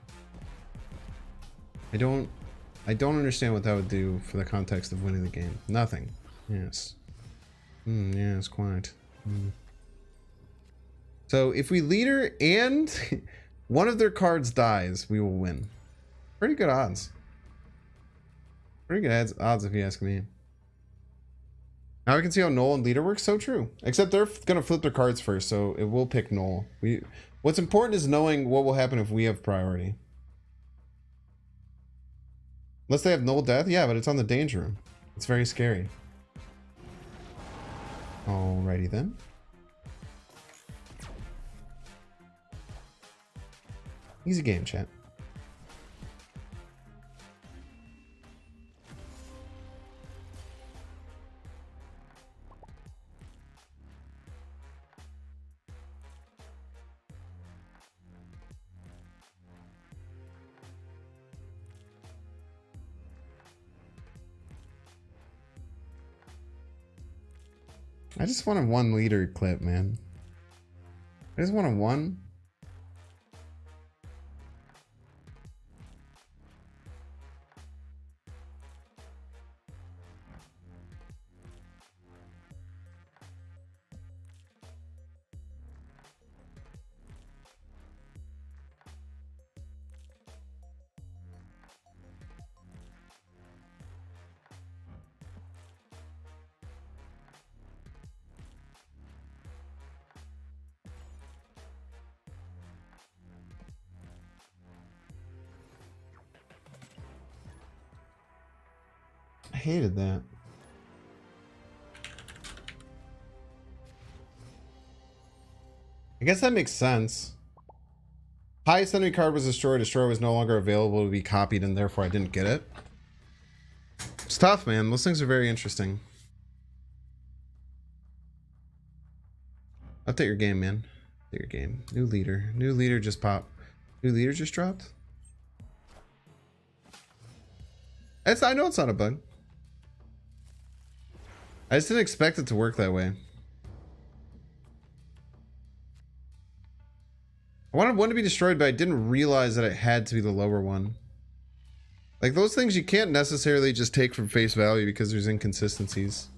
I don't understand what that would do for the context of winning the game. Nothing. Yes. Yes, quite. So if we leader and one of their cards dies, we will win. Pretty good odds. Pretty good odds if you ask me. Now we can see how Null and leader works. So true. Except they're gonna flip their cards first, so it will pick Null. What's important is knowing what will happen if we have priority. Unless they have null death? Yeah, but it's on the danger room. It's very scary. Alrighty then. Easy game, chat. I just want a 1 liter clip, man. I just want a 1. I hated that. I guess that makes sense. Highest enemy card was destroyed. Destroyer was no longer available to be copied, and therefore I didn't get it. It's tough, man. Those things are very interesting. Update your game, man. Update your game. New leader. New leader just popped. New leader just dropped? I know it's not a bug. I just didn't expect it to work that way. I wanted one to be destroyed, but I didn't realize that it had to be the lower one. Like, those things you can't necessarily just take from face value because there's inconsistencies.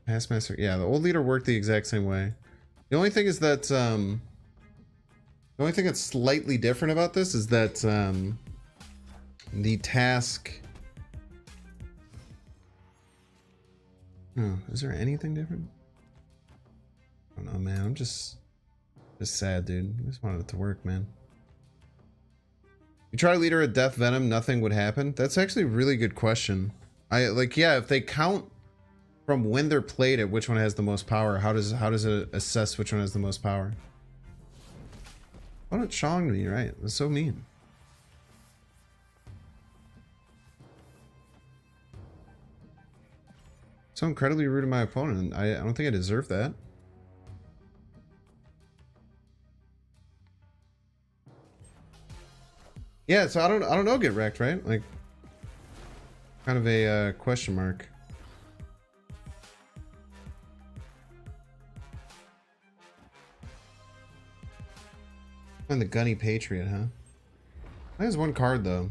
Passmaster, yeah, the old leader worked the exact same way. The only thing is that, the only thing that's slightly different about this is that, the task... Oh, is there anything different? I don't know, man. I'm just sad, dude. I just wanted it to work, man. You try to leader a death venom, nothing would happen? That's actually a really good question. Yeah, if they count from when they're played at which one has the most power, how does it assess which one has the most power? Why don't Chong me, right? That's so mean. So incredibly rude to my opponent. I don't think I deserve that. Yeah, so I don't know, get wrecked, right? Like, kind of a question mark. And the Gunny Patriot, huh? That has one card though.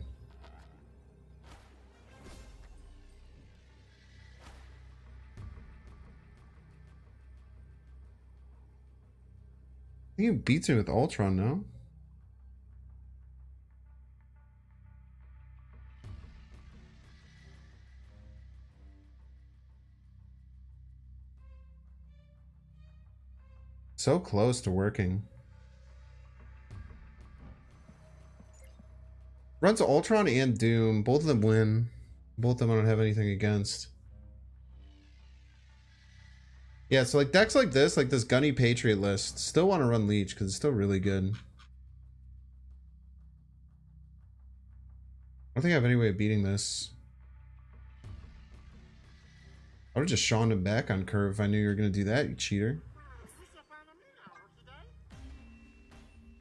I think he beats me with Ultron, no? So close to working. Runs Ultron and Doom. Both of them win. Both of them I don't have anything against. Yeah, so like decks like this Gunny Patriot list, still want to run Leech because it's still really good. I don't think I have any way of beating this. I would have just shawned him back on curve if I knew you were going to do that, you cheater.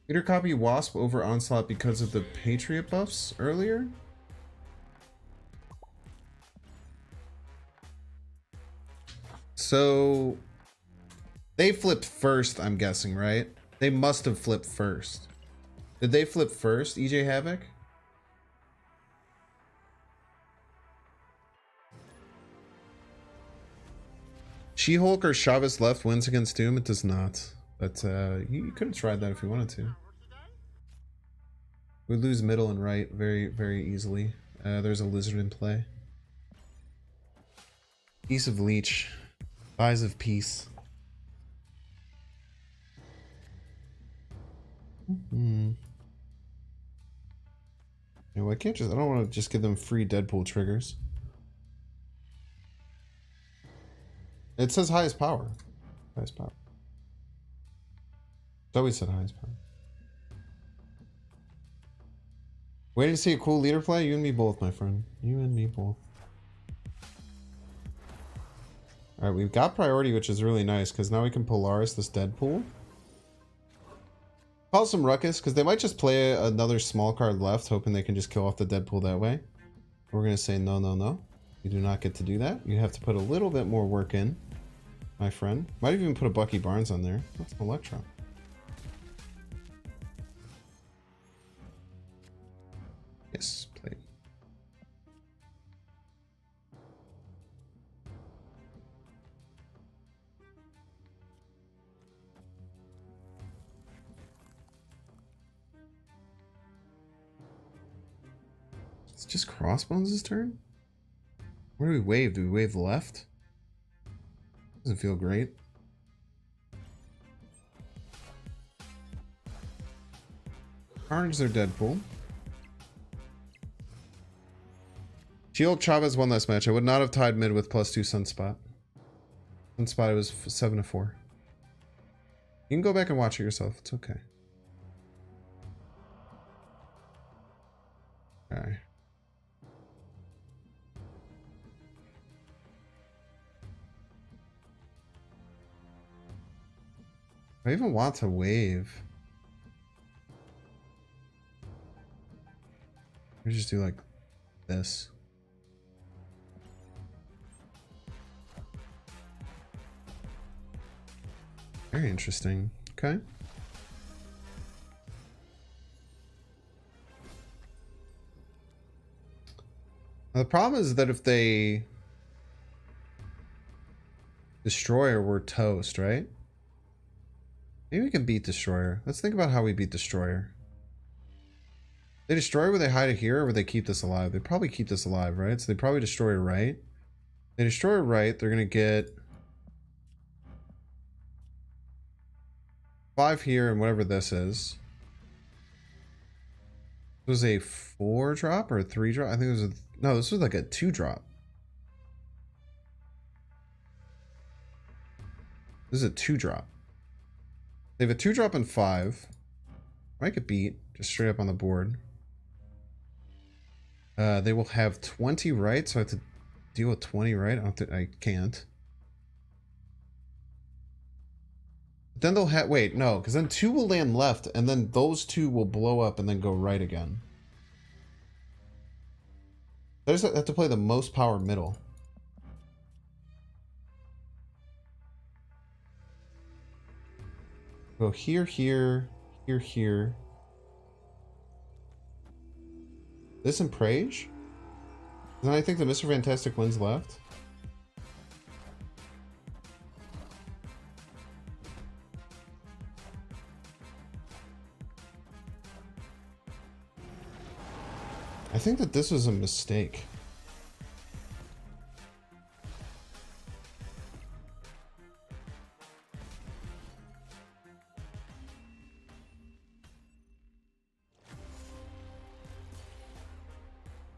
Leader copy Wasp over Onslaught because of the Patriot buffs earlier? So they flipped first, I'm guessing, right? They must have flipped first. Did they flip first, EJ Havoc? She-Hulk or Chavez left wins against Doom? It does not. But you could have tried that if you wanted to. We lose middle and right very, very easily. There's a lizard in play. Piece of Leech. Eyes of Peace. Hmm. Yeah, well, I can't just. I don't want to just give them free Deadpool triggers. It says highest power. Highest power. It's always said highest power. Waiting to see a cool leader play? You and me both, my friend. You and me both. Alright, we've got priority, which is really nice, because now we can Polaris this Deadpool. Call some ruckus, because they might just play another small card left, hoping they can just kill off the Deadpool that way. We're going to say no, no, no. You do not get to do that. You have to put a little bit more work in, my friend. Might even put a Bucky Barnes on there. That's an Electron. Yes, play. It's just Crossbones' turn? Where do we wave? Do we wave left? Doesn't feel great. Carnage their Deadpool. Shield Chavez won this match. I would not have tied mid with +2 Sunspot. Sunspot was 7-4. You can go back and watch it yourself. It's okay. Alright. I even want to wave. I just do like this. Very interesting. Okay. Now, the problem is that if they Destroyer, we're toast, right? Maybe we can beat Destroyer. Let's think about how we beat Destroyer. They destroy where they hide it here, or would they keep this alive? They probably keep this alive, right? So they probably destroy it right. They destroy it right, they're gonna get 5 here and whatever this is. It was a 4 drop or a 3 drop? I think it was a... No, this was like a 2 drop. This is a 2 drop. They have a 2 drop and 5. I could beat just straight up on the board. They will have 20 right, so I have to deal with 20 right. I can't. Then they'll have... Wait, no, because then 2 will land left, and then those 2 will blow up and then go right again. They just have to play the most power middle. Go here, here, here, here. This and Prage? Then I think the Mr. Fantastic wins left. I think that this was a mistake.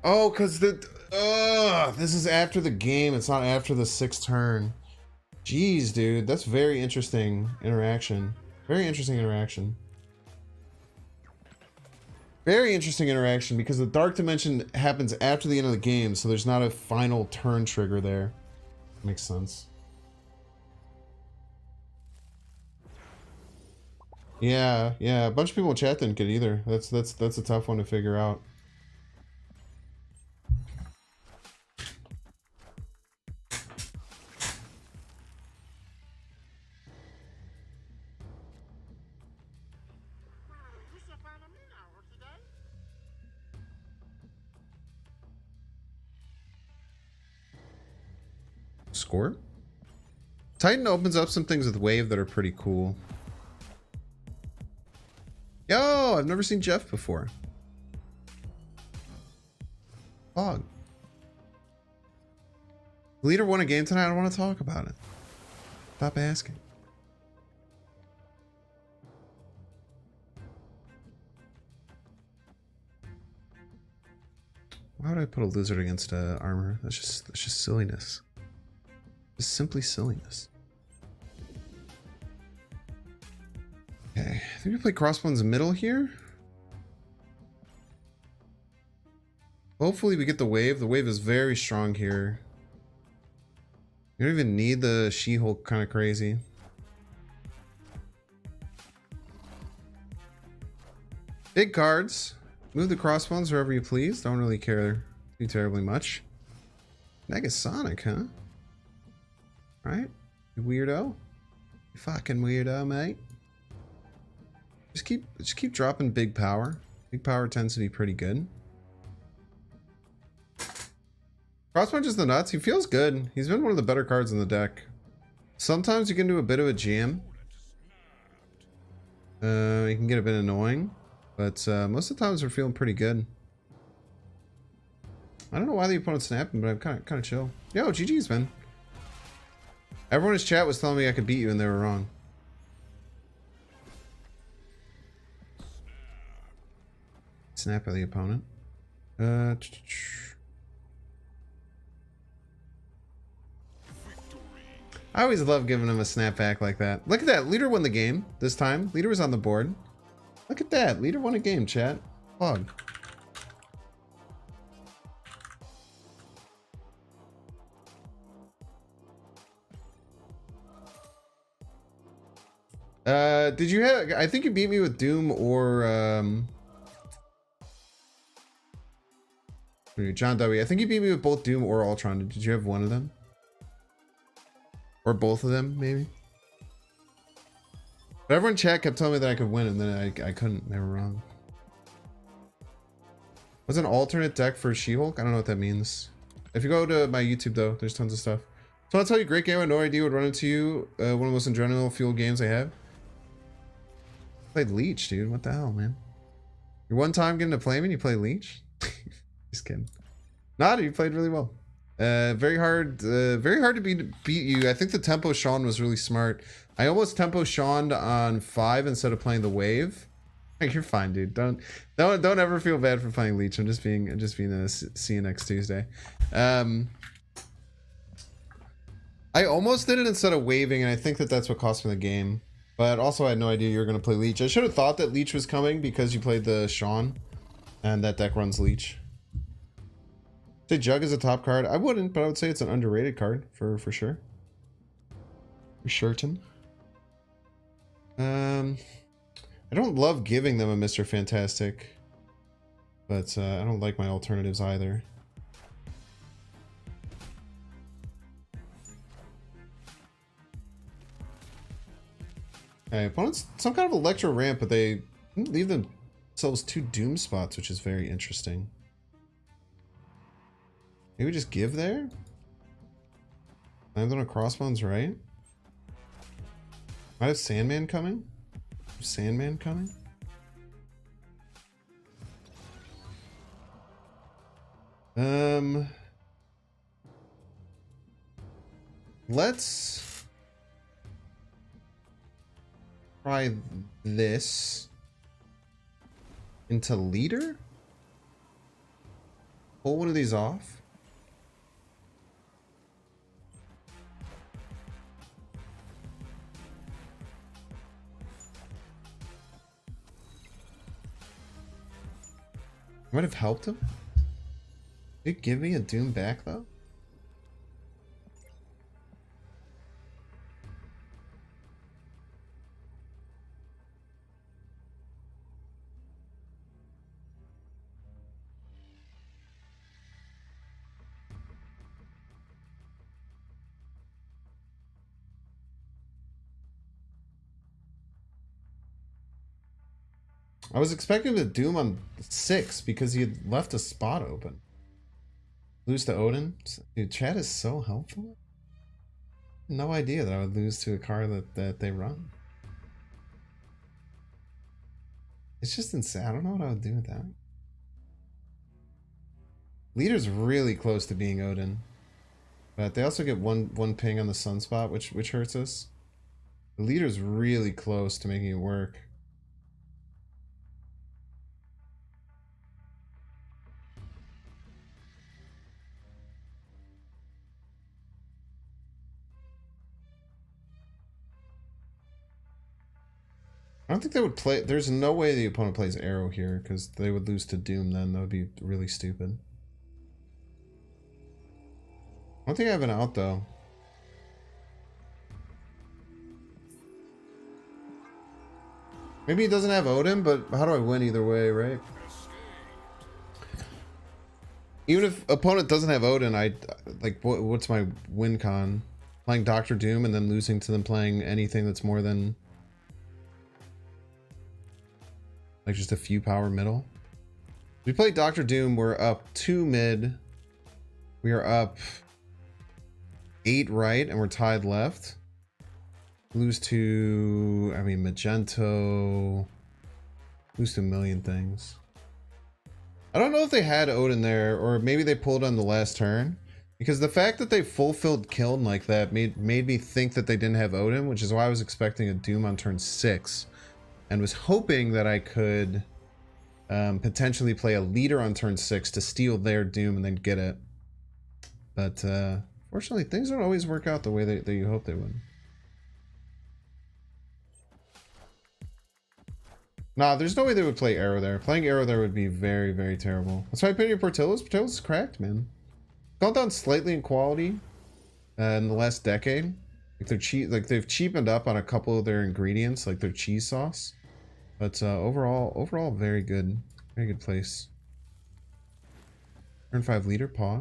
Oh, because this is after the game. It's not after the 6th turn. Jeez, dude. That's very interesting interaction. Very interesting interaction. Very interesting interaction because the Dark Dimension happens after the end of the game, so there's not a final turn trigger there. Makes sense. Yeah, yeah. A bunch of people in chat didn't get either. That's a tough one to figure out. Score? Titan opens up some things with Wave that are pretty cool. Yo, I've never seen Jeff before. Fog. The leader won a game tonight. I don't want to talk about it. Stop asking. Why would I put a lizard against armor? That's just silliness. Just simply silliness. Okay, I think we play crossbones middle here. Hopefully we get the wave. The wave is very strong here. You don't even need the She-Hulk kind of crazy. Big cards. Move the crossbones wherever you please. Don't really care too terribly much. Negasonic, huh? Right? You weirdo. You fucking weirdo, mate. Just keep dropping big power. Big power tends to be pretty good. Crosspunch the nuts. He feels good. He's been one of the better cards in the deck. Sometimes you can do a bit of a jam. You can get a bit annoying. But most of the times we're feeling pretty good. I don't know why the opponent's snapping, but I'm kind of chill. Yo, GG's, man. Everyone in his chat was telling me I could beat you and they were wrong. Snap at the opponent. I always love giving him a snapback like that. Look at that. Leader won the game this time. Leader was on the board. Look at that. Leader won a game, chat. Plug. Did you have... I think you beat me with Doom or... John W. I think you beat me with both Doom or Ultron. Did you have one of them? Or both of them, maybe? But everyone in chat kept telling me that I could win, and then I couldn't. They were wrong. What's an alternate deck for She-Hulk? I don't know what that means. If you go to my YouTube, though, there's tons of stuff. So I'll tell you, great game. I had no idea would run into you. One of the most adrenaline-fueled games I have. Played Leech, dude. What the hell, man? Your one time getting to play me and you play Leech? Just kidding. Nah, dude, you played really well. Very hard to beat you. I think the tempo Sean was really smart. I almost tempo Sean on 5 instead of playing the wave. You're fine, dude. Don't ever feel bad for playing Leech. I'm just being a see you next Tuesday. I almost did it instead of waving, and I think that's what cost me the game. But also, I had no idea you were gonna play Leech. I should have thought that Leech was coming because you played the Sean, and that deck runs Leech. Say Jug is a top card. I wouldn't, but I would say it's an underrated card for sure. For certain. I don't love giving them a Mr. Fantastic, but I don't like my alternatives either. Okay, opponents some kind of electro ramp, but they leave themselves 2 doom spots, which is very interesting. Maybe just give there? Lands on a crossbones, right? Might have Sandman coming? Sandman coming? Let's try this into leader. Pull one of these off. Might have helped him. Did it give me a Doom back though? I was expecting to Doom on 6 because he had left a spot open. Lose to Odin? Dude, chat is so helpful. No idea that I would lose to a card that they run. It's just insane. I don't know what I would do with that. Leader's really close to being Odin. But they also get one ping on the sunspot, which hurts us. The leader's really close to making it work. don't think they would play. There's no way the opponent plays Arrow here because they would lose to Doom then. That would be really stupid. I don't think I have an out though. Maybe he doesn't have Odin, but how do I win either way, right? Even if opponent doesn't have Odin, I like what's my win con? Playing Doctor Doom and then losing to them playing anything that's more than like just a few power middle. We play Doctor Doom, we're up 2 mid. We are up 8 right and we're tied left. Lose to, I mean, Magento. Lose to a million things. I don't know if they had Odin there, or maybe they pulled on the last turn. Because the fact that they fulfilled Kiln like that made me think that they didn't have Odin, which is why I was expecting a Doom on turn 6. And was hoping that I could potentially play a leader on turn 6 to steal their Doom and then get it. But fortunately, things don't always work out the way that you hope they would. Nah, there's no way they would play Arrow there. Playing Arrow there would be very, very terrible. That's why I picked your Portillo's. Portillo's is cracked, man. Gone down slightly in quality in the last decade. Like they're cheap, like they've cheapened up on a couple of their ingredients, like their cheese sauce. But overall, very good place. Turn 5 leader paw.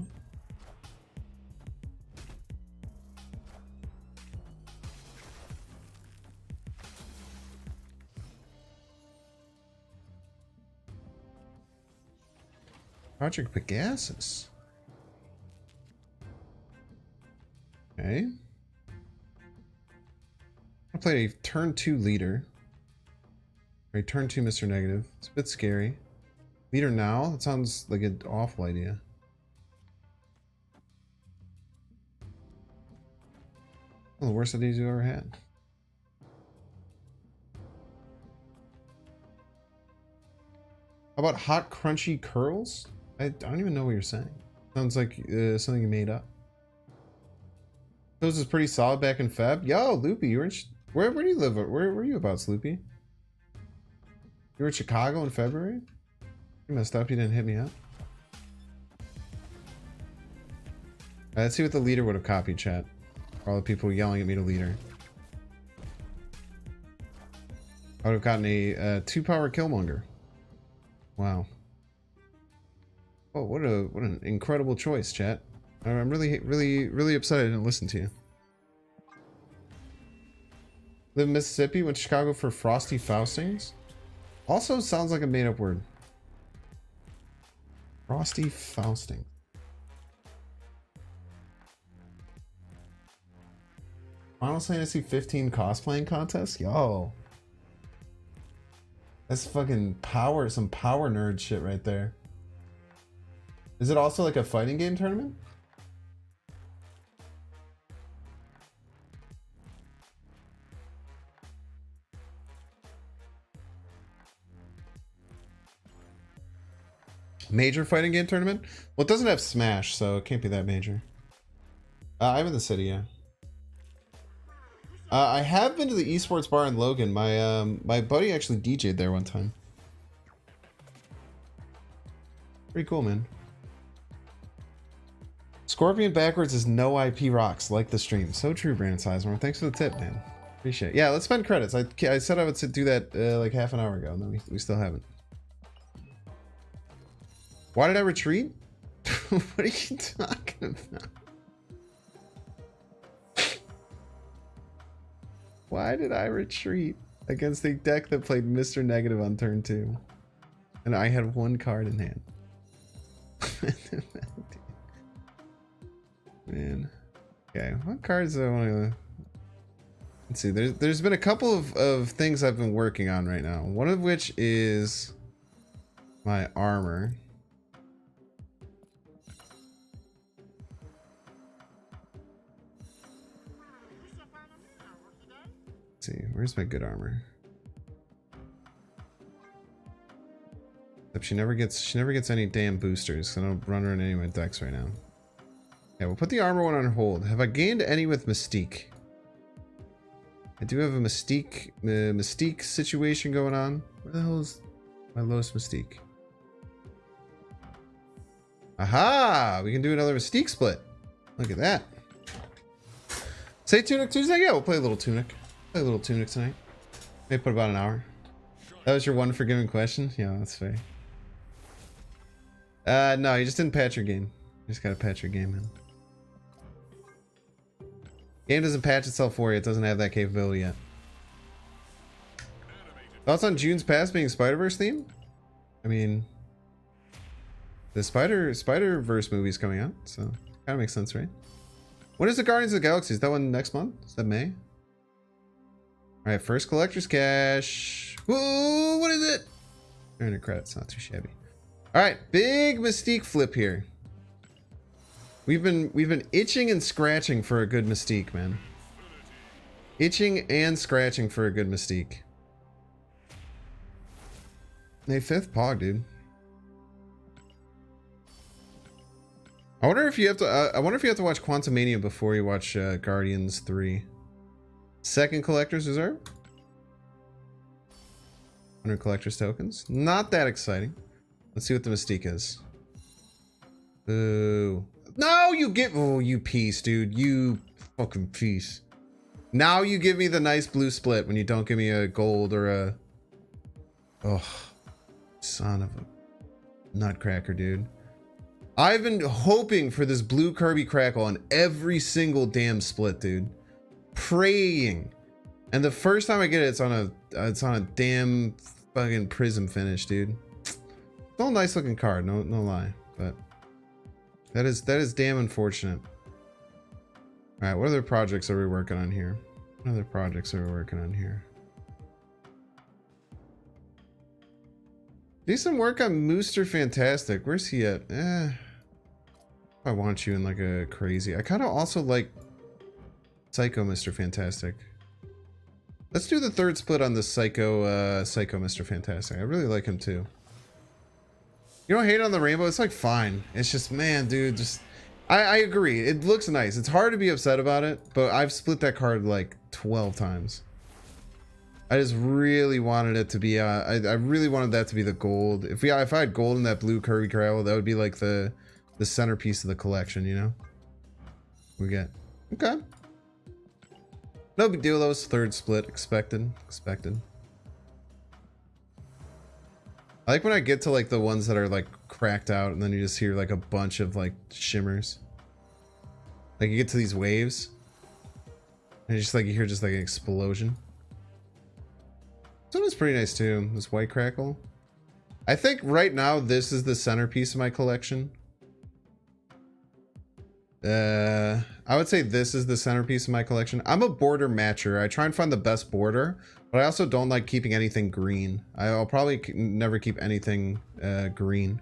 Project Pegasus. Okay. I'll play a turn 2 leader. Or a turn 2 Mr. Negative. It's a bit scary. Leader now? That sounds like an awful idea. One of the worst ideas you ever had. How about hot crunchy curls? I don't even know what you're saying. Sounds like something you made up. Those is pretty solid back in Feb. Yo, Loopy, you were in where do you live? Where were you about, Loopy? You were in Chicago in February? You messed up. You didn't hit me up. Let's see what the leader would have copied, chat. All the people yelling at me to leader. I would have gotten a 2-power Killmonger. Wow. Oh, what an incredible choice, chat. I'm really upset I didn't listen to you. Live in Mississippi, went to Chicago for Frosty Faustings. Also sounds like a made-up word. Frosty Fausting. Final Fantasy 15 cosplaying contest? Yo. That's fucking power, some power nerd shit right there. Is it also like a fighting game tournament? Major fighting game tournament? Well, it doesn't have Smash, so it can't be that major. I'm in the city, yeah. I have been to the esports bar in Logan. My buddy actually DJ'd there one time. Pretty cool, man. Scorpion backwards is no IP rocks, like the stream. So true, Brandon Sizemore. Thanks for the tip, man. Appreciate it. Yeah, let's spend credits. I said I would do that like half an hour ago, and then we still haven't. Why did I retreat? What are you talking about? Why did I retreat against a deck that played Mr. Negative on turn 2? And I had 1 card in hand. Man. Okay, what cards do I want to... Let's see, there's been a couple of things I've been working on right now. One of which is my armor. Let's see, where's my good armor? Except she never gets any damn boosters, so I don't run her in any of my decks right now. Yeah, we'll put the armor one on hold. Have I gained any with Mystique? I do have a Mystique situation going on. Where the hell is my lowest Mystique? Aha! We can do another Mystique split. Look at that. Say Tunic Tuesday? Yeah, we'll play a little Tunic. Play a little Tunic tonight. Maybe put about an hour. That was your one forgiving question? Yeah, that's fair. No, you just didn't patch your game. You just gotta patch your game, man. Game doesn't patch itself for you. It doesn't have that capability yet. Thoughts on June's Past being Spider-Verse theme? I mean, the Spider-Verse movie's coming out, so kind of makes sense, right? When is the Guardians of the Galaxy? Is that one next month? Is that May? All right, first collector's cash. Whoa, what is it? 300 credits, not too shabby. All right, big Mystique flip here. We've been itching and scratching for a good Mystique, man. Itching and scratching for a good Mystique. May 5th, Pog, dude. I wonder if you have to. I wonder if you have to watch Quantumania before you watch Guardians 3. Second collector's reserve. 100 collector's tokens. Not that exciting. Let's see what the Mystique is. Ooh. No, you get. Oh, you piece, dude. You fucking piece. Now you give me the nice blue split when you don't give me a gold or a. Oh, son of a nutcracker, dude. I've been hoping for this blue Kirby Crackle on every single damn split, dude. Praying. And the first time I get it, it's on a damn fucking prism finish, dude. Still a nice looking card, no lie. But that is damn unfortunate. Alright, what other projects are we working on here? What other projects are we working on here? Decent work on Mooster Fantastic. Where's he at? I want you in like a crazy. I kind of also like Psycho Mr. Fantastic. Let's do the third split on the Psycho Mr. Fantastic. I really like him too. You don't hate on the rainbow? It's like fine. It's just, man, dude, just I agree. It looks nice. It's hard to be upset about it, but I've split that card like 12 times. I just really wanted it to be I really wanted that to be the gold. If I had gold in that blue Kirby Crackle, that would be like the centerpiece of the collection, you know? We get. Okay. No big deal, that was third split. Expected. I like when I get to like the ones that are like cracked out and then you just hear like a bunch of like shimmers. Like you get to these waves and just like you hear just like an explosion. This one is pretty nice too, this white crackle. I think right now this is the centerpiece of my collection. I would say this is the centerpiece of my collection. I'm a border matcher. I try and find the best border, but I also don't like keeping anything green. I'll probably never keep anything green.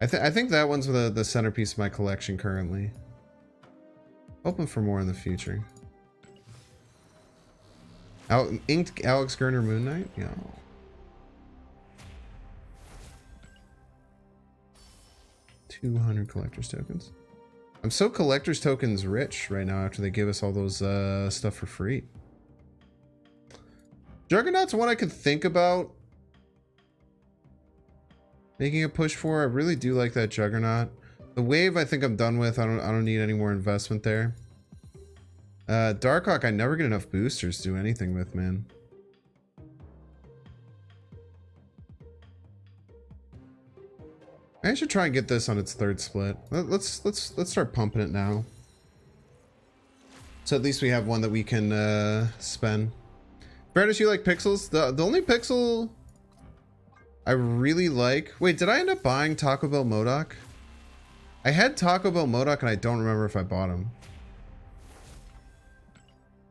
I think that one's the centerpiece of my collection currently. Hoping for more in the future. Inked Alex Gerner Moon Knight? Yeah. $200 collector's tokens. I'm so collector's tokens rich right now after they give us all those stuff for free. Juggernaut's one I could think about making a push for. I really do like that Juggernaut. The wave I think I'm done with. I don't need any more investment there. Darkhawk I never get enough boosters to do anything with, man. I should try and get this on its third split. Let's start pumping it now. So at least we have one that we can spend. Fairness, you like pixels? The only pixel I really like. Wait, did I end up buying Taco Bell MODOK? I had Taco Bell MODOK and I don't remember if I bought him.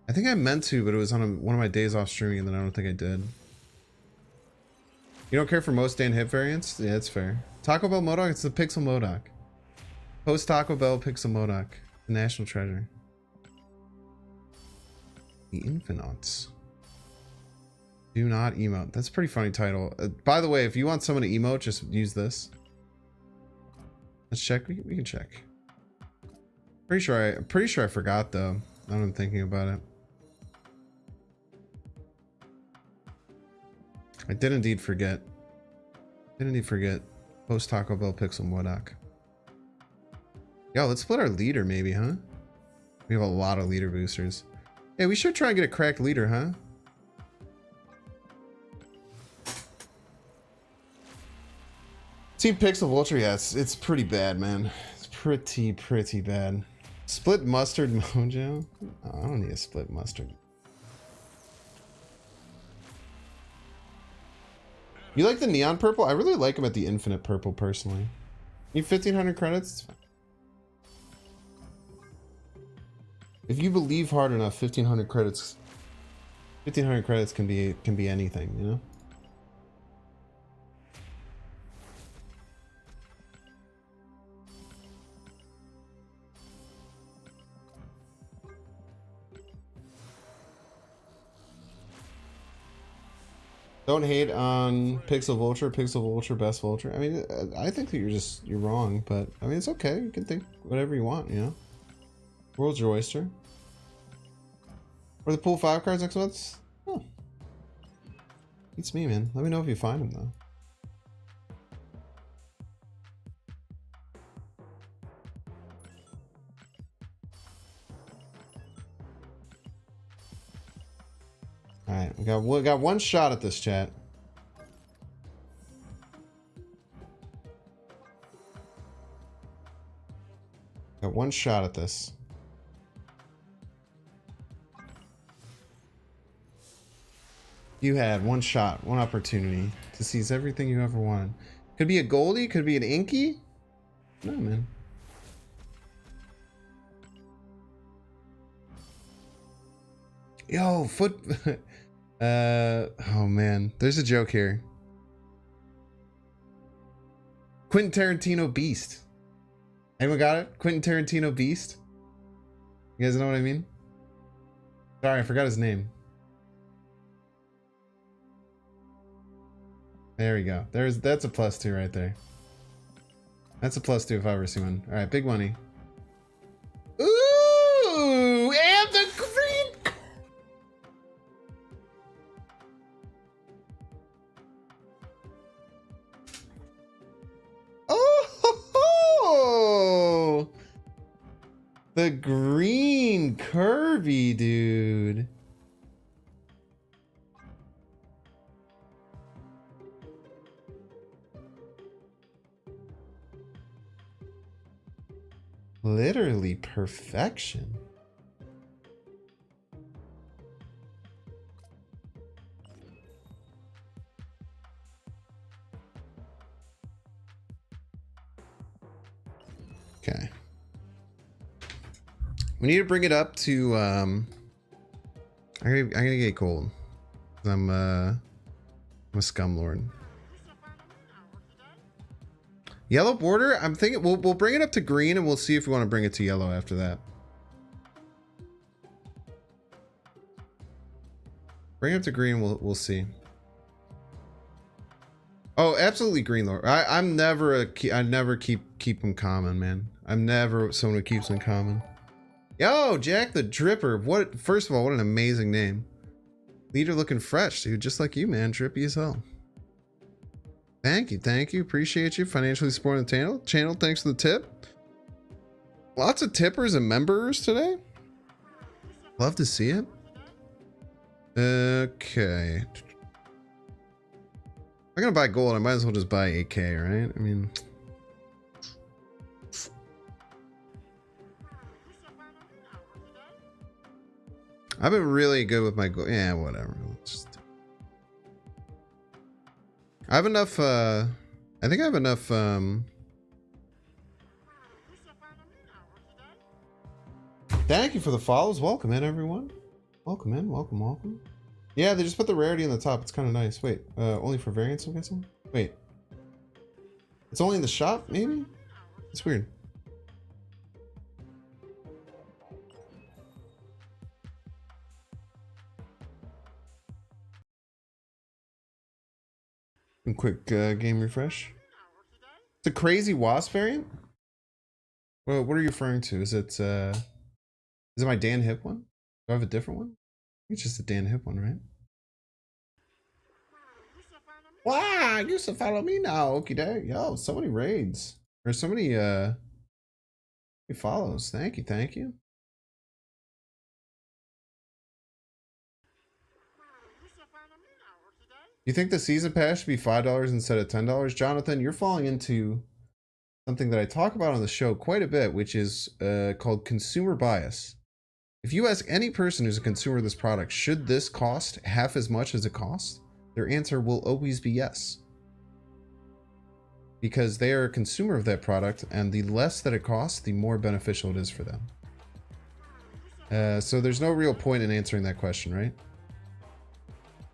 I think I meant to, but it was on one of my days off streaming and then I don't think I did. You don't care for most Dan hip variants? Yeah, it's fair. Taco Bell MODOK, it's the Pixel MODOK. Post Taco Bell Pixel MODOK. The national treasure. The Infinauts. Do not emote. That's a pretty funny title. By the way, if you want someone to emote, just use this. Let's check. We can check. I'm pretty sure I forgot though. Now I'm thinking about it. I did indeed forget. Did indeed forget. Post Taco Bell Pixel Modoc. Yo, let's split our leader maybe, huh? We have a lot of leader boosters. Hey, we should try and get a cracked leader, huh? Team Pixel Vulture, yes, it's pretty bad, man. It's pretty bad. Split mustard mojo? Oh, I don't need a split mustard. You like the neon purple? I really like him at the infinite purple, personally. Need 1,500 credits? It's fine. If you believe hard enough, 1,500 credits. 1,500 credits can be anything, you know? Don't hate on Pixel Vulture. Pixel Vulture, best Vulture. I mean, I think that you're wrong, but I mean, it's okay. You can think whatever you want, you know? World's your oyster. Or the pool 5 cards next month? Oh. Beats me, man. Let me know if you find them, though. Alright, we got one shot at this, chat. Got one shot at this. You had one shot, one opportunity to seize everything you ever wanted. Could be a Goldie, could be an Inky. No, man. Yo, foot. Oh man, there's a joke here. Quentin Tarantino Beast. Anyone got it? Quentin Tarantino Beast. You guys know what I mean? Sorry, I forgot his name. There we go. That's a +2 right there. That's a +2 if I ever see one. All right, big money. Ooh, and the green. Oh, the green curvy dude. Literally perfection. Okay. We need to bring it up to I'm gonna get gold. I'm a scum lord. Yellow border? I'm thinking we'll bring it up to green and we'll see if we want to bring it to yellow after that. Bring it up to green, we'll see. Oh, absolutely green lord. I never keep them common, man. I'm never someone who keeps them common. Yo, Jack the Dripper. What? First of all, what an amazing name. Leader looking fresh, dude. Just like you, man. Drippy as hell. Thank you. Appreciate you financially supporting the channel. Thanks for the tip. Lots of tippers and members today. Love to see it. Okay. If I'm gonna buy gold, I might as well just buy 8K, right? I mean, I've been really good with my gold. Yeah, whatever. I have enough, I think I have enough, Thank you for the follows. Welcome in, everyone. Welcome in. Welcome. Yeah, they just put the rarity in the top. It's kind of nice. Wait, only for variants, I'm guessing? Wait. It's only in the shop, maybe? It's weird. And quick game refresh. It's a crazy wasp variant? Well, what are you referring to? Is it my Dan Hip one? Do I have a different one? It's just a Dan Hip one, right? Wow, you used to follow me now. Okay, day. Yo, so many raids. Or so many follows. Thank you, thank you. You think the season pass should be $5 instead of $10? Jonathan, you're falling into something that I talk about on the show quite a bit, which is called consumer bias. If you ask any person who's a consumer of this product, should this cost half as much as it costs? Their answer will always be yes. Because they are a consumer of that product, and the less that it costs, the more beneficial it is for them. So there's no real point in answering that question, right?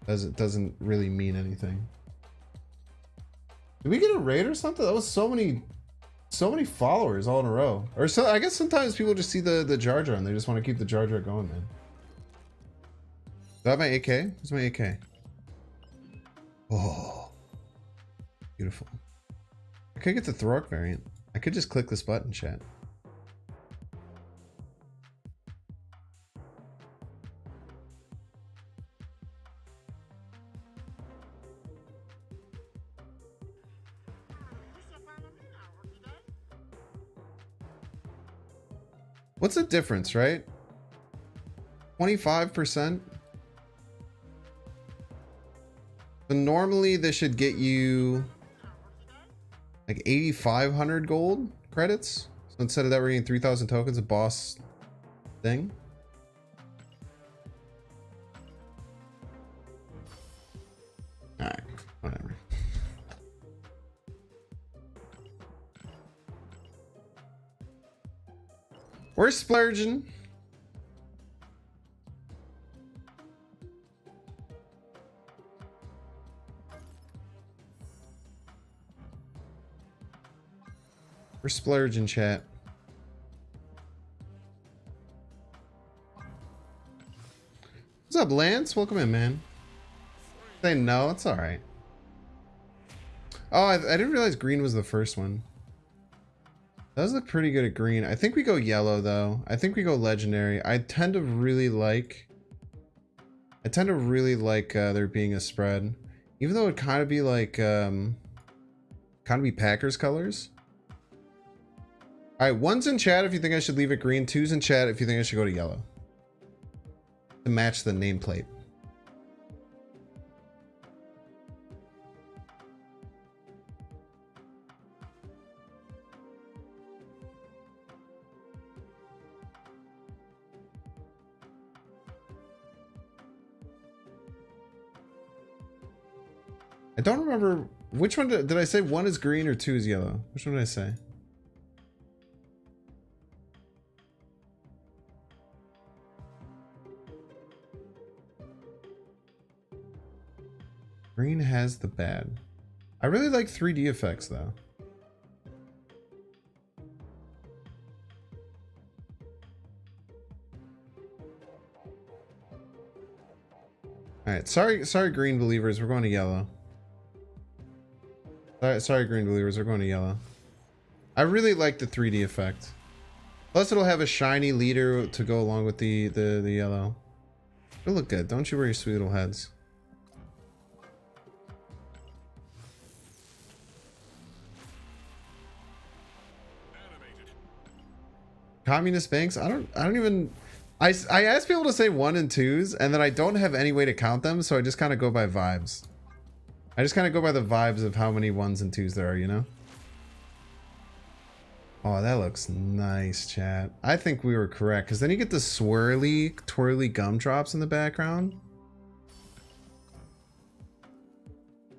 It doesn't really mean anything. Did we get a raid or something? That was so many followers all in a row. Or so I guess sometimes people just see the jar jar and they just want to keep the jar jar going, man. Is that my AK? Where's my AK? Oh, beautiful. I could get the Thorok variant. I could just click this button, chat. What's the difference, right? 25%? But normally this should get you like 8,500 gold credits. So instead of that, we're getting 3,000 tokens, a boss thing. Alright, whatever. We're splurging. We're splurging, chat. What's up, Lance? Welcome in, man. Say no, it's alright. Oh, I didn't realize green was the first one. Does look pretty good at green. I think we go yellow though. I think we go legendary. I tend to really like there being a spread, even though it'd kind of be like kind of be Packers colors. All right, one's in chat if you think I should leave it green. Two's in chat if you think I should go to yellow to match the nameplate. I don't remember which one did I say. One is green or two is yellow? Which one did I say? Green has the bad. I really like 3D effects though. All right, sorry green believers, we're going to yellow. Sorry, green believers, we're going to yellow. I really like the 3D effect. Plus, it'll have a shiny leader to go along with the yellow. It'll look good. Don't you worry, sweet little heads. Communist banks? I don't even. I ask people to say 1 and 2s, and then I don't have any way to count them, so I just kind of go by vibes. I just kind of go by the vibes of how many 1s and 2s there are, you know? Oh, that looks nice, chat. I think we were correct, because then you get the swirly, twirly gumdrops in the background.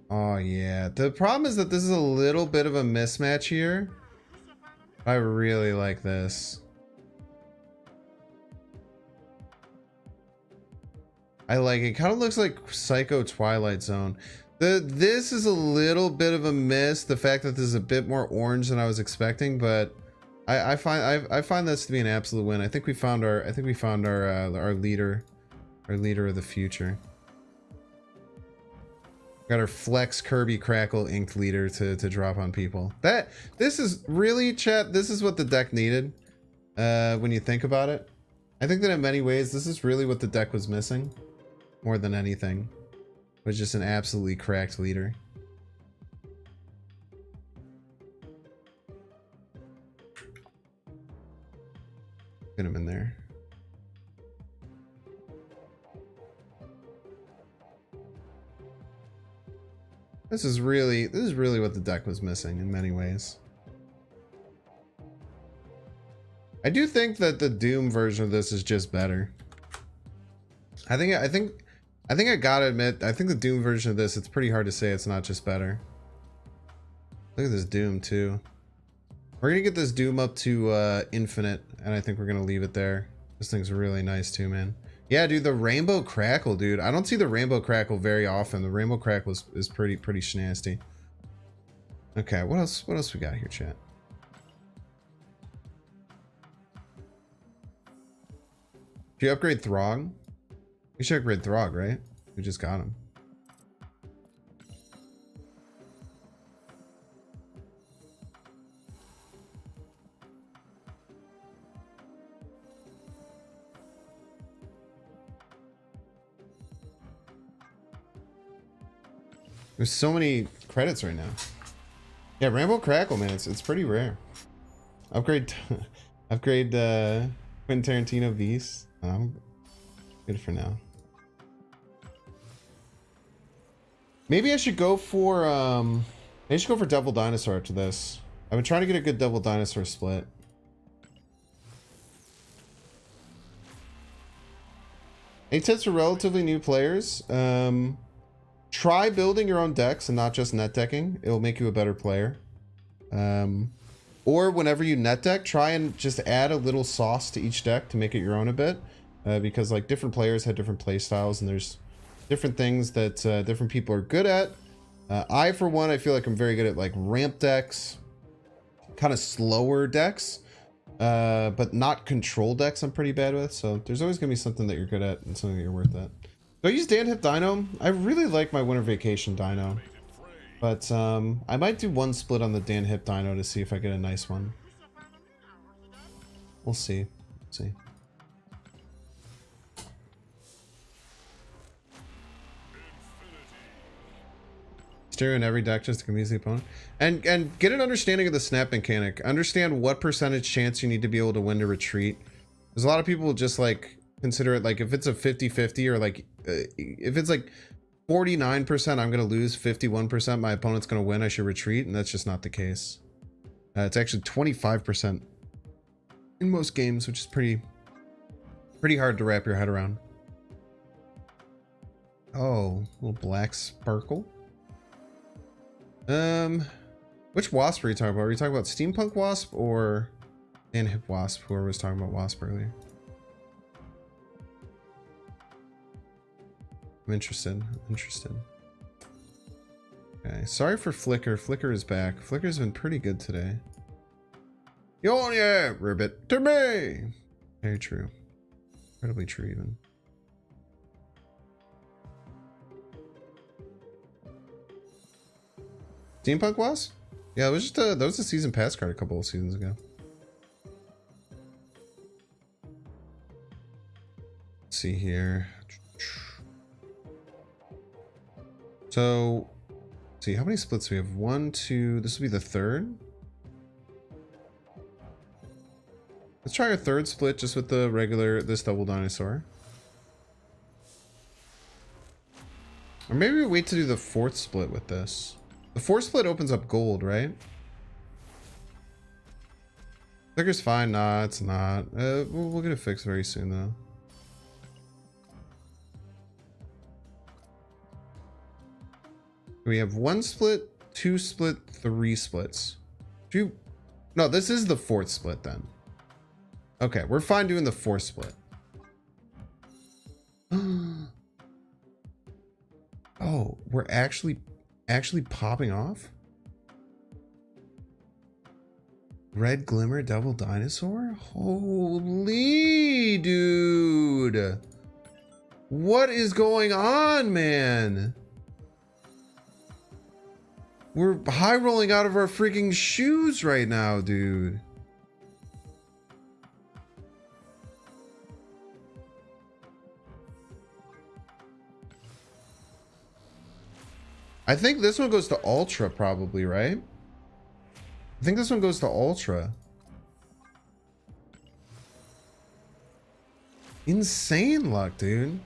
Oh, yeah. The problem is that this is a little bit of a mismatch here. I really like this. I like it. Kind of looks like Psycho Twilight Zone. This is a little bit of a miss. The fact that this is a bit more orange than I was expecting, but I find this to be an absolute win. I think we found our leader of the future. Got our Flex Kirby Crackle Inked Leader to drop on people. This is really, chat, this is what the deck needed. When you think about it. I think that in many ways, this is really what the deck was missing. More than anything. It was just an absolutely cracked leader. Get him in there. This is really what the deck was missing in many ways. I do think that the Doom version of this is just better. I think I gotta admit, I think the Doom version of this, it's pretty hard to say it's not just better. Look at this Doom too. We're gonna get this Doom up to infinite, and I think we're gonna leave it there. This thing's really nice too, man. Yeah, dude, the Rainbow Crackle, dude. I don't see the Rainbow Crackle very often. The Rainbow Crackle is pretty snasty. Okay, what else we got here, chat? Did you upgrade Throg? We should upgrade Throg, right? We just got him. There's so many credits right now. Yeah, Rainbow Crackle, man, it's pretty rare. Upgrade Quentin Tarantino Beast. Good for now. Maybe I should go for Devil Dinosaur after this. I've been trying to get a good Devil Dinosaur split. Any tips for relatively new players? Try building your own decks and not just net decking. It'll make you a better player. Or whenever you net deck, try and just add a little sauce to each deck to make it your own a bit. Because like different players have different play styles and there's different things that different people are good at. I, for one, I feel like I'm very good at like ramp decks, kind of slower decks, but not control decks I'm pretty bad with. So there's always gonna be something that you're good at and something that you're worth at. Do I use Dan Hip Dino? I really like my Winter Vacation Dino. But I might do one split on the Dan Hip Dino to see if I get a nice one. We'll see. See. Stereo in every deck just to confuse the opponent. And get an understanding of the snap mechanic. Understand what percentage chance you need to be able to win to retreat. There's a lot of people just like consider it like if it's a 50-50 or like if it's like 49% I'm gonna lose, 51% my opponent's gonna win, I should retreat, and that's just not the case. It's actually 25% in most games, which is pretty hard to wrap your head around. Oh, little black sparkle. Which wasp are you talking about? Are you talking about Steampunk Wasp or Dan Hip Wasp? Whoever was talking about Wasp earlier. I'm interested. Okay, sorry for Flicker. Flicker is back. Flicker's been pretty good today. Yo, yeah, ribbit to me. Very true. Incredibly true, even. Steampunk Wasp? Yeah, it was just that was a season pass card a couple of seasons ago. Let's see here. So, let's see, how many splits do we have? 1, 2, this will be the third. Let's try our third split just with the regular, this Double Dinosaur. Or maybe we wait to do the fourth split with this. The fourth split opens up gold, right? Flicker's fine. Nah, it's not. We'll get it fixed very soon, though. We have 1 split, 2 split, 3 splits. No, this is the fourth split then. Okay, we're fine doing the fourth split. Oh, we're actually popping off? Red Glimmer Double Dinosaur? Holy dude. What is going on, man? We're high rolling out of our freaking shoes right now, dude. I think this one goes to Ultra probably, right? I think this one goes to Ultra. Insane luck, dude.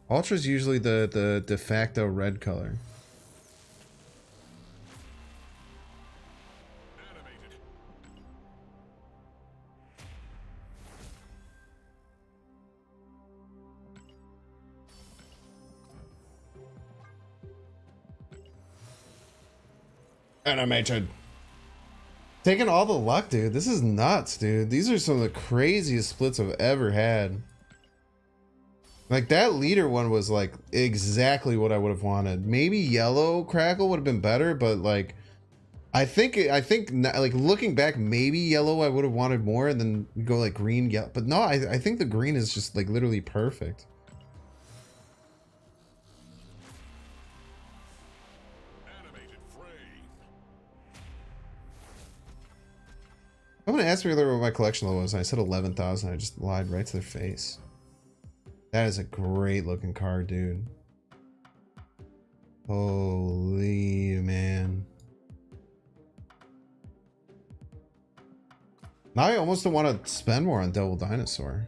Ultra's usually the de facto red color. Animated. Taking all the luck, dude. This is nuts, dude. These are some of the craziest splits I've ever had. Like, that leader one was, like, exactly what I would have wanted. Maybe yellow crackle would have been better, but, like, I think, like, looking back, maybe yellow I would have wanted more, and then go, like, green, yellow. But no, I think the green is just, like, literally perfect. Someone asked me earlier what my collection level was, and I said 11,000. I just lied right to their face. That is a great looking card, dude. Holy man. Now I almost don't want to spend more on Devil Dinosaur.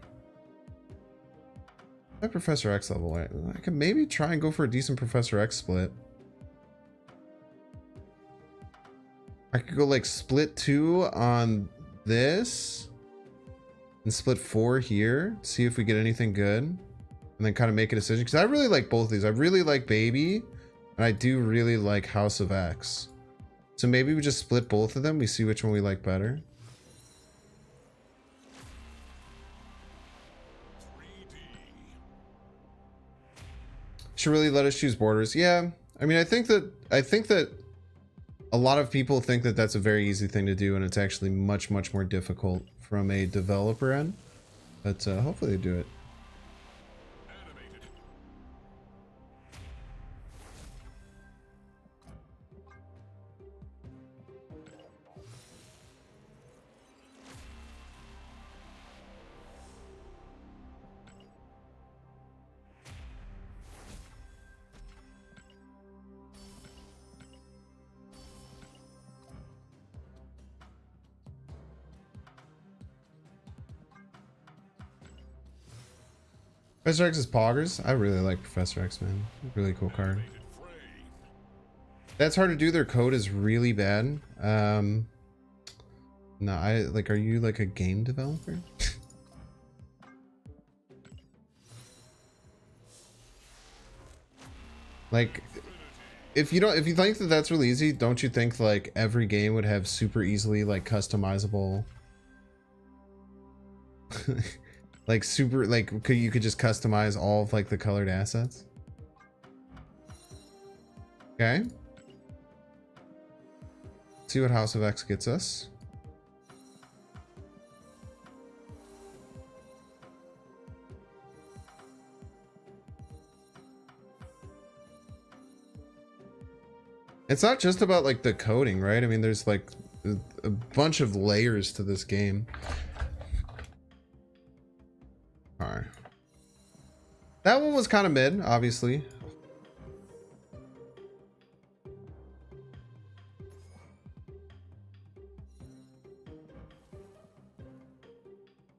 That Professor X level, I could maybe try and go for a decent Professor X split. I could go like split 2 on this and split 4 here, see if we get anything good, and then kind of make a decision, because I really like both of these. I really like Baby, and I do really like House of X. So maybe we just split both of them, we see which one we like better. Should really let us choose borders. Yeah, I mean, I think that a lot of people think that that's a very easy thing to do, and it's actually much more difficult from a developer end, but hopefully they do it. Professor X is poggers. I really like Professor X, man. Really cool card. That's hard to do. Their code is really bad. No, I like. Are you like a game developer? Like, if you think that that's really easy, don't you think like every game would have super easily like customizable? Like super, like you could just customize all of like the colored assets. Okay. See what House of X gets us. It's not just about like the coding, right? I mean, there's like a bunch of layers to this game. Alright. That one was kind of mid, obviously.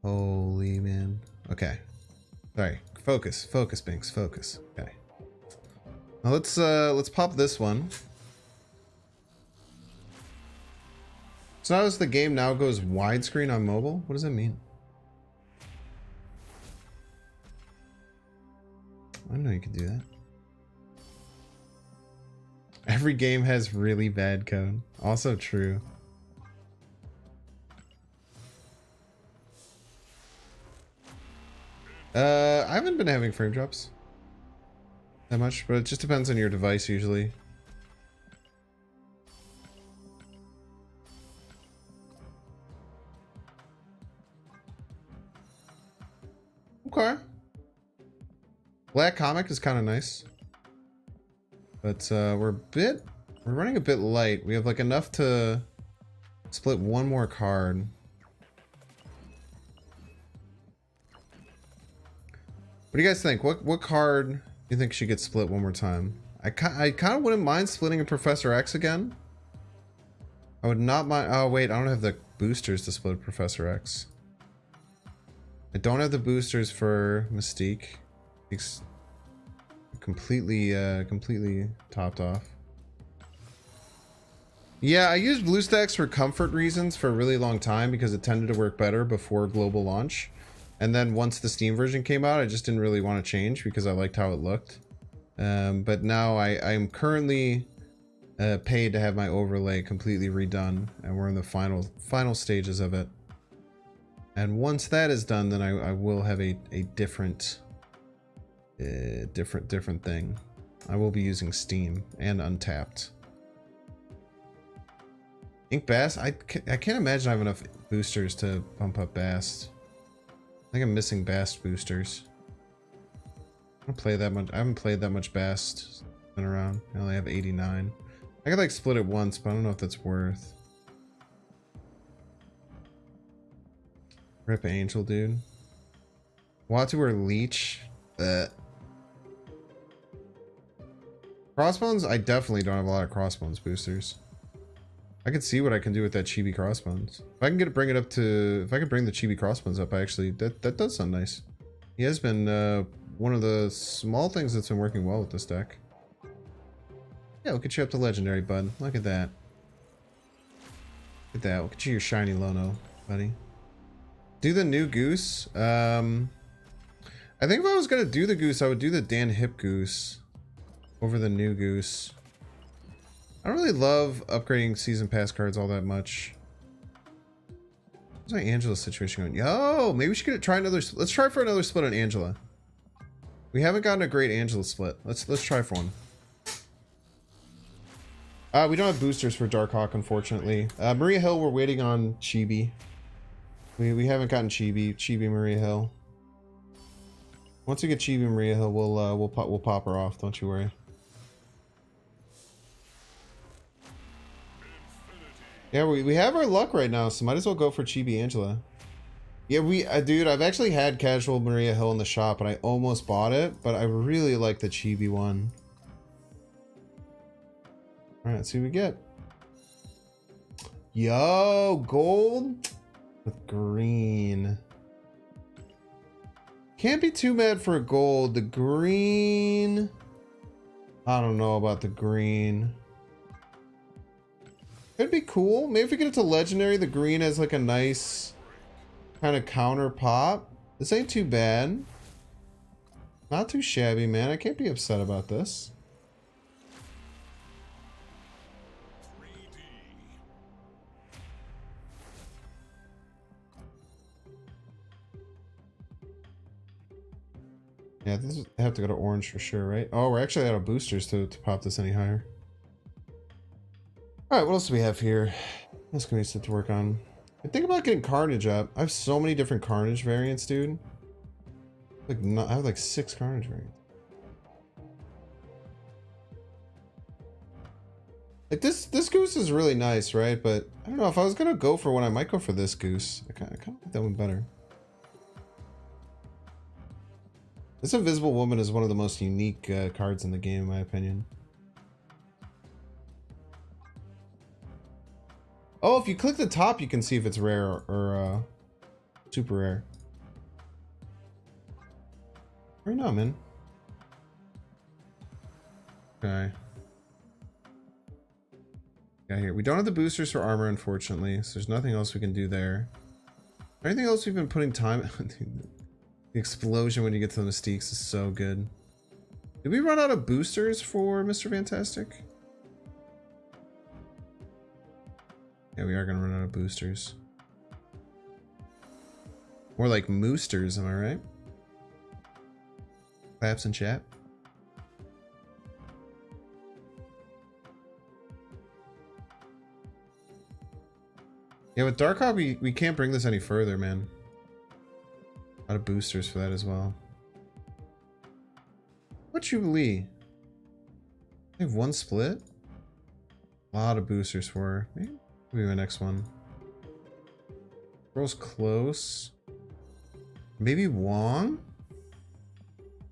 Holy man. Okay. Sorry. Focus, Binks, focus. Okay. Now let's pop this one. So notice the game now goes widescreen on mobile. What does that mean? I didn't know you could do that. Every game has really bad code. Also true. I haven't been having frame drops that much, but it just depends on your device usually. Okay. Black comic is kind of nice. But we're running a bit light. We have like enough to split one more card. What do you guys think? What card do you think should get split one more time? I kind of wouldn't mind splitting a Professor X again. I would not mind. Oh wait, I don't have the boosters to split Professor X. I don't have the boosters for Mystique. It's completely topped off. Yeah, I used BlueStacks for comfort reasons for a really long time because it tended to work better before global launch. And then once the Steam version came out, I just didn't really want to change because I liked how it looked. But now I am currently paid to have my overlay completely redone, and we're in the final stages of it. And once that is done, then I will have a different thing. I will be using Steam and Untapped. Ink Bast? I can't imagine I have enough boosters to bump up Bast. I think I'm missing Bast boosters. I don't play that much. I haven't played that much Bast. Been around. I only have 89. I could like split it once, but I don't know if that's worth. Rip Angel, dude. Watu or Leech? Crossbones? I definitely don't have a lot of Crossbones boosters. I can see what I can do with that Chibi Crossbones. If I can bring it up to, if I can bring the Chibi Crossbones up, I actually, that does sound nice. He has been one of the small things that's been working well with this deck. Yeah, we'll get you up to Legendary, bud. Look at that. Look at that. We'll get you your shiny Lono, buddy. Do the new Goose. I think if I was gonna do the Goose, I would do the Dan Hip Goose over the new Goose. I don't really love upgrading season pass cards all that much. How's my Angela situation going? Yo, maybe we should try another. Let's try for another split on Angela. We haven't gotten a great Angela split. Let's try for one. We don't have boosters for Darkhawk, unfortunately. Maria Hill, we're waiting on Chibi. We haven't gotten Chibi Maria Hill. Once we get Chibi Maria Hill, we'll pop her off. Don't you worry. Yeah, we have our luck right now, so might as well go for Chibi Angela. Yeah, dude, I've actually had casual Maria Hill in the shop, and I almost bought it, but I really like the Chibi one. All right, let's see what we get. Yo, gold with green. Can't be too mad for a gold. The green, I don't know about the green. Could be cool. Maybe if we get it to legendary, the green has like a nice kind of counter pop. This ain't too bad. Not too shabby, man. I can't be upset about this. Yeah, this is, I have to go to orange for sure, right? Oh, we're actually out of boosters to pop this any higher. Alright, what else do we have here? That's gonna be stuff to work on. I think about getting Carnage up. I have so many different Carnage variants, dude. Like, I have like 6 Carnage variants. Like this goose is really nice, right? But I don't know, if I was gonna go for one, I might go for this goose. I kind of like that one better. This Invisible Woman is one of the most unique cards in the game, in my opinion. Oh, if you click the top, you can see if it's rare or super rare. Right now, man. Okay. Yeah, here. We don't have the boosters for armor, unfortunately, so there's nothing else we can do there. Anything else we've been putting time... The explosion when you get to the Mystiques is so good. Did we run out of boosters for Mr. Fantastic? Yeah, we are gonna run out of boosters. More like moosters, am I right? Claps in chat. Yeah, with Darkhawk, we can't bring this any further, man. A lot of boosters for that as well. What Jubilee? They have one split. A lot of boosters for her. Maybe the next one. Girl's close. Maybe Wong?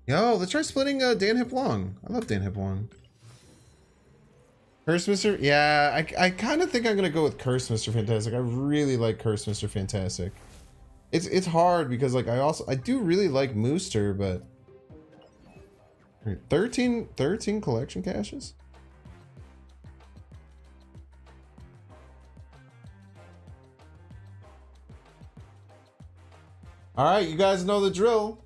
Yo, let's try splitting Dan Hip Wong. I love Dan Hip Wong. Curse Mr. Yeah, I kind of think I'm gonna go with Curse Mr. Fantastic. I really like Curse Mr. Fantastic. It's hard because like I do really like Mooster, but 13 collection caches? Alright, you guys know the drill.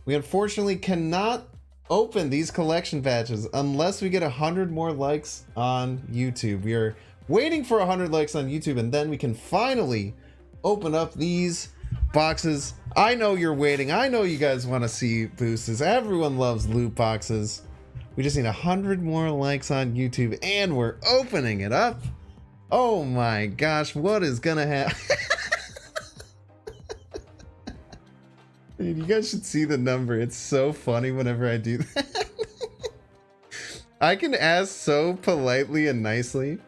We unfortunately cannot open these collection badges unless we get 100 more likes on YouTube. We are waiting for 100 likes on YouTube, and then we can finally open up these boxes. I know you're waiting. I know you guys want to see boosters. Everyone loves loot boxes. We just need 100 more likes on YouTube, and we're opening it up. Oh my gosh, what is gonna happen? Dude, you guys should see the number. It's so funny whenever I do that. I can ask so politely and nicely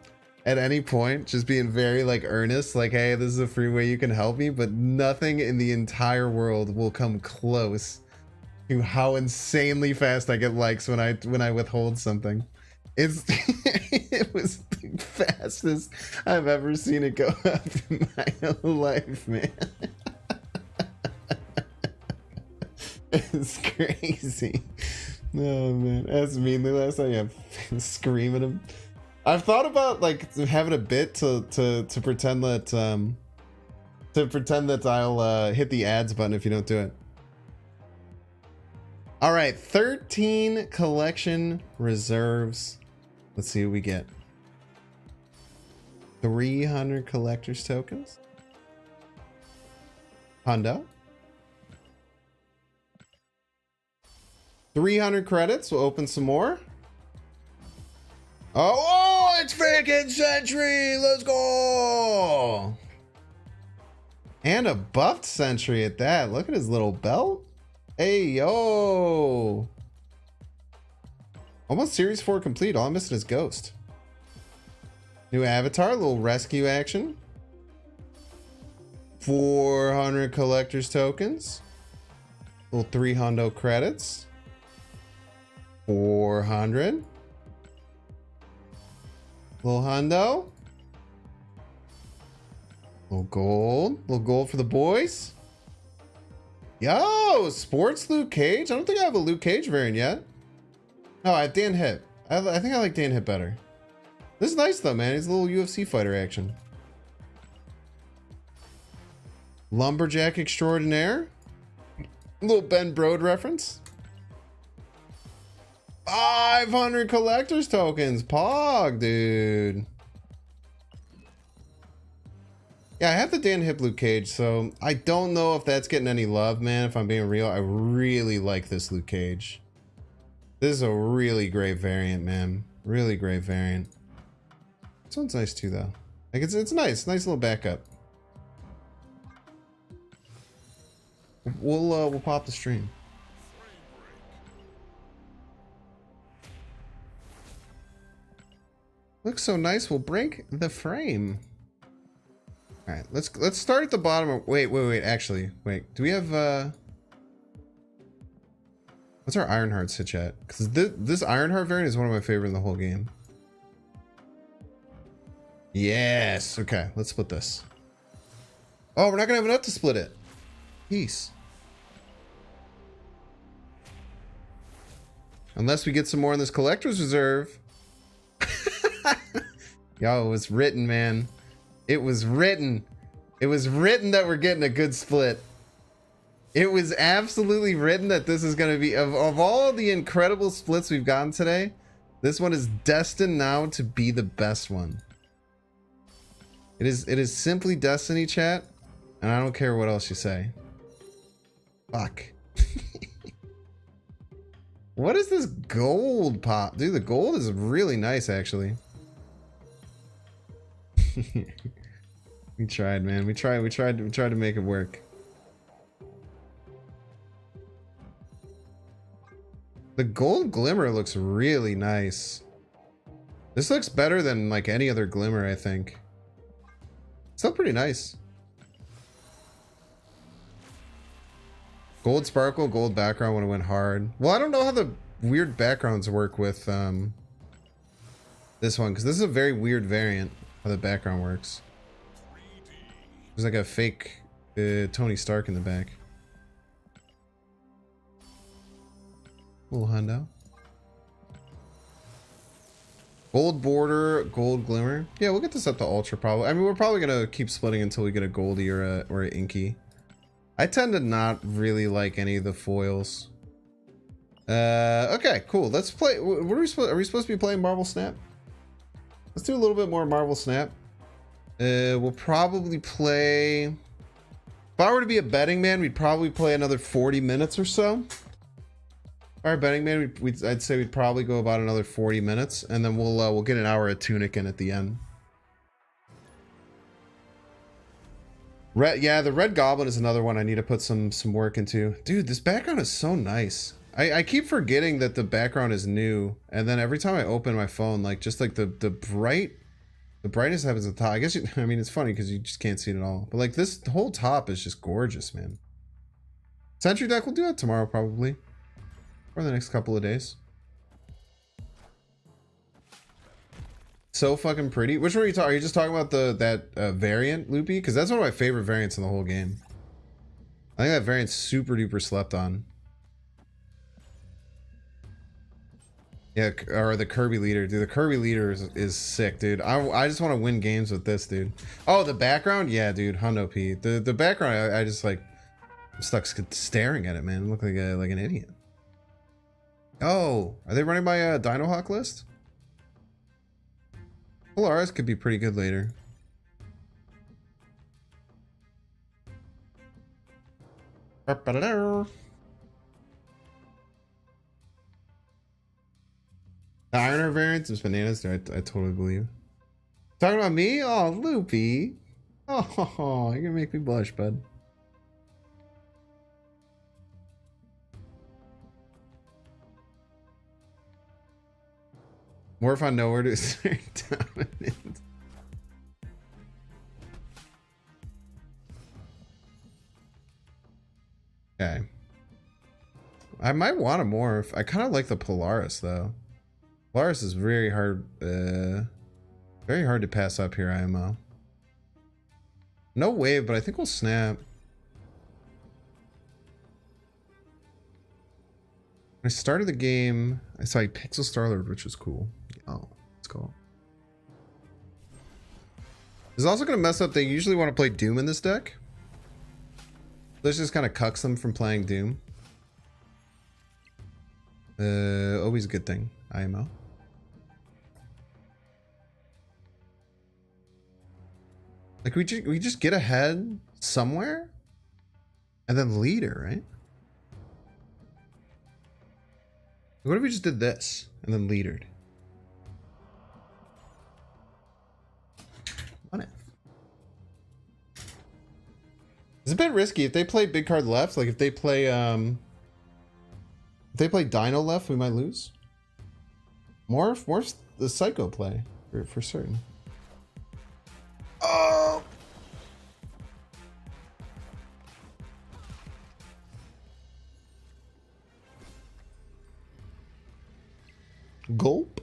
at any point, just being very like earnest, like, hey, this is a free way you can help me, but nothing in the entire world will come close to how insanely fast I get likes when I withhold something. It was the fastest I've ever seen it go up in my life, man. It's crazy. Oh man, that's me. The last time I'm screaming him. I've thought about like having a bit to pretend that I'll hit the ads button if you don't do it. All right, 13 collection reserves. Let's see what we get. 300 collector's tokens. Hundo. 300 credits. We'll open some more. Oh, it's freaking Sentry. Let's go. And a buffed Sentry at that. Look at his little belt. Hey, yo. Almost Series 4 complete. All I'm missing is Ghost. New avatar. Little rescue action. 400 collector's tokens. Little 300 credits. 400. Little hundo. Little gold for the boys. Yo, sports Luke Cage. I don't think I have a Luke Cage variant yet. No, I have Dan Hip. I think I like Dan Hip better. This is nice though, man. He's a little UFC fighter action. Lumberjack extraordinaire. A little Ben Brode reference. 500 collector's tokens. Pog, dude. Yeah, I have the Dan Hip Luke Cage, so I don't know if that's getting any love, man. If I'm being real, I really like this Luke Cage. This is a really great variant, man. Really great variant. This one's nice too, though. Like it's nice little backup. We'll pop the stream. Looks so nice. We'll break the frame. All right, let's start at the bottom. Wait. Actually, wait. Do we have what's our Ironheart Sitch at? Because this Ironheart variant is one of my favorite in the whole game. Yes. Okay, let's split this. Oh, we're not gonna have enough to split it. Peace. Unless we get some more in this collector's reserve. Yo, it was written, man. It was written. It was written that we're getting a good split. It was absolutely written that this is going to be, of all the incredible splits we've gotten today, this one is destined now to be the best one. It is simply destiny, chat, and I don't care what else you say. Fuck. What is this gold pop? Dude, the gold is really nice, actually. We tried, man. We tried to make it work. The gold glimmer looks really nice. This looks better than like any other glimmer, I think. Still pretty nice. Gold sparkle, gold background when it went hard. Well, I don't know how the weird backgrounds work with this one, because this is a very weird variant how the background works. There's like a fake Tony Stark in the back. Little hundo. Gold border, gold glimmer. Yeah, we'll get this up to ultra probably. I mean, we're probably gonna keep splitting until we get a goldie or a inky. I tend to not really like any of the foils. Okay, cool. Let's play. What are we supposed to be playing? Marvel Snap. Let's do a little bit more Marvel Snap. We'll probably play. If I were to be a betting man, we'd probably play another 40 minutes or so. All right, betting man, I'd say we'd probably go about another 40 minutes, and then we'll get an hour of Tunic in at the end. Yeah, the Red Goblin is another one I need to put some work into. Dude, this background is so nice. I keep forgetting that the background is new, and then every time I open my phone, like just like the brightness happens at the top. I guess I mean it's funny because you just can't see it at all. But like this, the whole top is just gorgeous, man. Sentry deck, we'll do that tomorrow probably, or the next couple of days. So fucking pretty. Which one are you talking? Are you just talking about that variant, Loopy? Because that's one of my favorite variants in the whole game. I think that variant's super duper slept on. Yeah, or the Kirby leader, dude. The Kirby leader is sick, dude. I just want to win games with this, dude. Oh, the background, yeah, dude. Hundo P. The background, I just like, I'm stuck staring at it, man. I look like an idiot. Oh, are they running my Dino Hawk list? Polaris could be pretty good later. The Ironer variants is bananas. I totally believe. Talking about me? Oh, Loopy. Oh, you're gonna make me blush, bud. More if I know where to start dominant. Okay. I might want a morph. I kind of like the Polaris though. Polaris is very hard to pass up here, IMO. No wave, but I think we'll snap. When I started the game, I saw Pixel Starlord, which was cool. Oh, let's go. This is also going to mess up. They usually want to play Doom in this deck. Let's just kind of cucks them from playing Doom. Always a good thing, IMO. Like we just get ahead somewhere and then leader, right? What if we just did this and then leadered? What if? It's a bit risky if they play big card left. Like if they play Dino left, we might lose. Morph's the Psycho play for certain. Oh. Gulp.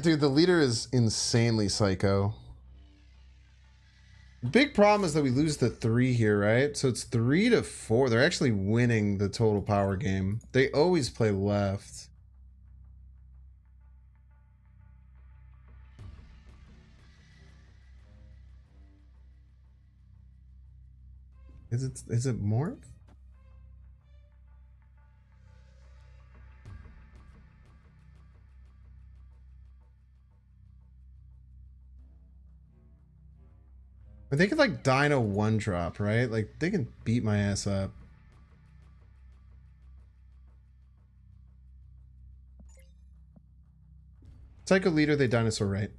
Dude, the leader is insanely psycho. Big problem is that we lose the 3 here, right? So it's 3 to 4. They're actually winning the total power game. They always play left. Is it morph? But they could like Dino 1-drop, right? Like they can beat my ass up. Psycho leader, they dinosaur right.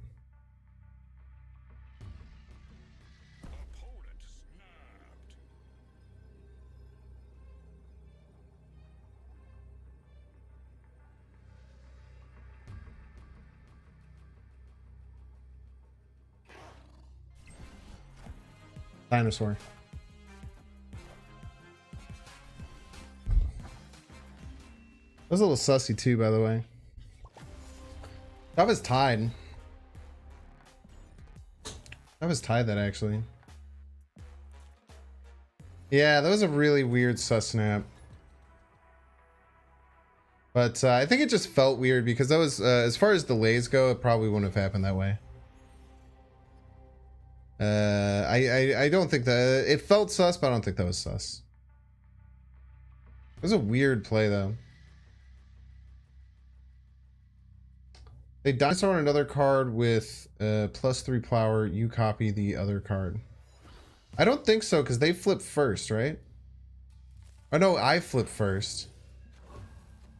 Dinosaur. That was a little sussy too, by the way. That was tied. That was tied, that actually. Yeah, that was a really weird sus snap. But I think it just felt weird because that was, as far as delays go, it probably wouldn't have happened that way. I don't think that it felt sus, but I don't think that was sus. It was a weird play though. They dinosaur on another card with +3 power. You copy the other card. I don't think so because they flip first, right? Oh no, I flip first.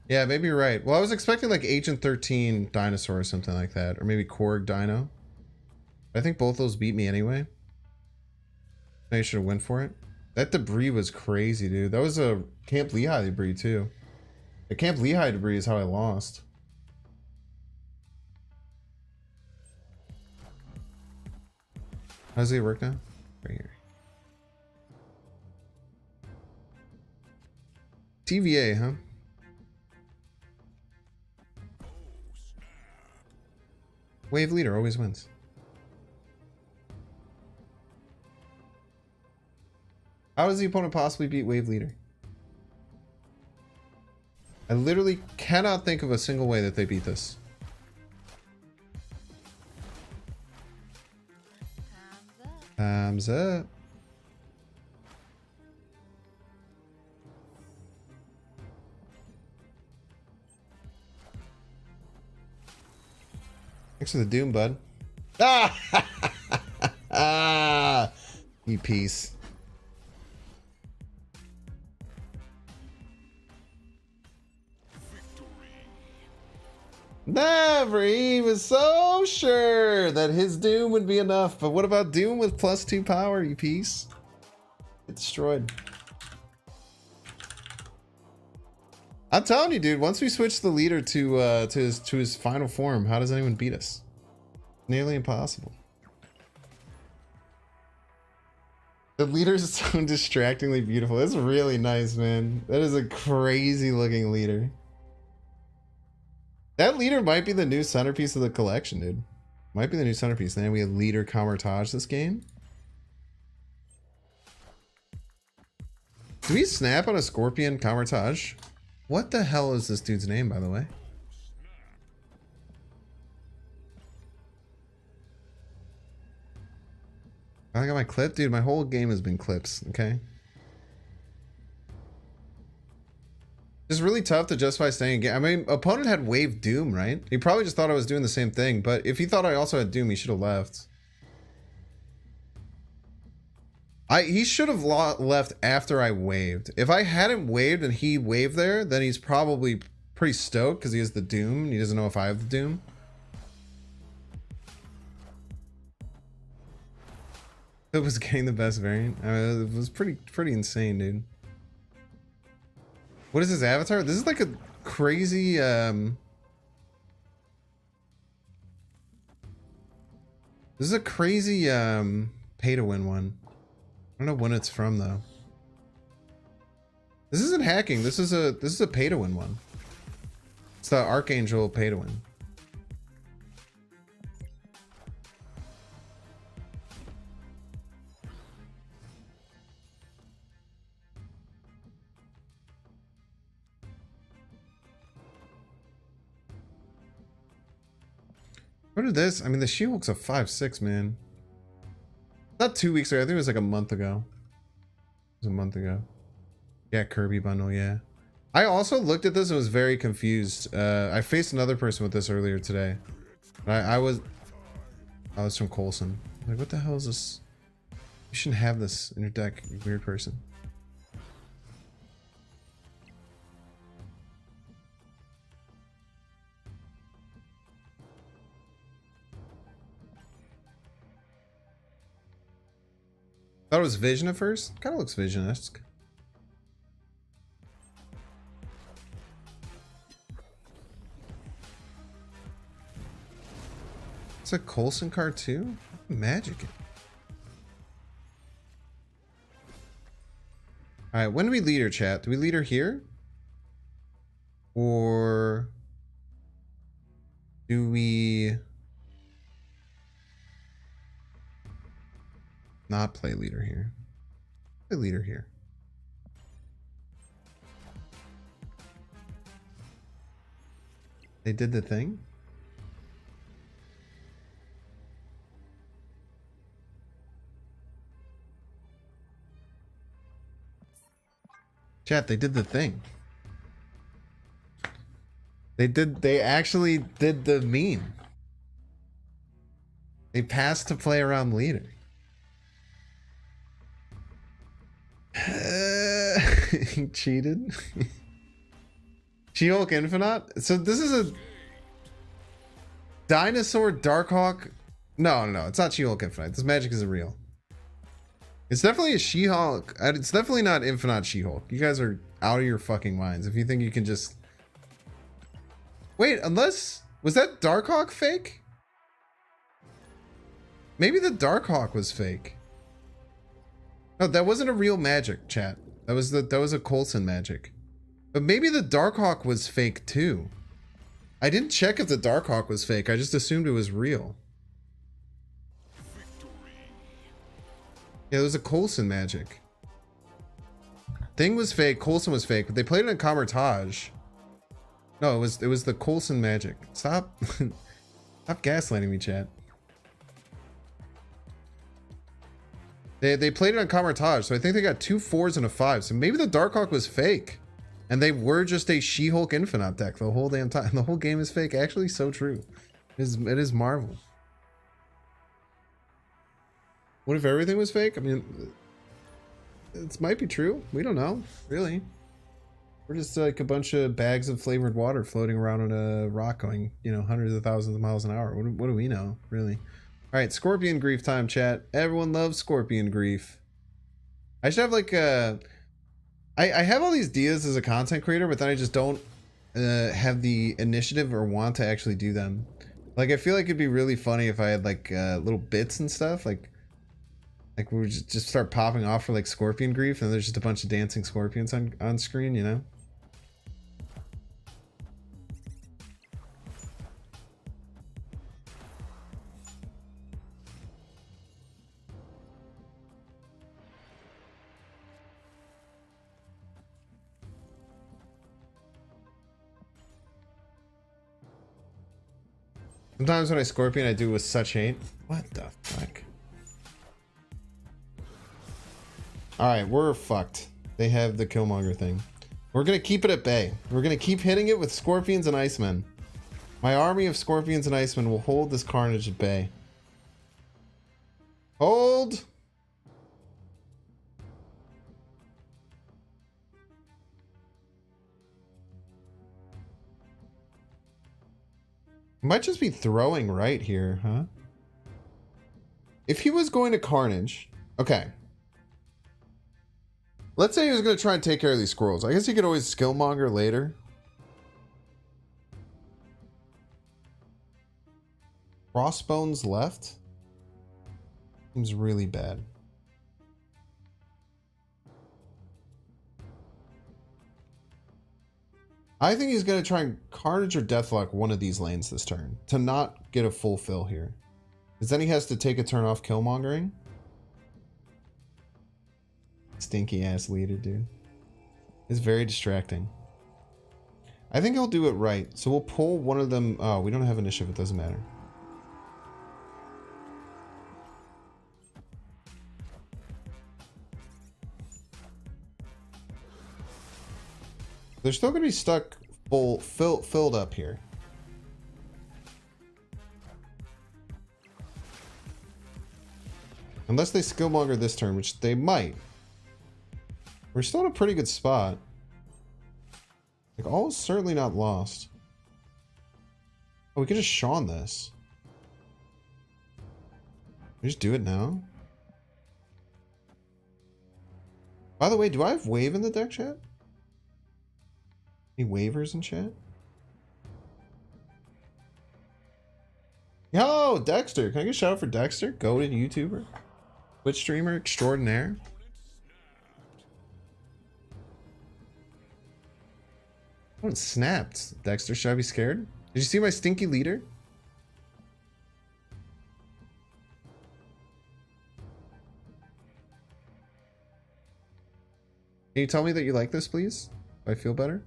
Yeah, maybe you're right. Well, I was expecting like Agent 13 dinosaur or something like that, or maybe Korg Dino. I think both those beat me anyway. I should have went for it. That debris was crazy, dude. That was a Camp Lehigh debris too. The Camp Lehigh debris is how I lost. How does it work now? Right here. TVA, huh? Wave leader always wins. How does the opponent possibly beat wave leader? I literally cannot think of a single way that they beat this. Time's up. Thanks for the doom, bud. Ah! You piece. Never. He was so sure that his doom would be enough. But what about doom with +2 power, you piece? Get destroyed. I'm telling you, dude, once we switch the leader to his final form, how does anyone beat us? Nearly impossible. The leader is so distractingly beautiful. That's really nice, man. That is a crazy looking leader. That leader might be the new centerpiece of the collection, dude. Might be the new centerpiece. Then we have leader Camartage this game. Do we snap on a Scorpion Camartage? What the hell is this dude's name, by the way? I got my clip? Dude, my whole game has been clips, okay? It's really tough to justify staying again. I mean, opponent had Wave Doom, right? He probably just thought I was doing the same thing, but if he thought I also had Doom, he should have left. He should have left after I waved. If I hadn't waved and he waved there, then he's probably pretty stoked because he has the Doom and he doesn't know if I have the Doom. It was getting the best variant. I mean, it was pretty insane, dude. What is his avatar? This is like a crazy this is a crazy pay to win one. I don't know when it's from though. This isn't hacking. This is a pay to win one. It's the Archangel pay to win. What is this? I mean, the She-Hulk's a 5.6, man. Not 2 weeks ago. I think it was like a month ago. It was a month ago. Yeah, Kirby bundle, yeah. I also looked at this and was very confused. I faced another person with this earlier today. I was from Colson. Like, what the hell is this? You shouldn't have this in your deck, you weird person. Thought it was Vision at first. Kind of looks Vision-esque. It's a Coulson card too? Magic. Alright, when do we lead her, chat? Do we lead her here? Or do we not play leader here? Play leader here. They did the thing? Chat, they did the thing. They actually did the meme. They passed to play around leader. He cheated. She-Hulk Infinite? So this is a dinosaur Darkhawk. No, it's not She-Hulk Infinite. This magic isn't real. It's definitely a She-Hulk. It's definitely not Infinite She-Hulk. You guys are out of your fucking minds if you think you can just... Wait, unless... Was that Darkhawk fake? Maybe the Darkhawk was fake. No, that wasn't a real magic, chat. That was a Coulson magic. But maybe the Darkhawk was fake too. I didn't check if the Darkhawk was fake. I just assumed it was real. Yeah, it was a Coulson magic. Thing was fake, Coulson was fake, but they played it in Camertage. No, it was the Coulson magic. Stop stop gaslighting me, chat. They played it on Camertage, so I think they got 2 4s and a 5. So maybe the Darkhawk was fake. And they were just a She-Hulk Infinite deck the whole damn time. The whole game is fake. Actually, so true. It is Marvel. What if everything was fake? I mean, it might be true. We don't know, really. We're just like a bunch of bags of flavored water floating around on a rock going, you know, hundreds of thousands of miles an hour. What do we know, really? All right, Scorpion Grief time, chat. Everyone loves Scorpion Grief. I should have like a... I have all these ideas as a content creator, but then I just don't have the initiative or want to actually do them. Like, I feel like it'd be really funny if I had like little bits and stuff, like we would just start popping off for like Scorpion Grief, and there's just a bunch of dancing scorpions on screen, you know? Sometimes when I Scorpion, I do it with such hate. What the fuck? Alright, we're fucked. They have the Killmonger thing. We're gonna keep it at bay. We're gonna keep hitting it with Scorpions and Icemen. My army of Scorpions and Icemen will hold this carnage at bay. Hold! Might just be throwing right here, huh? If he was going to Carnage... Okay. Let's say he was going to try and take care of these squirrels. I guess he could always Skillmonger later. Crossbones left? Seems really bad. I think he's going to try and Carnage or Deathlock one of these lanes this turn to not get a full fill here. Because then he has to take a turn off Killmongering. Stinky ass leader, dude. It's very distracting. I think he'll do it right. So we'll pull one of them. Oh, we don't have initiative. It doesn't matter. They're still going to be stuck filled up here. Unless they Skillmonger this turn, which they might. We're still in a pretty good spot. Like, all is certainly not lost. Oh, we could just Shawn this. We just do it now? By the way, do I have wave in the deck, chat? Any waivers in chat? Yo, Dexter. Can I get a shout out for Dexter? Goated YouTuber. Twitch streamer extraordinaire. Oh, it snapped. Dexter, should I be scared? Did you see my stinky leader? Can you tell me that you like this, please? Do I feel better?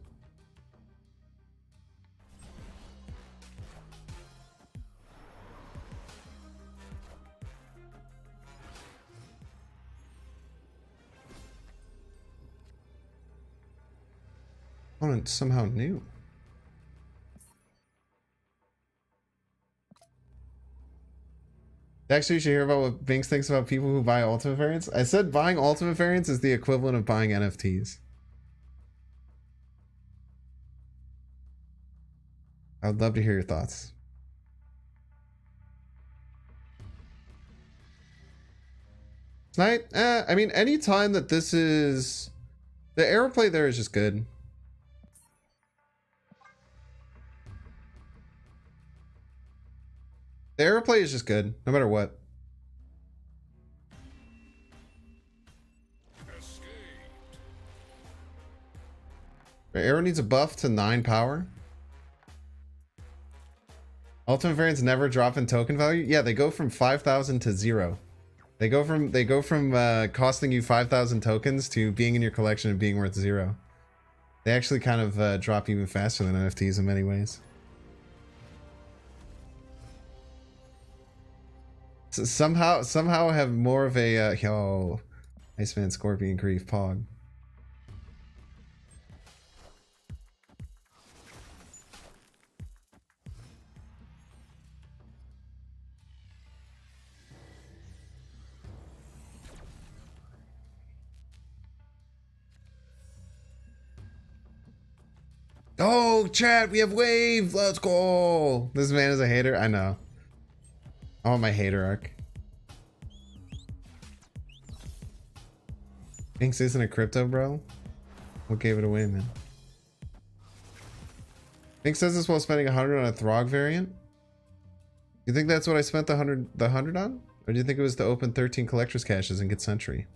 Opponent somehow new. Actually, you should hear about what Binks thinks about people who buy Ultimate variants. I said buying Ultimate variants is the equivalent of buying NFTs. I would love to hear your thoughts. Tonight, I mean, any time that this is... The aeroplay there is just good. The aeroplay is just good, no matter what. The arrow needs a buff to 9 power. Ultimate variants never drop in token value. Yeah, they go from 5,000 to 0. They go from costing you 5,000 tokens to being in your collection and being worth 0. They actually kind of drop even faster than NFTs in many ways. So somehow have more of a yo, Iceman, Scorpion, Grief, Pog. Oh, chat, we have wave. Let's go. This man is a hater. I know. I want my hater arc. Binks isn't a crypto, bro. What gave it away, man? Binks says this while spending 100 on a Throg variant. You think that's what I spent the 100 on? Or do you think it was to open 13 collector's caches and get Sentry?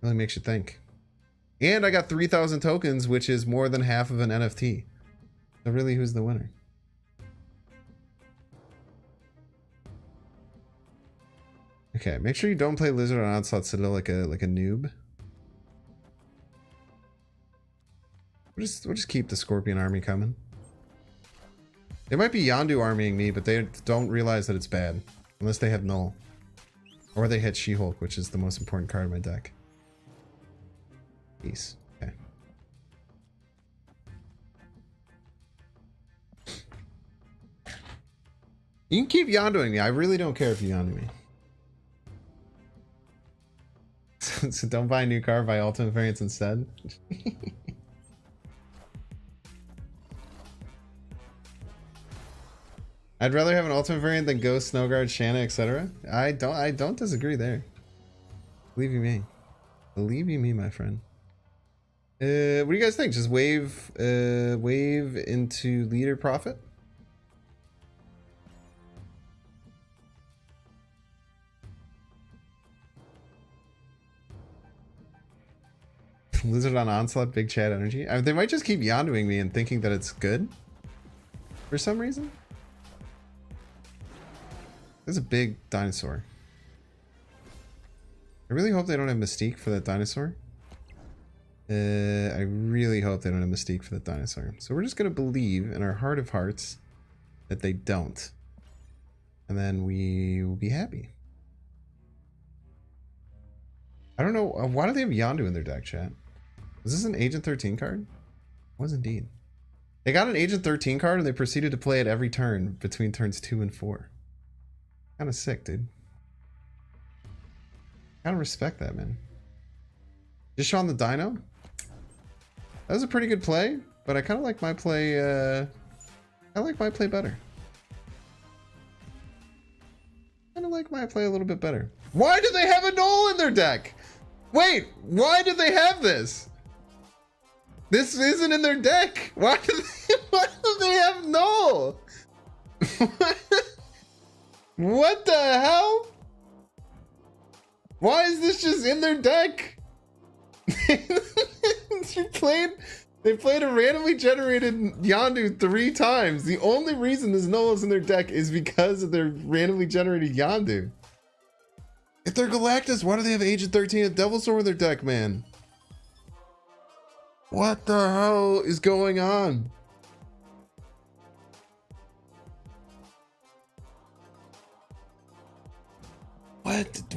Really makes you think. And I got 3,000 tokens, which is more than half of an NFT. So really, who's the winner? Okay, make sure you don't play Lizard on Onslaught Citadel like a noob. We'll just keep the Scorpion army coming. They might be Yondu armying me, but they don't realize that it's bad. Unless they have Null. Or they hit She-Hulk, which is the most important card in my deck. Peace. Okay. You can keep Yonduing me. I really don't care if you Yondu me. So don't buy a new card, buy Ultimate variants instead. I'd rather have an Ultimate variant than Ghost, Snowguard, Shanna, etc. I don't disagree there. Believe you me. Believe you me, my friend. What do you guys think? Just wave into leader profit? Lizard on Onslaught, big chat energy. They might just keep Yonduing me and thinking that it's good for some reason. There's a big dinosaur. I really hope they don't have Mystique for that dinosaur. I really hope they don't have Mystique for that dinosaur. So we're just going to believe in our heart of hearts that they don't. And then we will be happy. I don't know. Why do they have Yondu in their deck, chat? Was this an Agent 13 card? It was indeed. They got an Agent 13 card and they proceeded to play it every turn between turns 2 and 4. Kind of sick, dude. Kind of respect that, man. Just on the Dino? That was a pretty good play, but I kind of like my play, I like my play better. Kind of like my play a little bit better. Why do they have a Null in their deck? Wait, why do they have this? This isn't in their deck. Why do they have null? What the hell? Why is this just in their deck? They played a randomly generated Yondu 3 times. The only reason this null is in their deck is because of their randomly generated Yondu. If they're Galactus, why do they have Agent 13 and Devil Sword in their deck, man? What the hell is going on?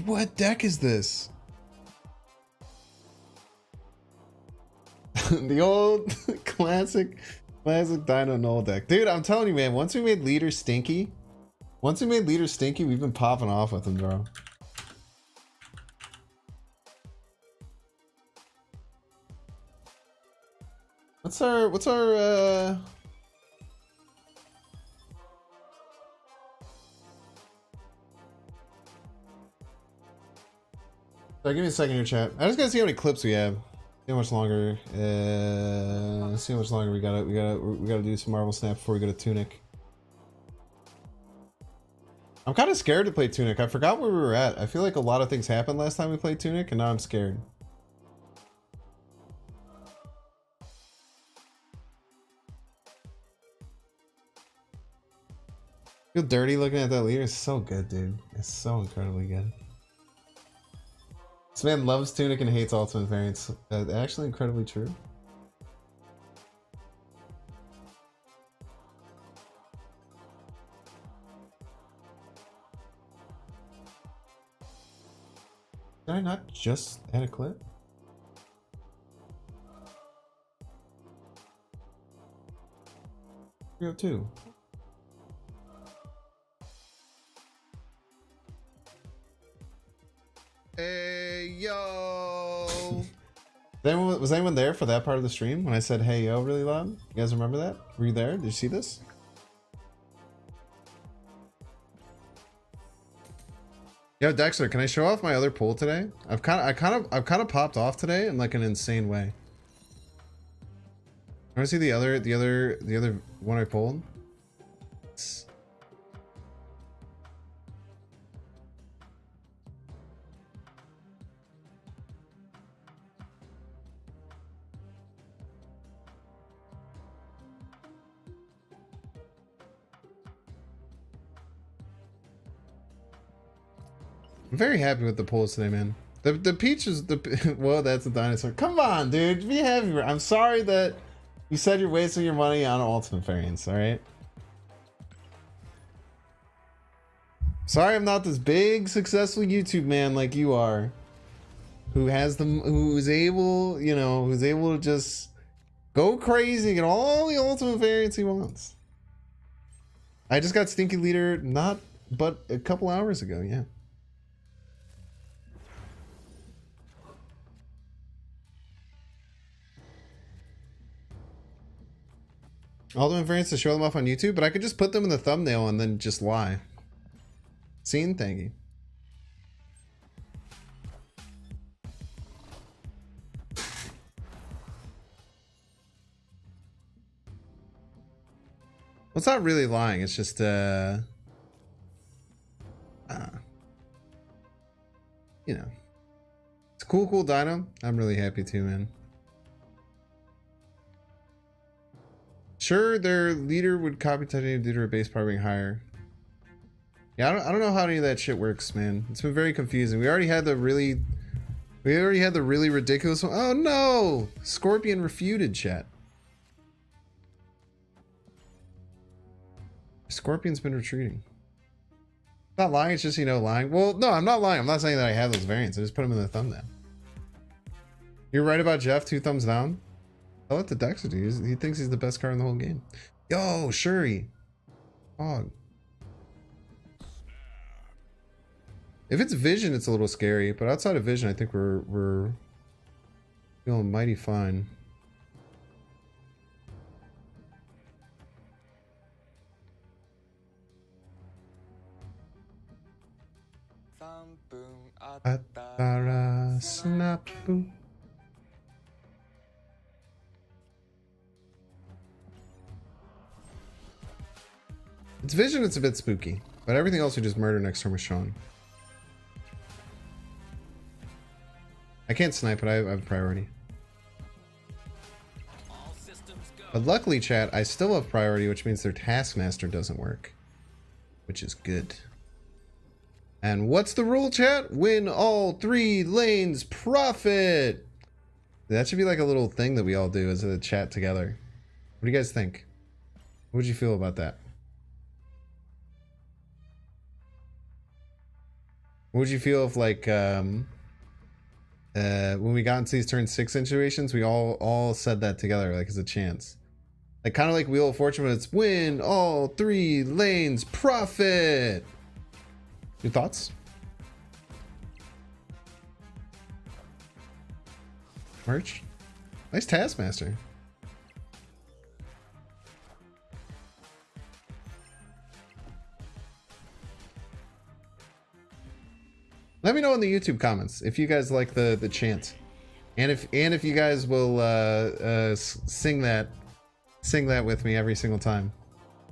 What deck is this? The old classic Dino Null deck. Dude, I'm telling you, man, once we made Leader Stinky, we've been popping off with him, bro. What's our sorry, give me a second here, chat. I just gotta see how many clips we have. See how much longer. See how much longer we gotta do some Marvel Snap before we go to Tunic. I'm kind of scared to play Tunic. I forgot where we were at. I feel like a lot of things happened last time we played Tunic, and now I'm scared. Feel dirty looking at that leader. It's so good, dude. It's so incredibly good. This man loves Tunic and hates Ultimate variants. Actually incredibly true. Did I not just add a clip? We have 2. Hey yo! Was anyone there for that part of the stream when I said hey yo really loud? You guys remember that? Were you there? Did you see this? Yo, Dexter, can I show off my other pull today? I've kind of popped off today in like an insane way. Want to see the other one I pulled? I'm very happy with the pulls today, man. The peach is the whoa, that's a dinosaur. Come on, dude, be happy. I'm sorry that you said you're wasting your money on ultimate variants. All right. Sorry, I'm not this big successful YouTube man like you are, who's able, you know, who's able to just go crazy and get all the ultimate variants he wants. I just got Stinky Leader not but a couple hours ago. Yeah. Ultimate variants to show them off on YouTube, but I could just put them in the thumbnail and then just lie. Scene, thank you. Well, it's not really lying. It's just, you know, it's a cool dino. I'm really happy too, man. Sure, their leader would copy titanium due to her base power being higher. Yeah, I don't know how any of that shit works, man. It's been very confusing. We already had the really ridiculous one. Oh no! Scorpion refuted, chat. Scorpion's been retreating. Not lying, it's just, you know, lying. Well, no, I'm not lying. I'm not saying that I have those variants. I just put them in the thumbnail. You're right about Jeff, 2 thumbs down. I'll let the Dexter do. He thinks he's the best card in the whole game. Yo, Shuri. Dog. If it's Vision, it's a little scary, but outside of Vision, I think we're feeling mighty fine. Atara snap. Boom. It's Vision, it's a bit spooky. But everything else we just murder next turn with Sean. I can't snipe, but I have priority. All systems go. But luckily, chat, I still have priority, which means their Taskmaster doesn't work. Which is good. And what's the rule, chat? Win all 3 lanes, profit! That should be like a little thing that we all do as a chat together. What do you guys think? What would you feel about that? What would you feel if, like, when we got into these turn 6 situations, we all said that together, like, as a chance? Like, kind of like Wheel of Fortune, but it's win all 3 lanes, profit! Your thoughts? Merch? Nice Taskmaster. Let me know in the YouTube comments if you guys like the chant, and if you guys will sing that with me every single time.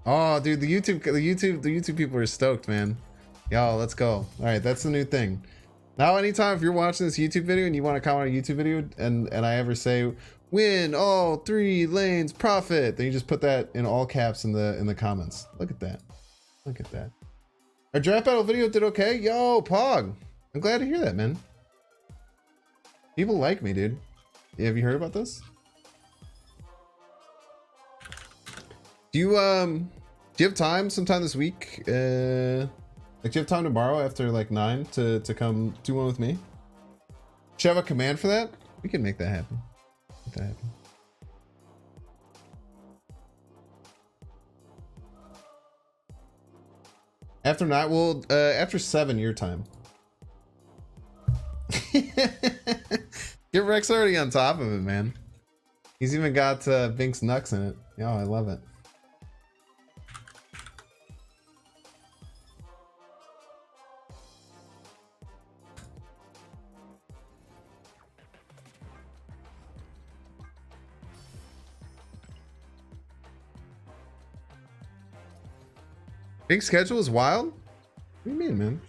Oh, dude, the YouTube people are stoked, man. Yo, let's go. All right, that's the new thing. Now, anytime if you're watching this YouTube video and you want to comment on a YouTube video, and I ever say win all 3 lanes, profit, then you just put that in all caps in the comments. Look at that. Look at that. Our draft battle video did okay. Yo, Pog. I'm glad to hear that, man. People like me, dude. Yeah, have you heard about this? Do you have time sometime this week? Like, do you have time tomorrow after like 9 to come do one with me? Do you have a command for that? We can make that happen. Make that happen. After 9, well, after 7 your time. Get Rex already on top of it, man. He's even got Bink's Nux in it. Yo, I love it. Bink's schedule is wild? What do you mean, man?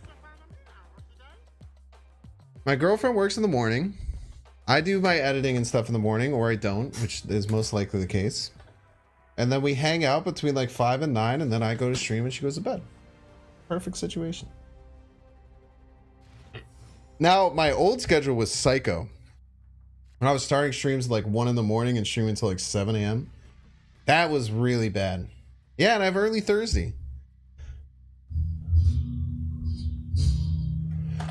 My girlfriend works in the morning. I do my editing and stuff in the morning, or I don't, which is most likely the case. And then we hang out between like 5 and 9, and then I go to stream and she goes to bed. Perfect situation. Now, my old schedule was psycho. When I was starting streams at like 1 in the morning and streaming until like 7 a.m. That was really bad. Yeah, and I have early Thursday.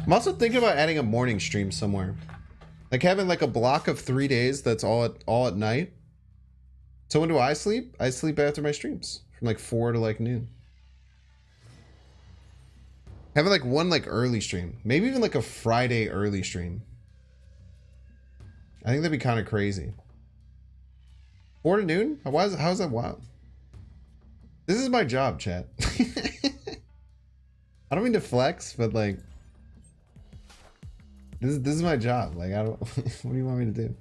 I'm also thinking about adding a morning stream somewhere. Like having like a block of 3 days that's all at night. So when do I sleep? I sleep after my streams. From like 4 to like noon. Having like one like early stream. Maybe even like a Friday early stream. I think that'd be kind of crazy. 4 to noon? How is that wild? This is my job, chat. I don't mean to flex, but like... This is my job. Like, I don't... What do you want me to do?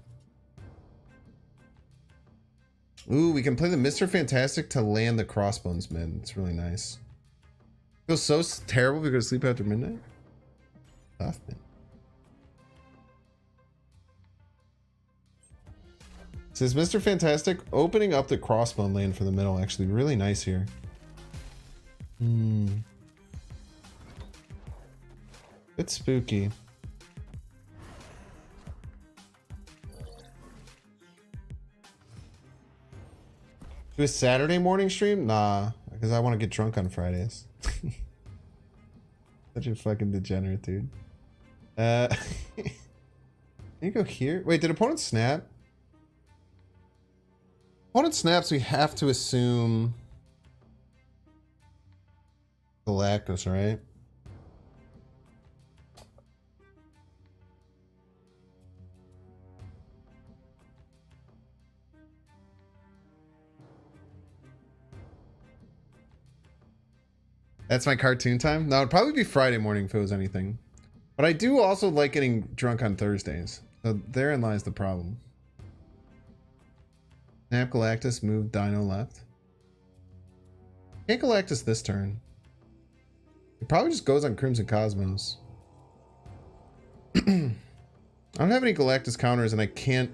Ooh, we can play the Mr. Fantastic to land the crossbones, man. It's really nice. Feels so terrible because I sleep after midnight. Tough, man. Says Mr. Fantastic opening up the crossbone lane for the middle. Actually, really nice here. It's spooky. Do a Saturday morning stream? Nah, because I want to get drunk on Fridays. Such a fucking degenerate, dude. Can you go here? Wait, did opponent snap? Opponent snaps, we have to assume Galactus, right? That's my cartoon time? No, it'd probably be Friday morning if it was anything. But I do also like getting drunk on Thursdays. So therein lies the problem. Snap Galactus, move Dino left. Can't Galactus this turn. It probably just goes on Crimson Cosmos. I don't have any Galactus counters and I can't...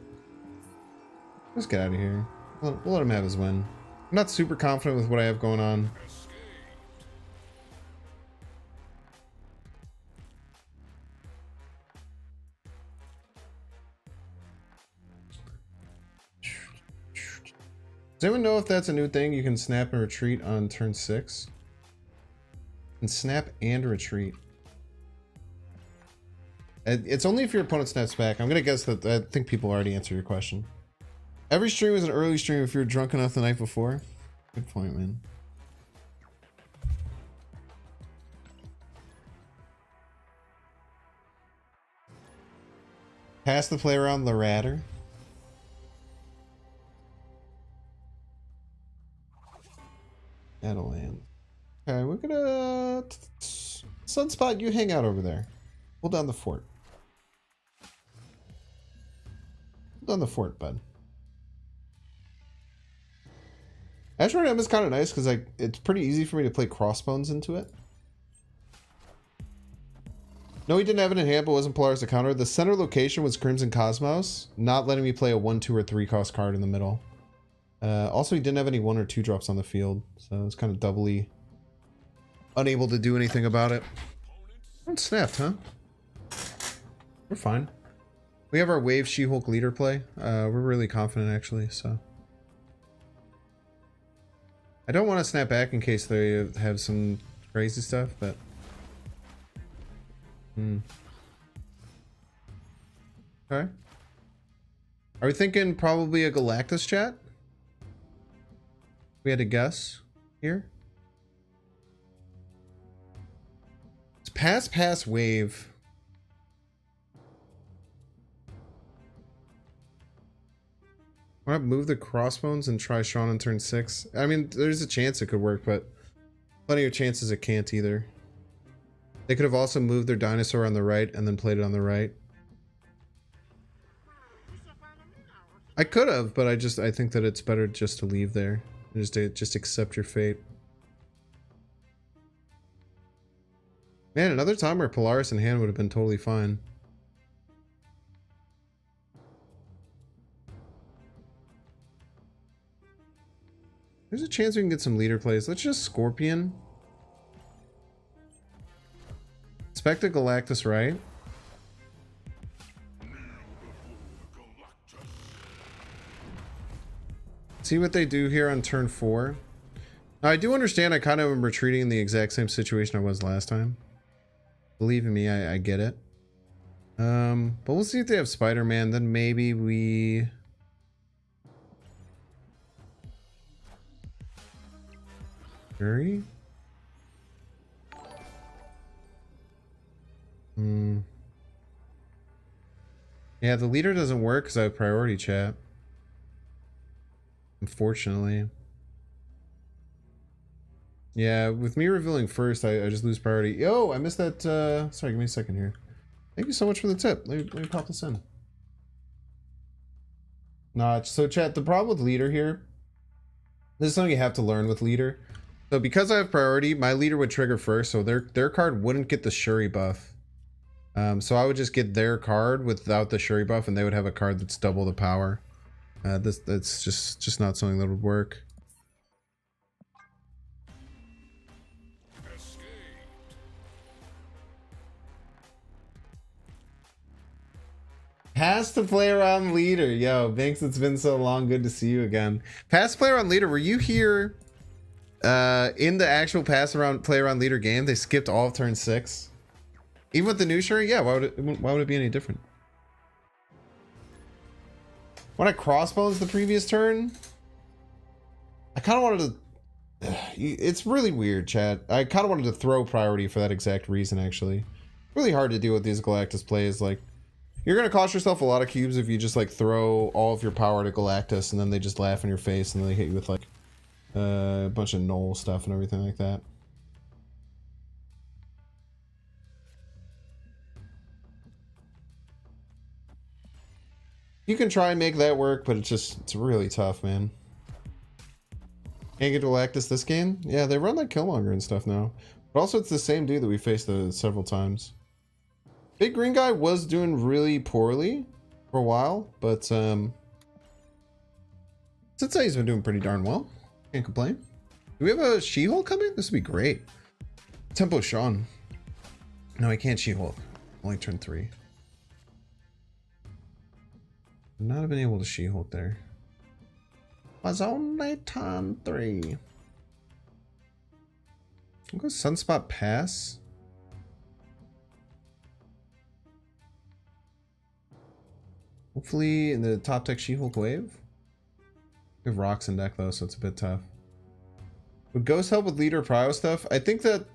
Let's get out of here. We'll let him have his win. I'm not super confident with what I have going on. Does anyone know if that's a new thing? You can snap and retreat on turn 6. And snap and retreat. It's only if your opponent snaps back. I'm gonna guess that I think people already answered your question. Every stream is an early stream if you're drunk enough the night before. Good point, man. Pass the play around the radar. That'll land. Okay, we're gonna... Sunspot, you hang out over there. Hold down the fort. Hold down the fort, bud. Ashburn M is kind of nice because like it's pretty easy for me to play Crossbones into it. No, he didn't have it in hand, but wasn't Polaris a counter. The center location was Crimson Cosmos, not letting me play a 1, 2, or 3 cost card in the middle. Also, he didn't have any 1 or 2 drops on the field, so it was kind of doubly unable to do anything about it. Oh, it's snapped, huh? We're fine. We have our Wave She-Hulk leader play. We're really confident, actually, so... I don't want to snap back in case they have some crazy stuff, but... Okay. Are we thinking probably a Galactus chat? We had to guess here. It's pass, wave. Why not move the Crossbones and try Sean on turn 6? I mean, there's a chance it could work, but plenty of chances it can't either. They could have also moved their dinosaur on the right and then played it on the right. I could have, but I think that it's better just to leave there. Just accept your fate. Man, another time where Polaris in hand would have been totally fine. There's a chance we can get some leader plays. Let's just Scorpion. Expect a Galactus, right? See what they do here on turn 4. Now, I do understand I kind of am retreating in the exact same situation I was last time. Believe in me, I get it. But we'll see if they have Spider-Man, then maybe we... Fury? Yeah, the leader doesn't work because I have priority chat. Unfortunately. Yeah, with me revealing first, I just lose priority. Yo, I missed that. Sorry, give me a second here. Thank you so much for the tip. Let me pop this in. Nah, so chat, the problem with leader here, this is something you have to learn with leader. So because I have priority, my leader would trigger first, so their card wouldn't get the Shuri buff. So I would just get their card without the Shuri buff, and they would have a card that's double the power. That's just not something that would work. Pass to play around leader. Yo, Banks, it's been so long. Good to see you again. Pass play around leader. Were you here in the actual play around leader game? They skipped all of turn 6. Even with the new Shuri? Yeah, why would it be any different? When I crossbones the previous turn, I kind of wanted to... It's really weird, chat. I kind of wanted to throw priority for that exact reason, actually. Really hard to deal with these Galactus plays. Like, you're going to cost yourself a lot of cubes if you just, like, throw all of your power to Galactus, and then they just laugh in your face, and then they hit you with, like, a bunch of null stuff and everything like that. You can try and make that work, but it's really tough, man. Can't get Galactus this game? Yeah, they run like Killmonger and stuff now. But also it's the same dude that we faced several times. Big green guy was doing really poorly for a while, but since then he's been doing pretty darn well. Can't complain. Do we have a She-Hulk coming? This would be great. Tempo Sean. No, I can't She-Hulk. Only turned 3. Not have been able to She-Hulk there. Was only turn 3. I'll go Sunspot Pass. Hopefully in the top deck She-Hulk wave. We have rocks in deck though, so it's a bit tough. Would Ghost help with leader prio stuff? I think that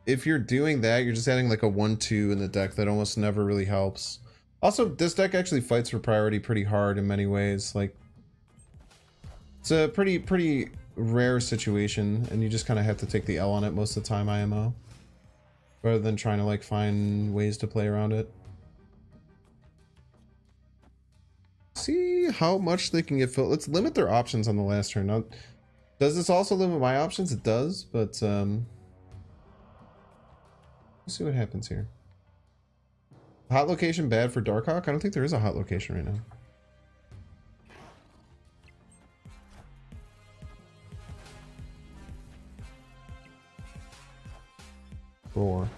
if you're doing that, you're just adding like a 1-2 in the deck that almost never really helps. Also, this deck actually fights for priority pretty hard in many ways. Like, it's a pretty rare situation, and you just kind of have to take the L on it most of the time, IMO. Rather than trying to like find ways to play around it. See how much they can get filled. Let's limit their options on the last turn. Now, does this also limit my options? It does, but let's see what happens here. Hot location bad for Darkhawk? I don't think there is a hot location right now. Roar.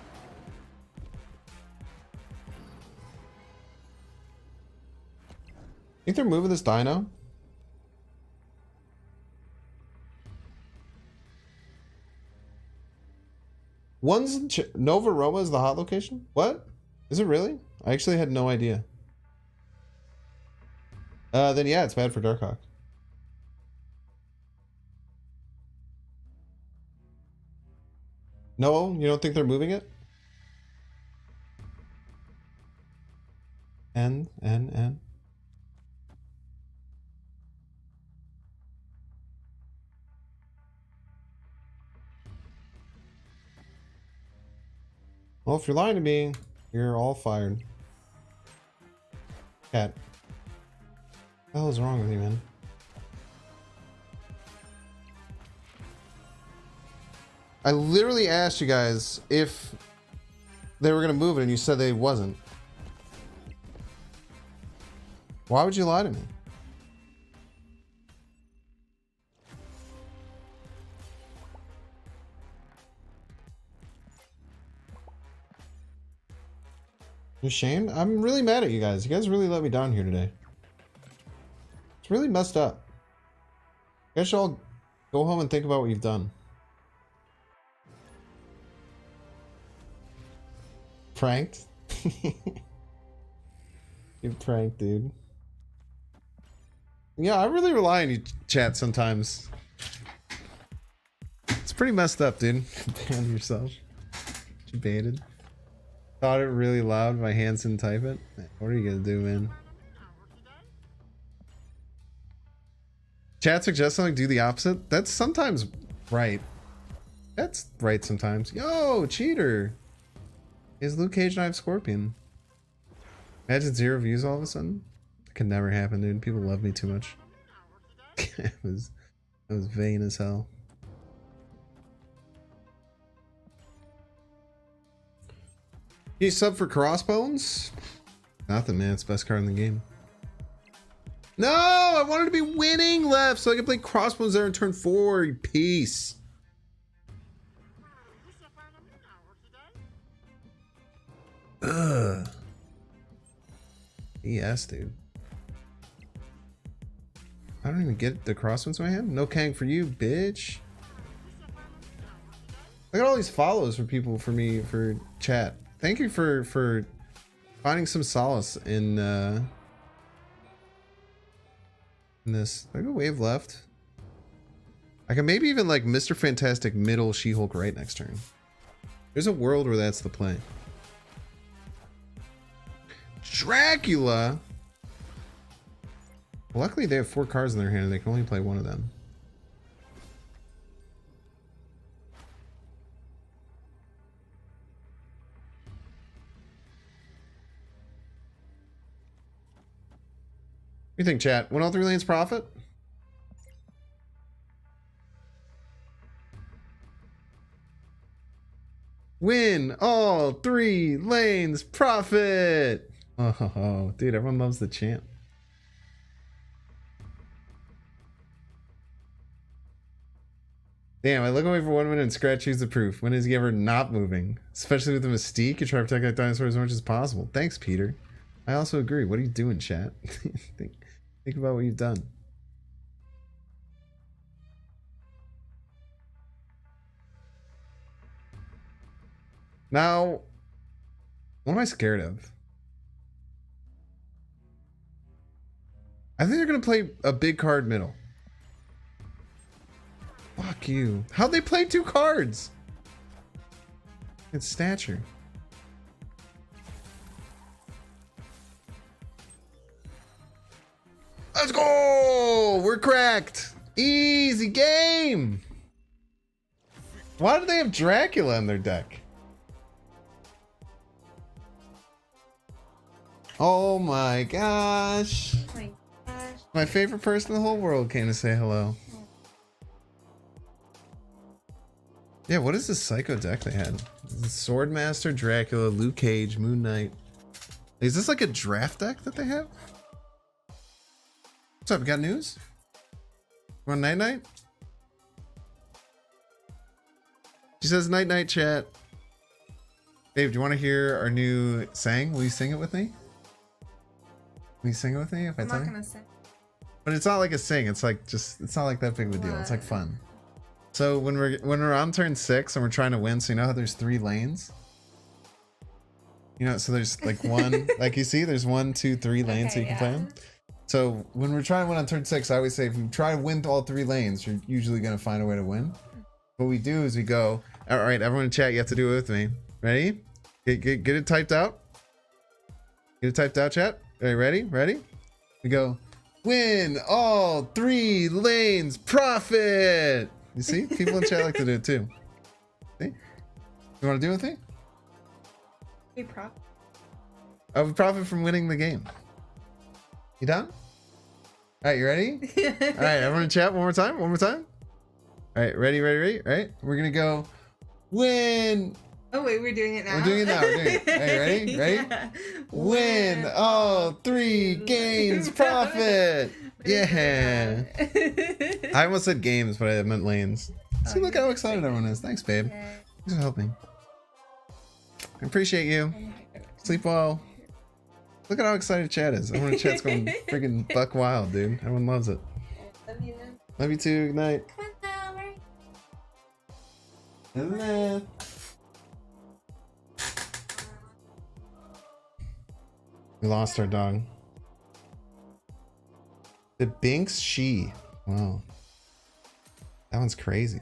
Think they're moving this dino? One's in Nova Roma is the hot location? What? Is it really? I actually had no idea. Then yeah, it's bad for Darkhawk. No, you don't think they're moving it? N. Well, if you're lying to me, you're all fired. Cat. What the hell is wrong with you, man? I literally asked you guys if they were going to move it, and you said they wasn't. Why would you lie to me? You ashamed? I'm really mad at you guys. You guys really let me down here today. It's really messed up. You guys should all go home and think about what you've done. Pranked? You're pranked, dude. Yeah, I really rely on you, chat, sometimes. It's pretty messed up, dude. Ban yourself. You baited. Thought it really loud, my hands didn't type it. What are you gonna do, man? Chat suggests something, do the opposite. That's sometimes right. That's right sometimes. Yo, cheater! Is Luke Cage and I have Scorpion? Imagine 0 views all of a sudden. It could never happen, dude. People love me too much. It was vain as hell. You sub for Crossbones? Nothing, man. It's the best card in the game. No! I wanted to be winning left so I could play Crossbones there and turn 4. Peace. Ugh. Yes, dude. I don't even get the Crossbones in my hand. No Kang for you, bitch. Look at all these follows for people for me for chat. Thank you for finding some solace in this. I go wave left. I can maybe even like Mr. Fantastic middle She-Hulk right next turn. There's a world where that's the play. Dracula. Well, luckily they have 4 cards in their hand and they can only play one of them. you think, chat? Win all 3 lanes profit? Win all 3 lanes profit! Oh, dude, everyone loves the chant. Damn, I look away for 1 minute and Scratch use the proof. When is he ever not moving? Especially with the Mystique, you try to protect that dinosaur as much as possible. Thanks, Peter. I also agree. What are you doing, chat? think about what you've done. Now, what am I scared of? I think they're going to play a big card middle. Fuck you. How'd they play 2 cards? It's stature. Let's go! We're cracked. Easy game. Why do they have Dracula in their deck? Oh my gosh. Oh my gosh. My favorite person in the whole world came to say hello. Yeah, what is this psycho deck they had? Swordmaster, Dracula, Luke Cage, Moon Knight. Is this like a draft deck that they have? What's up? Got news? Want night night? She says night night, chat. Dave, do you want to hear our new sang? Will you sing it with me? Will you sing it with me if I I'm tell not you? gonna say. But it's not like a sing. It's like just. It's not like that big of a deal. It's like fun. So when we're on turn 6 and we're trying to win, so you know how there's 3 lanes. You know, so there's like one, like you see, there's 1, 2, 3 lanes that you can play on. So when we're trying to win on turn 6, I always say if you try to win all 3 lanes, you're usually gonna find a way to win. What we do is we go, all right, everyone in chat, you have to do it with me. Ready? Get it typed out. Get it typed out, chat. Are you ready? Ready? We go, win all 3 lanes, profit. You see? People in chat like to do it too. See? You want to do it with me? We profit. I would profit from winning the game. You done? All right, you ready? All right, everyone in chat, one more time. All right, ready? All right, we're gonna go win. Oh wait, we're doing it now. We're doing it now. Hey, ready? Yeah. Win all 3 games, profit. Yeah. I almost said games, but I meant lanes. See, look how excited everyone is. Thanks, babe. Thanks for helping. I appreciate you. Sleep well. Look at how excited chat is. Everyone in chat's going freaking buck wild, dude. Everyone loves it. Love you. Love you too. Good night. Come on, Hello. We lost our dog. The Binks She. Wow. That one's crazy.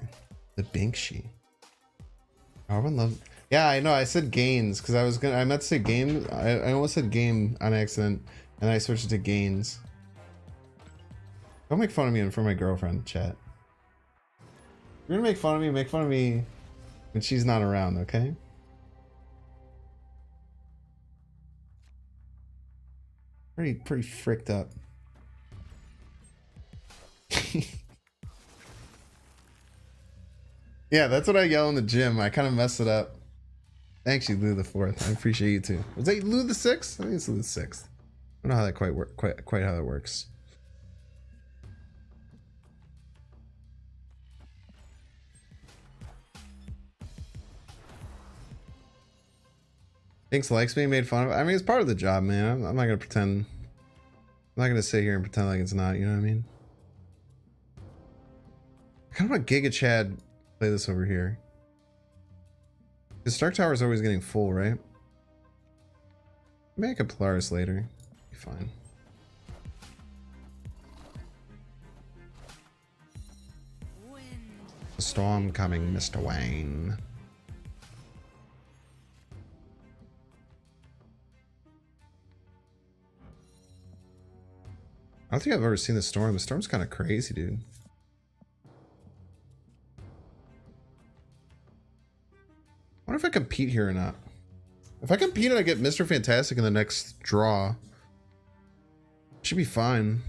The Binks She. Everyone loves. Yeah, I know. I said gains because I meant to say game. I almost said game on accident, and I switched it to gains. Don't make fun of me in front of my girlfriend, chat. You're gonna make fun of me. Make fun of me when she's not around, okay? Pretty fricked up. Yeah, that's what I yell in the gym. I kind of messed it up. Thanks, you Lou the 4th. I appreciate you too. Was that Lou the 6th? I think it's Lou the 6th. I don't know how that quite how that works. Thinks likes being made fun of. I mean, it's part of the job, man. I'm not gonna pretend. I'm not gonna sit here and pretend like it's not. You know what I mean? I kind of want Giga Chad play this over here. The Stark Tower is always getting full, right? Maybe I could Polaris later. Be fine. A storm coming, Mr. Wayne. I don't think I've ever seen the storm. The storm's kind of crazy, dude. I wonder if I compete here or not. If I compete and I get Mr. Fantastic in the next draw, Should be fine.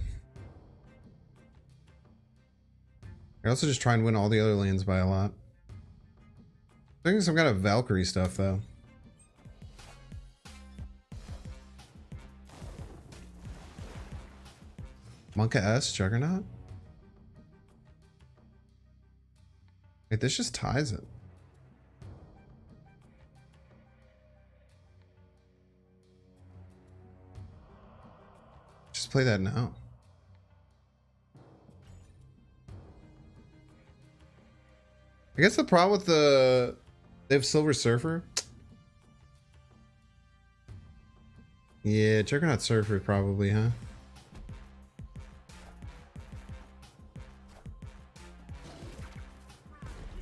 I also just try and win all the other lanes by a lot. I think some kind of Valkyrie stuff though. Monka S, Juggernaut? Wait, this just ties it. Just play that now. I guess the problem with they have Silver Surfer. Yeah, Juggernaut Surfer probably, huh?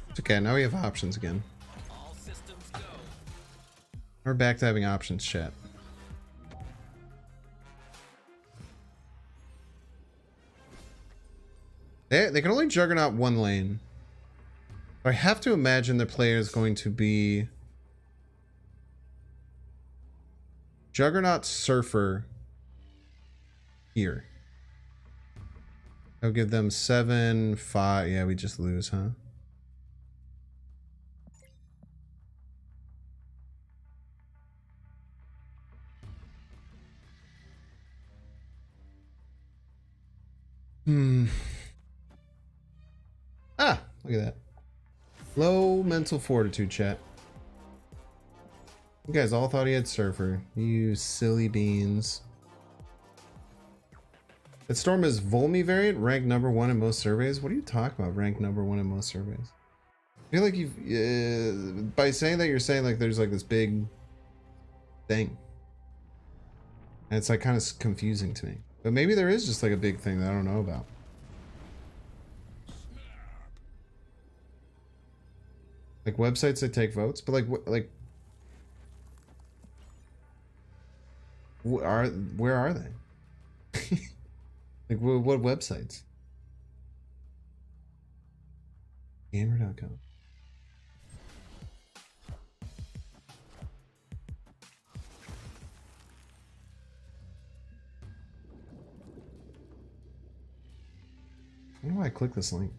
It's okay, now we have options again. All systems go. We're back to having options, chat. They can only Juggernaut one lane. I have to imagine the player is going to be Juggernaut Surfer here. I'll give them 7, 5. Yeah, we just lose, huh? Ah, look at that. Low mental fortitude, chat. You guys all thought he had Surfer. You silly beans. That Storm is Volmi variant, ranked #1 in most surveys. What are you talking about, ranked #1 in most surveys? I feel like you've... by saying that, you're saying like there's like this big thing. And it's like kind of confusing to me. But maybe there is just like a big thing that I don't know about. Like websites that take votes, but where are they? Like what websites? Gamer.com. Why do I click this link?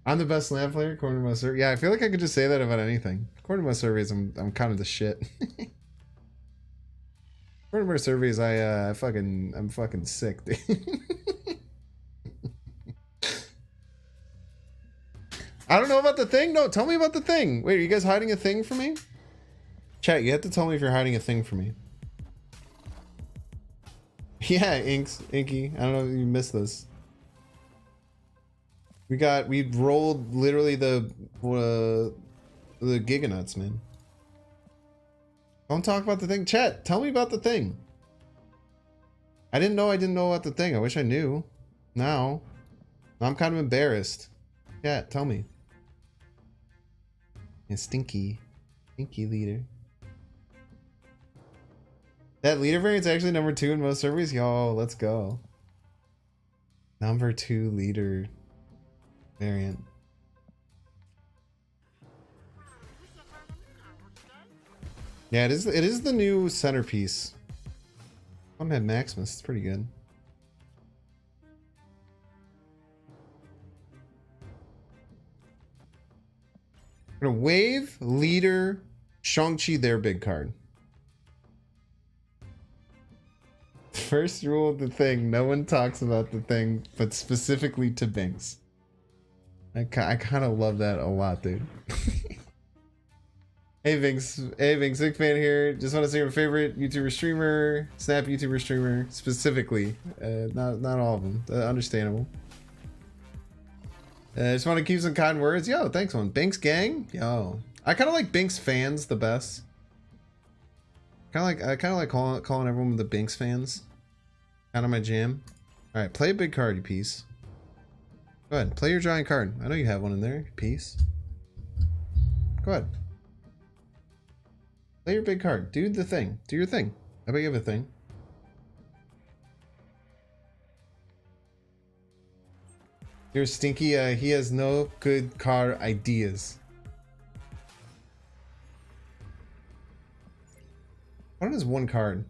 I'm the best LAN player according to my survey. Yeah, I feel like I could just say that about anything. According to my surveys, I'm kind of the shit. According to my surveys, I'm fucking sick, dude. I don't know about the thing. No, tell me about the thing. Wait, are you guys hiding a thing from me? Chat, you have to tell me if you're hiding a thing from me. Yeah, Inky. I don't know if you missed this. We rolled literally the giganuts, man. Don't talk about the thing. Chat, tell me about the thing. I didn't know about the thing. I wish I knew. Now I'm kind of embarrassed. Chat, tell me. And Stinky leader. That leader variant's actually #2 in most surveys. Yo, let's go. #2 leader variant. Yeah, it is the new centerpiece. I'm at Maximus, it's pretty good. We're gonna wave, leader, Shang-Chi, their big card. First rule of the thing, no one talks about the thing, but specifically to Binks. I kind of love that a lot, dude. Hey Binks, big fan here. Just want to say your favorite YouTuber streamer, Snap YouTuber streamer, specifically. Not all of them. Understandable. Just want to keep some kind words. Yo, thanks, one. Binks gang. Yo, I kind of like Binks fans the best. I kind of like calling everyone the Binks fans. Kind of my jam. All right, play a big card, you piece. Go ahead, play your giant card. I know you have one in there, you piece. Go ahead. Play your big card. Do the thing. Do your thing. I bet you have a thing. Here's Stinky. He has no good card ideas. What is one card?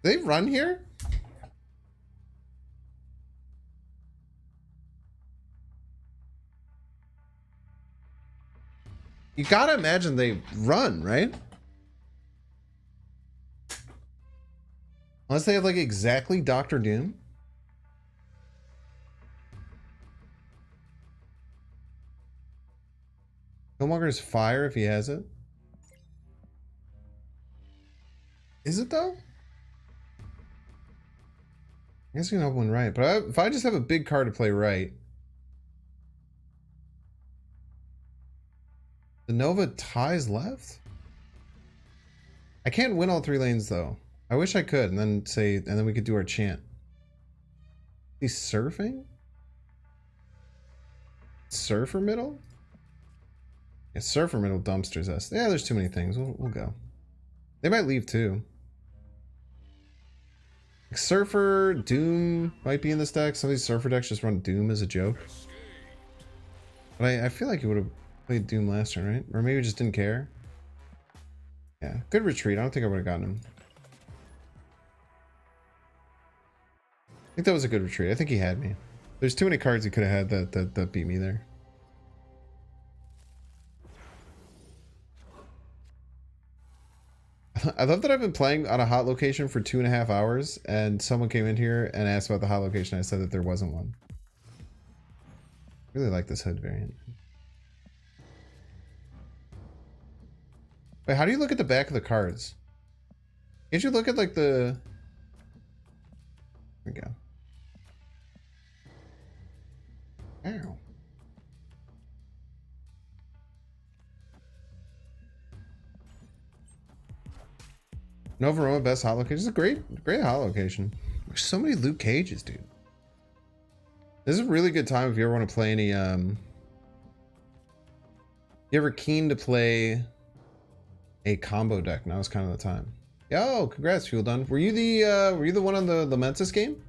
They run here? You gotta imagine they run, right? Unless they have like exactly Doctor Doom. Killmonger's fire if he has it. Is it though? I guess you can have one right, but if I just have a big card to play right. The Nova ties left? I can't win all 3 lanes though. I wish I could, and then we could do our chant. He's surfing? Surfer middle? Yeah, surfer middle dumpsters us. Yeah, there's too many things. We'll go. They might leave too. Like Surfer, Doom might be in this deck. Some of these Surfer decks just run Doom as a joke. But I feel like he would have played Doom last turn, right? Or maybe just didn't care. Yeah, good retreat. I don't think I would have gotten him. I think that was a good retreat. I think he had me. There's too many cards he could have had that beat me there. I love that I've been playing on a hot location for 2.5 hours and someone came in here and asked about the hot location. I said that there wasn't one. Really like this hood variant. Wait, how do you look at the back of the cards? Can't you look at like the... There we go. Ow. Nova Roma best hot location. It's a great hot location. There's so many Luke Cages, dude. This is a really good time if you ever want to play any you ever keen to play a combo deck. Now is kind of the time. Yo, congrats, Fuel Done. Were you the one on the Mensis game?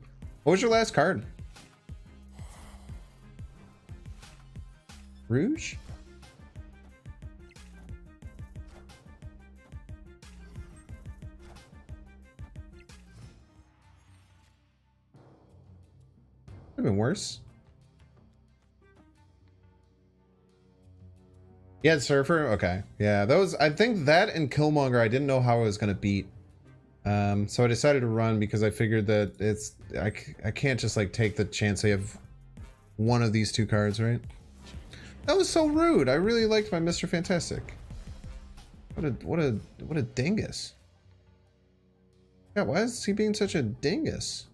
What was your last card? Rouge? Could have been worse. Yeah, Surfer? Okay. Yeah, those, I think that and Killmonger, I didn't know how I was going to beat. So I decided to run because I figured that I can't just like take the chance I have one of these 2 cards, right? That was so rude. I really liked my Mr. Fantastic. What a dingus. Yeah, why is he being such a dingus?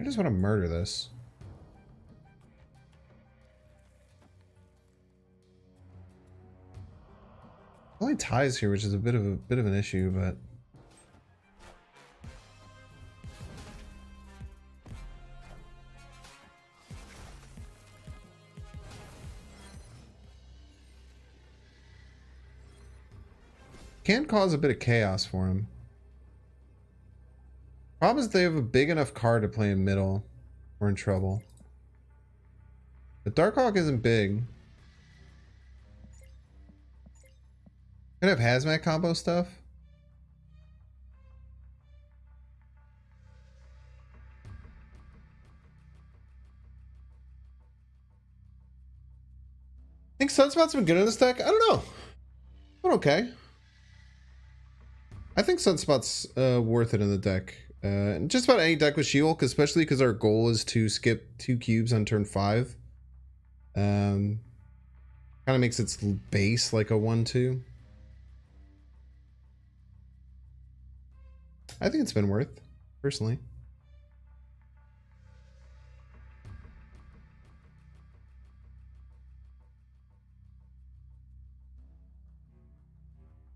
I just want to murder this. Only ties here, which is a bit of an issue, but can cause a bit of chaos for him. Problem is they have a big enough card to play in middle. We're in trouble. But Darkhawk isn't big. Could have hazmat combo stuff. I think Sunspot's been good in this deck. I don't know. But okay. I think Sunspot's worth it in the deck. Just about any deck with She-Hulk, especially because our goal is to skip 2 cubes on turn 5. Kind of makes its base like a 1/2. I think it's been worth, personally.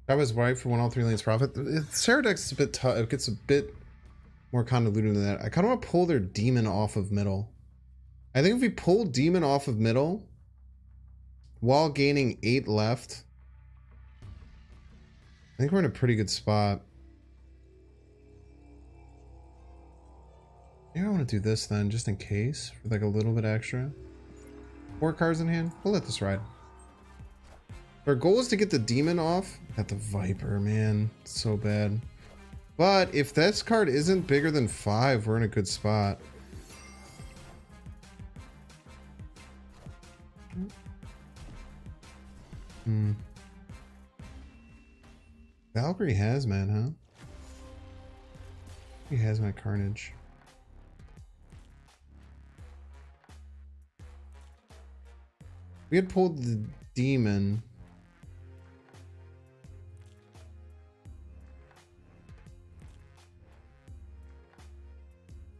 I was right for 1 all 3 lanes profit. Sarah deck's a bit tough. It gets a bit more convoluted than that. I kind of want to pull their demon off of middle. I think if we pull demon off of middle while gaining 8 left, I think we're in a pretty good spot. Maybe I want to do this then, just in case, for like a little bit extra. 4 cards in hand. We'll let this ride. Our goal is to get the demon off. Got the Viper, man. It's so bad. But if this card isn't bigger than 5, we're in a good spot. Valkyrie Hazmat, huh? He has my Carnage. We had pulled the Demon.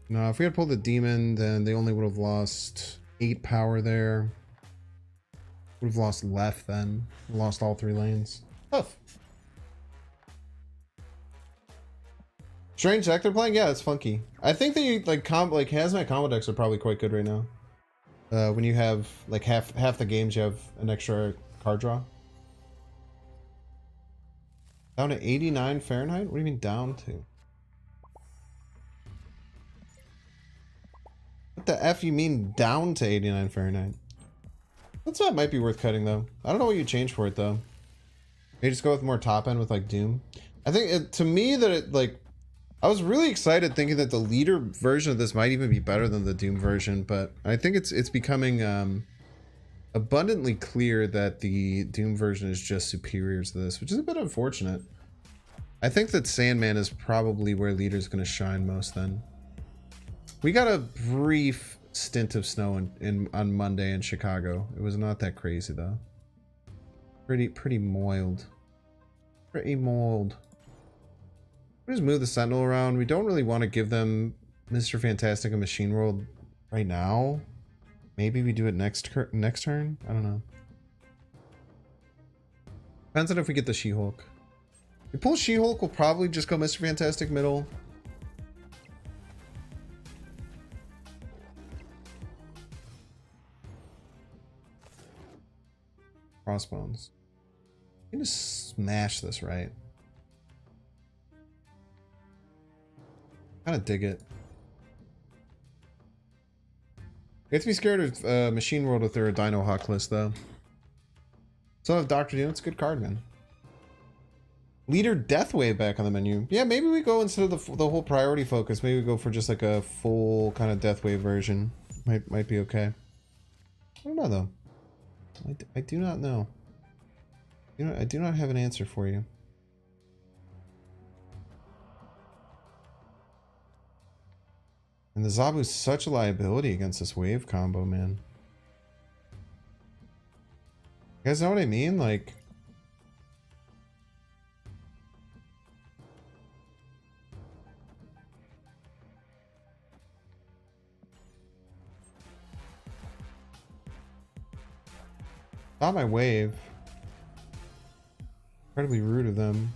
No, if we had pulled the Demon, then they only would have lost 8 power there. Would have lost left then. Lost all 3 lanes. Tough. Strange deck they're playing? Yeah, it's funky. I think that you like Hazmat combo decks are probably quite good right now. When you have like half the games you have an extra card draw. Down to 89 Fahrenheit? What do you mean down to? What the F you mean down to 89 Fahrenheit? That's what might be worth cutting though. I don't know what you change for it though. Maybe just go with more top end with like Doom. I think it, to me that it like I was really excited thinking that the leader version of this might even be better than the Doom version, but I think it's becoming abundantly clear that the Doom version is just superior to this, which is a bit unfortunate. I think that Sandman is probably where leader's going to shine most then. We got a brief stint of snow on Monday in Chicago. It was not that crazy though. Pretty mild. Pretty mild. We just move the Sentinel around. We don't really want to give them Mr. Fantastic and Machine World right now. Maybe we do it next turn. I don't know. Depends on if we get the She-Hulk. If we pull She-Hulk, we'll probably just go Mr. Fantastic middle. Crossbones. You can just smash this, right? Kind of dig it. You have to be scared of Machine World with their Dino Hawk list, though. Son of Dr. Doom, it's a good card, man. Leader Deathwave back on the menu. Yeah, maybe we go instead of the whole priority focus. Maybe we go for just like a full kind of Deathwave version. Might be okay. I don't know though. I do not know. You know, I do not have an answer for you. And the Zabu's such a liability against this wave combo, man. You guys know what I mean? Like... Not my wave. Incredibly rude of them.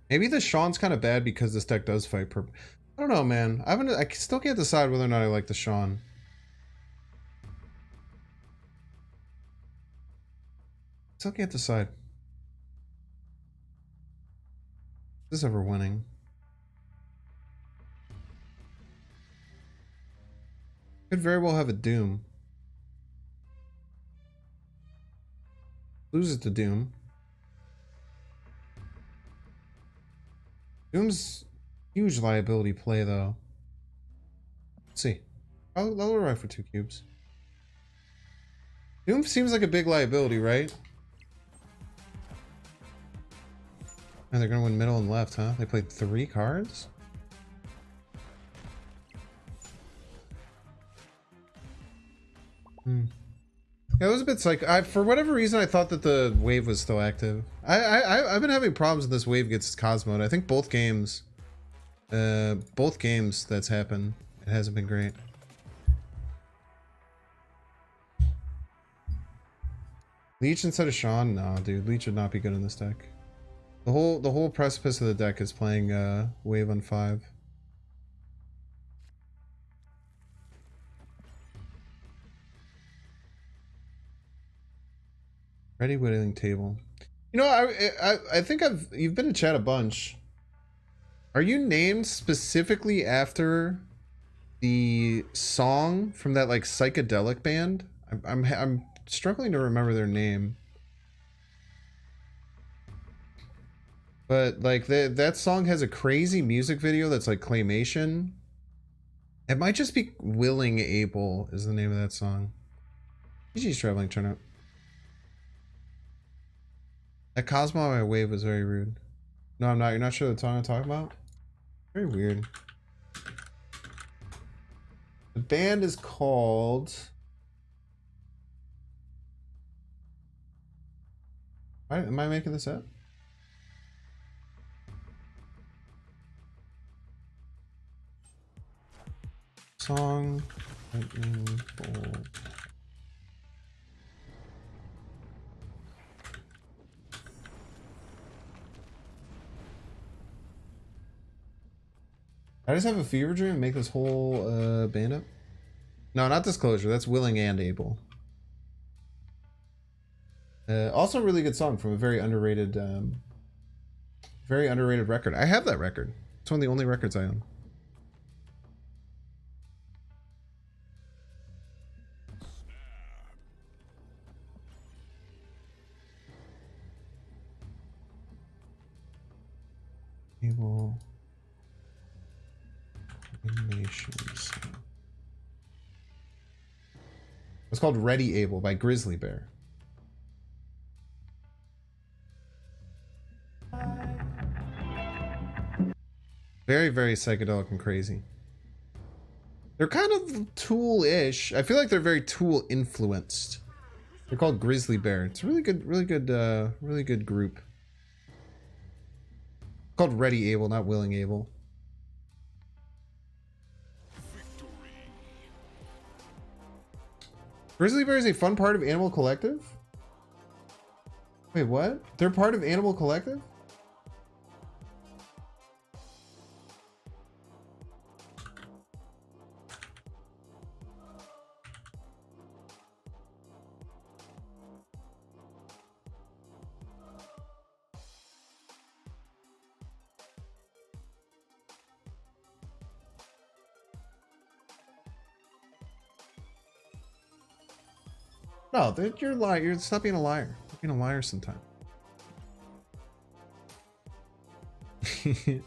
Maybe the Sean's kind of bad because this deck does fight purple. I don't know, man. I still can't decide whether or not I like the Sean. Still can't decide. Is this ever winning? Could very well have a Doom. Lose it to Doom. Doom's huge liability play though. Let's see. I'll ride for 2 cubes. Doom seems like a big liability, right? And they're gonna win middle and left, huh? They played 3 cards? Yeah, it was a bit psych. For whatever reason, I thought that the wave was still active. I've been having problems when this wave gets Cosmoed. I think both games that's happened, it hasn't been great. Leech instead of Sean? No, dude, Leech would not be good in this deck. The whole precipice of the deck is playing wave on 5. Ready whittling table. You know, I think you've been in chat a bunch. Are you named specifically after the song from that like psychedelic band. I'm struggling to remember their name. But like that song has a crazy music video that's like claymation. It might just be Willing Able is the name of that song. GG's traveling turnout. That Cosmo I wave was very rude. No, I'm not. You're not sure the song I'm talking about? Very weird. The band is called... Am I making this up? Song Lightning Bolt. I just have a fever dream and make this whole band up? No, not Disclosure. That's Willing and Able. Also a really good song from a very underrated record. I have that record. It's one of the only records I own. Able Nations. It's called Ready Able by Grizzly Bear. Very, very psychedelic and crazy. They're kind of Tool-ish. I feel like they're very Tool influenced. They're called Grizzly Bear. It's a really good group. It's called Ready Able, not Willing Able. Grizzly Bear is a fun part of Animal Collective? Wait, what? They're part of Animal Collective? No, you're lying. You're stop being a liar. Stop being a liar sometime. That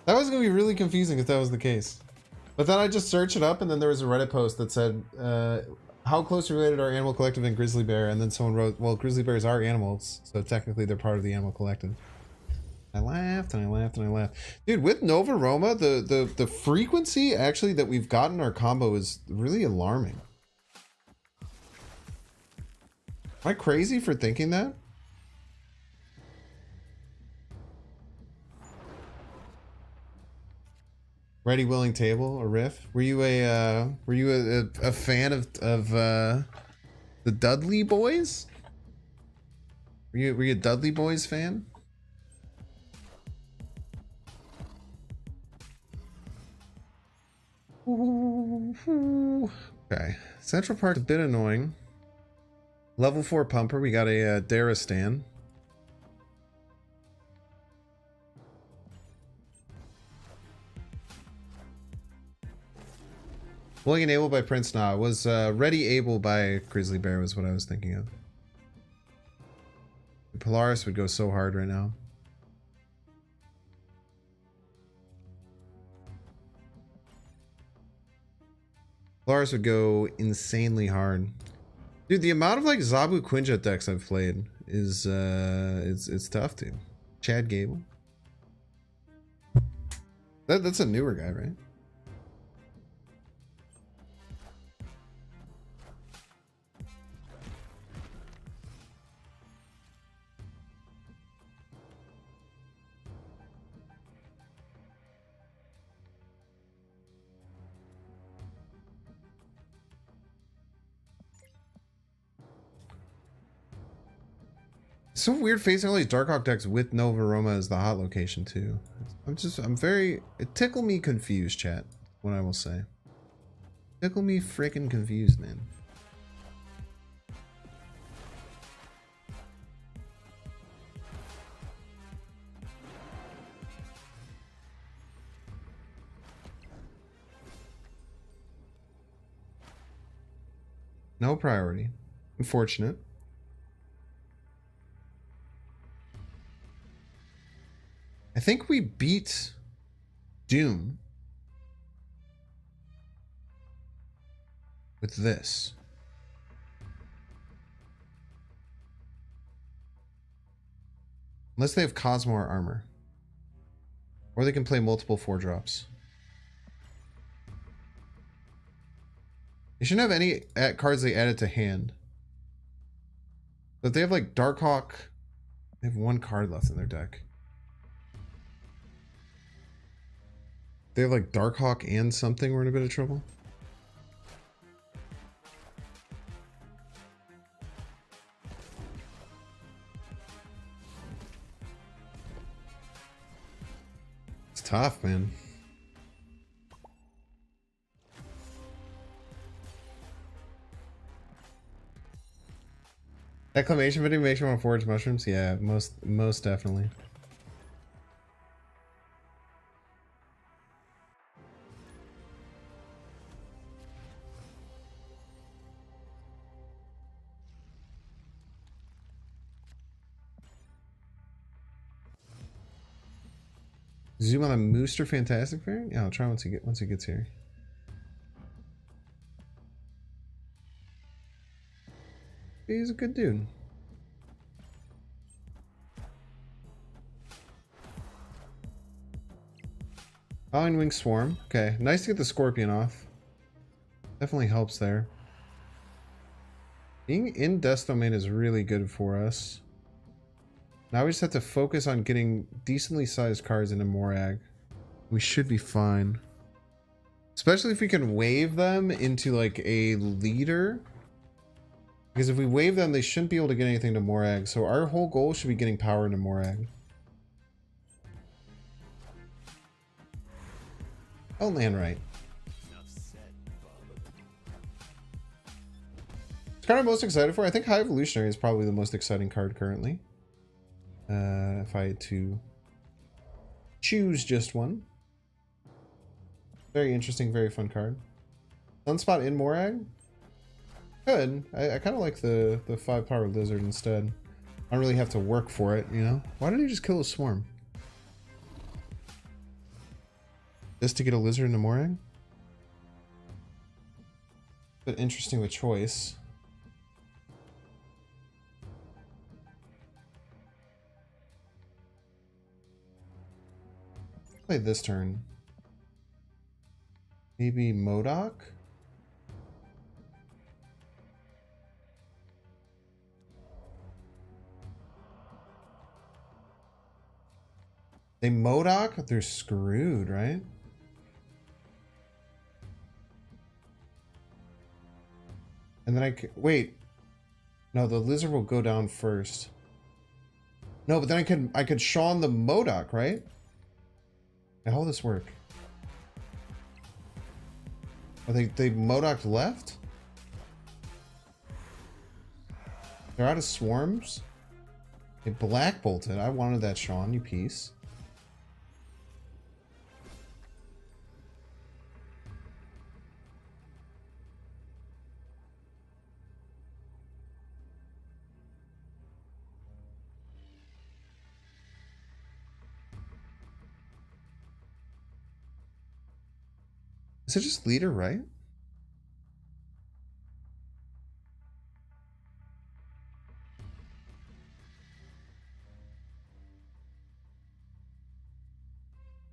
was gonna be really confusing if that was the case. But then I just searched it up, and then there was a Reddit post that said, "How closely related are Animal Collective and Grizzly Bear?" And then someone wrote, "Well, grizzly bears are animals, so technically they're part of the Animal Collective." I laughed and I laughed and I laughed. Dude, with Nova Roma, the frequency actually that we've gotten our combo is really alarming. Am I crazy for thinking that? Ready, Willing, Table, a riff. Were you a fan of the Dudley Boys? Were you a Dudley Boys fan? Okay, Central Park's a bit annoying. Level 4 pumper, we got a Darastan. Willing and Able by Prince Nah. Was Ready Able by Grizzly Bear was what I was thinking of. Polaris would go so hard right now. Polaris would go insanely hard. Dude, the amount of like Zabu Quinjet decks I've played is it's tough, dude. Chad Gable. That's a newer guy, right? It's so weird facing all these Darkhawk decks with Nova Roma as the hot location too. It tickle me confused, chat. What I will say. Tickle me freaking confused, man. No priority. Unfortunate. I think we beat Doom with this. Unless they have Cosmore armor. Or they can play multiple 4-drops. They shouldn't have any cards they added to hand. But if they have like Darkhawk, they have 1 card left in their deck. They have like Darkhawk and something, we're in a bit of trouble. It's tough, man. Exclamation video makes you want to forage mushrooms? Yeah, most definitely. Zoom on a Mooster Fantastic variant? Yeah, I'll try once he gets here. He's a good dude. Falling Wing Swarm. Okay, nice to get the Scorpion off. Definitely helps there. Being in Death Domain is really good for us. Now we just have to focus on getting decently sized cards into Morag. We should be fine. Especially if we can wave them into like a leader. Because if we wave them, they shouldn't be able to get anything to Morag. So our whole goal should be getting power into Morag. I'll land right. It's kind of most excited for. I think High Evolutionary is probably the most exciting card currently. If I had to choose just one. Very interesting, very fun card. Sunspot in Morag? Good. I kind of like the 5-power lizard instead. I don't really have to work for it, you know? Why did he just kill a swarm? Just to get a lizard into Morag? But interesting with choice. Play this turn. Maybe MODOK? They MODOK? They're screwed, right? And then wait. No, the lizard will go down first. No, but then I could Shawn the MODOK, right? How will this work? Are they MODOK'd left? They're out of swarms? They black bolted. I wanted that, Shawn, you piece. Is it just leader, right?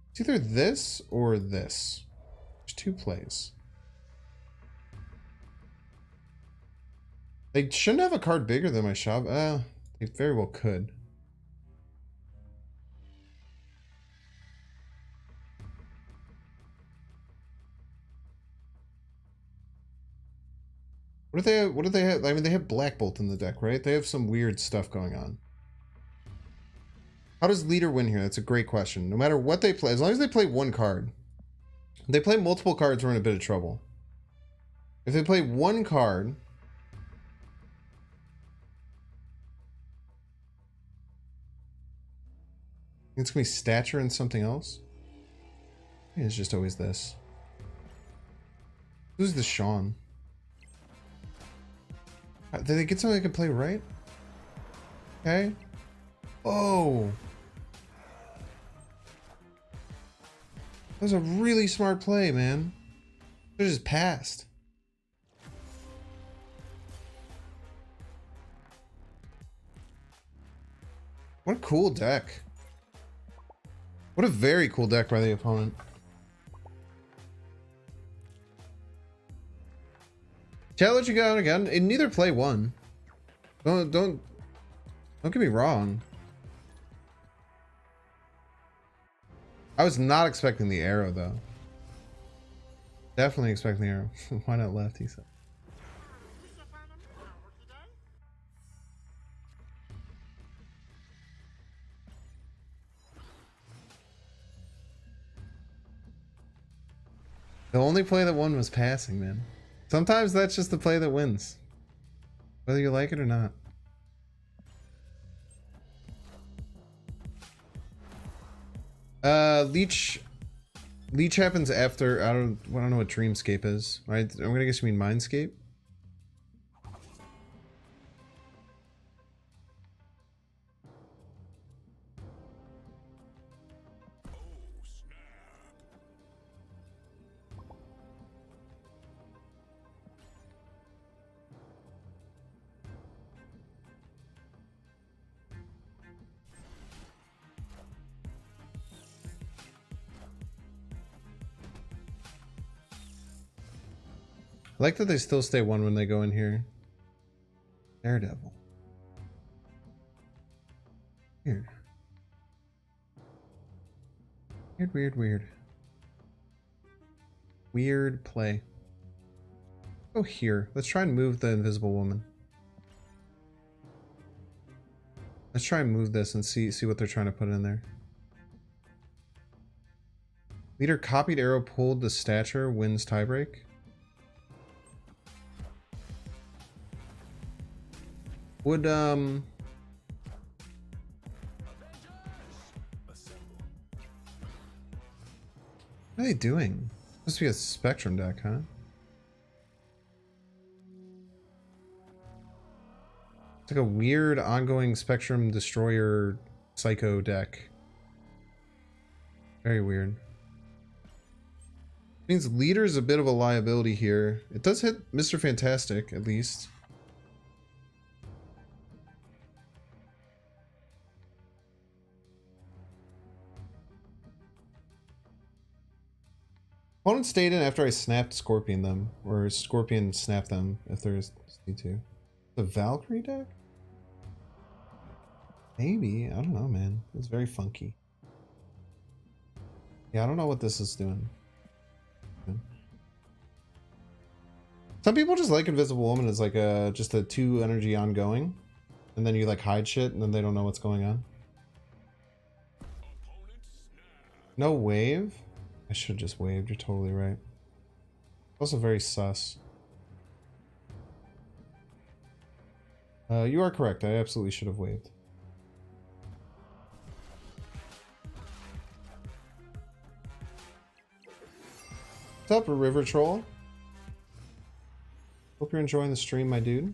It's either this or this. There's 2 plays. They shouldn't have a card bigger than my shop. They very well could. What do they have? I mean, they have Black Bolt in the deck, right? They have some weird stuff going on. How does leader win here? That's a great question. No matter what they play, as long as they play 1 card. If they play multiple cards, we're in a bit of trouble. If they play 1 card... It's going to be stature and something else? It's just always this. Who's the Shawn? Did they get something I can play right? Okay. Oh. That was a really smart play, man. It just passed. What a cool deck. What a very cool deck by the opponent. Chat, let you go out again. In neither play won. Don't get me wrong. I was not expecting the arrow though. Definitely expecting the arrow. Why not left, he said. The only play that won was passing, man. Sometimes that's just the play that wins. Whether you like it or not. Leech happens after I don't know what Dreamscape is. Right? I'm gonna guess you mean Mindscape. I like that they still stay one when they go in here. Daredevil. Weird. Weird. Weird play. Go here. Let's try and move the Invisible Woman. Let's try and move this and see what they're trying to put in there. Leader copied arrow pulled the stature, wins tiebreak. Would what are they doing? Must be a Spectrum deck, huh? It's like a weird ongoing Spectrum Destroyer Psycho deck. Very weird. Means leader's a bit of a liability here. It does hit Mr. Fantastic, at least. Opponent stayed in after I snapped Scorpion them, or Scorpion snapped them if there's C2. The Valkyrie deck? Maybe, I don't know, man. It's very funky. Yeah, I don't know what this is doing. Some people just like Invisible Woman as like a just a 2 energy ongoing, and then you like hide shit, and then they don't know what's going on. No wave? I should have just waved, you're totally right. Also very sus. You are correct, I absolutely should have waved. What's up, River Troll? Hope you're enjoying the stream, my dude.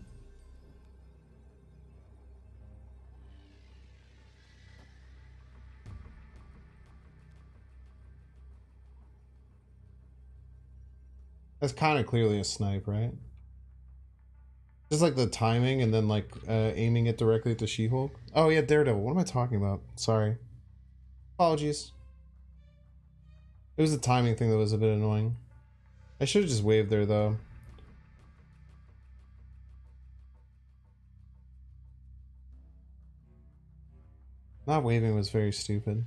That's kind of clearly a snipe, right? Just like the timing and then like aiming it directly at the She-Hulk. Oh yeah, Daredevil. What am I talking about? Sorry. Apologies. It was the timing thing that was a bit annoying. I should have just waved there though. Not waving was very stupid.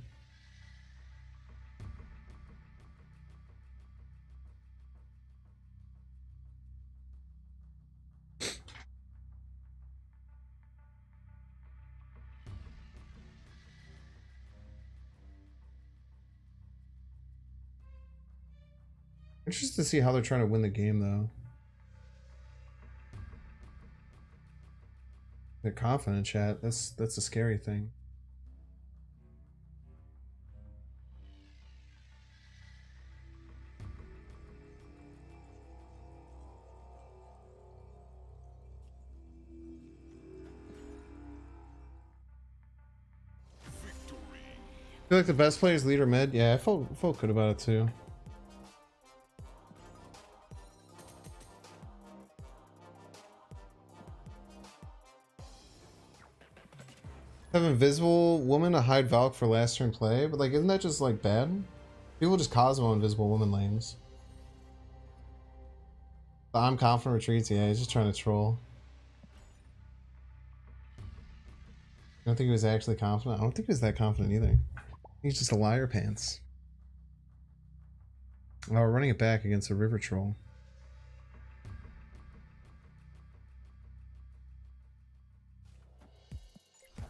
Interested to see how they're trying to win the game though. They're confident, chat. That's a scary thing. feel like the best player is leader mid. Yeah, I felt good about it too. Have Invisible Woman a hide Valk for last turn play, but like, isn't that just like bad? People just Cosmo Invisible Woman lanes. The I'm confident retreats. Yeah, he's just trying to troll. I don't think he was actually confident. I don't think he was that confident either. He's just a liar pants. Oh, we're running it back against a river troll.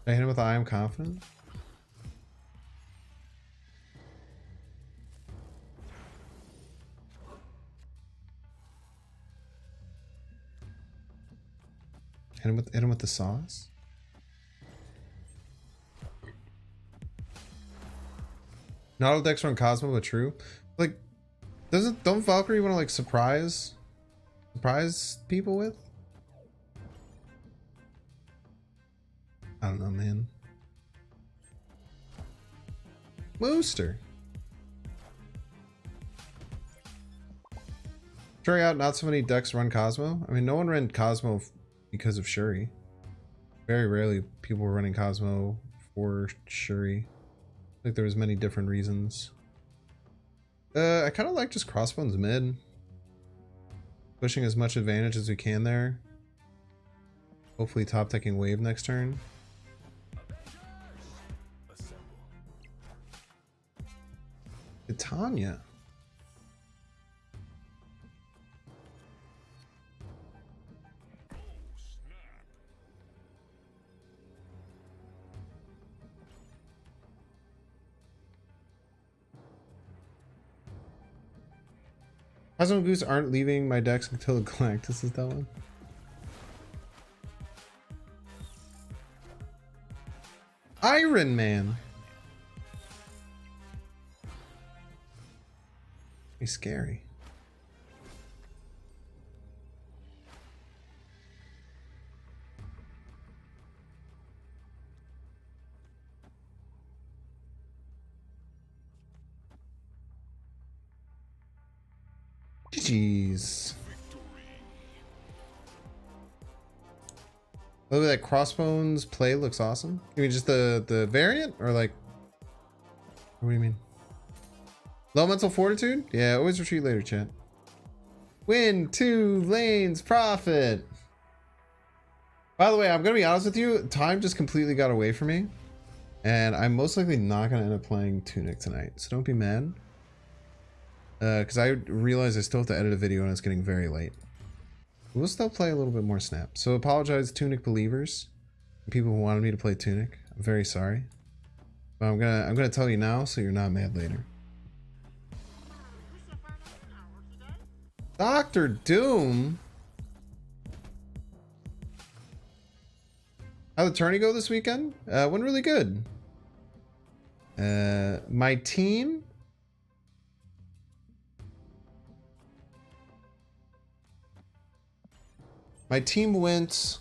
Did I hit him with the I am confident? Hit him with the sauce? Not all decks run Cosmo, but true. Like, don't Valkyrie want to like surprise people with? I don't know, man. Mooster. Try out not so many decks run Cosmo. I mean, no one ran Cosmo because of Shuri. Very rarely people were running Cosmo for Shuri. Like there was many different reasons. I kind of like just Crossbones mid. Pushing as much advantage as we can there. Hopefully top decking wave next turn. Tanya. Cosmo Goose aren't leaving my decks until the Galactus is done. Iron Man. He's scary. Jeez. Look at that Crossbones play, looks awesome. You mean just the variant or like what do you mean? Low mental fortitude? Yeah, always retreat later, chat. Win 2 lanes, profit. By the way, I'm gonna be honest with you, time just completely got away from me. And I'm most likely not gonna end up playing Tunic tonight. So don't be mad. Because I realize I still have to edit a video and it's getting very late. We'll still play a little bit more Snap. So apologize, Tunic believers, people who wanted me to play Tunic. I'm very sorry, but I'm gonna tell you now so you're not mad later. Dr. Doom. How'd the tourney go this weekend? Went really good. My team. My team went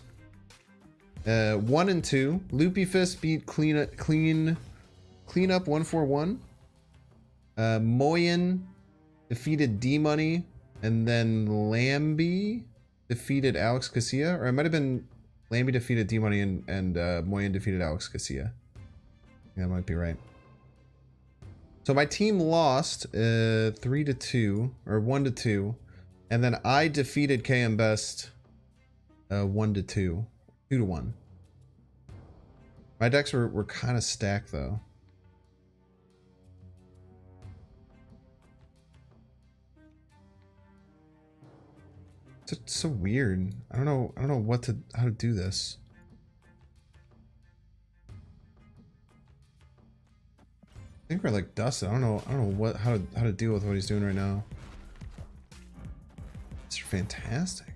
1 and 2. Loopy Fist beat Clean Up 141. Moyen defeated D Money, and then Lambie defeated Alex Casilla, or it might have been Lambie defeated D Money and Moyen defeated Alex Casilla. Yeah, that might be right. So my team lost 3-2 or 1-2, and then I defeated KM Best 1-2, 2-1. My decks were kind of stacked though. It's so weird. I don't know how to do this. I think we're like dusted. I don't know how to deal with what he's doing right now. It's fantastic.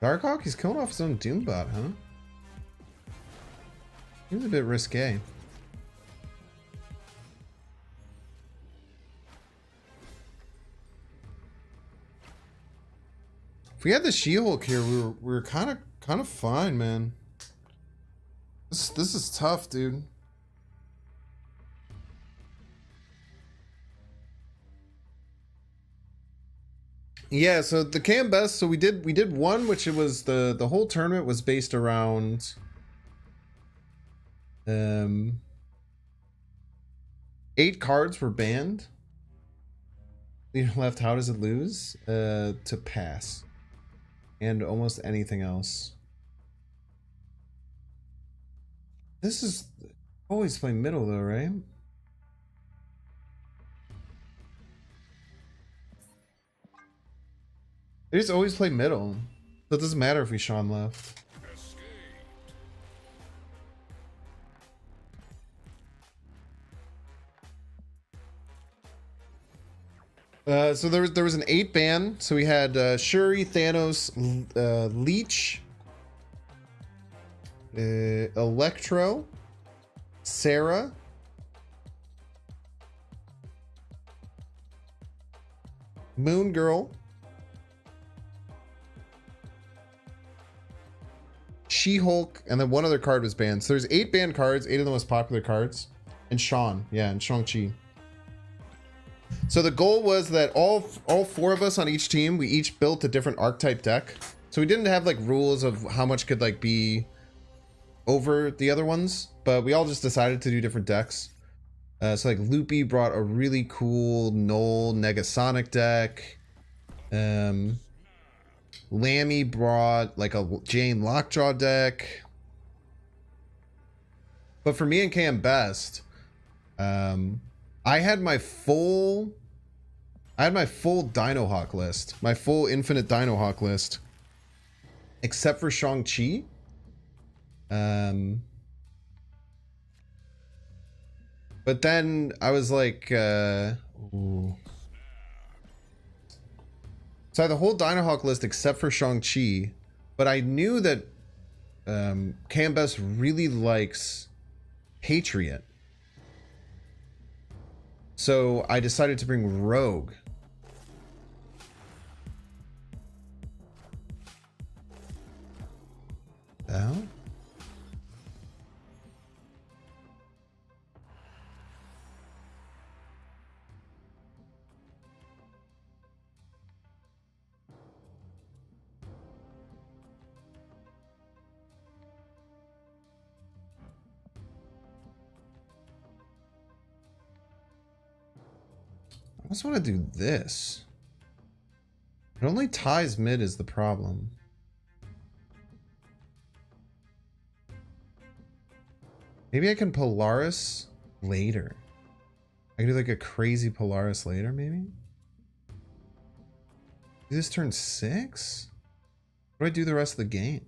Darkhawk, he's killing off his own Doombot, huh? He was a bit risque. If we had the She-Hulk here, we were kind of fine, man. This is tough, dude. Yeah, so the KM best, so we did one, which it was the whole tournament was based around 8 cards were banned. Leader left, how does it lose? To pass. And almost anything else. This is always play middle though, right? They just always play middle. So it doesn't matter if we Sean left. So there was an 8 ban. So we had Shuri, Thanos, Leech, Electro, Sarah, Moon Girl, She-Hulk, and then one other card was banned. So there's 8 banned cards, 8 of the most popular cards, and Sean, yeah, and Shang-Chi. So the goal was that all 4 of us on each team, we each built a different archetype deck. So we didn't have like rules of how much could like be over the other ones, but we all just decided to do different decks. So like Loopy brought a really cool Null Negasonic deck. Lammy brought like a Jane Lockjaw deck. But for me and KM Best, I had my full Dino Hawk list, my full infinite Dino Hawk list, except for Shang-Chi. But then I was like, ooh. So I had the whole Dino Hawk list except for Shang-Chi, but I knew that KM Best really likes Patriot. So I decided to bring Rogue. Oh? I just want to do this. It only ties mid is the problem. Maybe I can Polaris later. I can do like a crazy Polaris later, maybe? Do this turn 6? What do I do the rest of the game?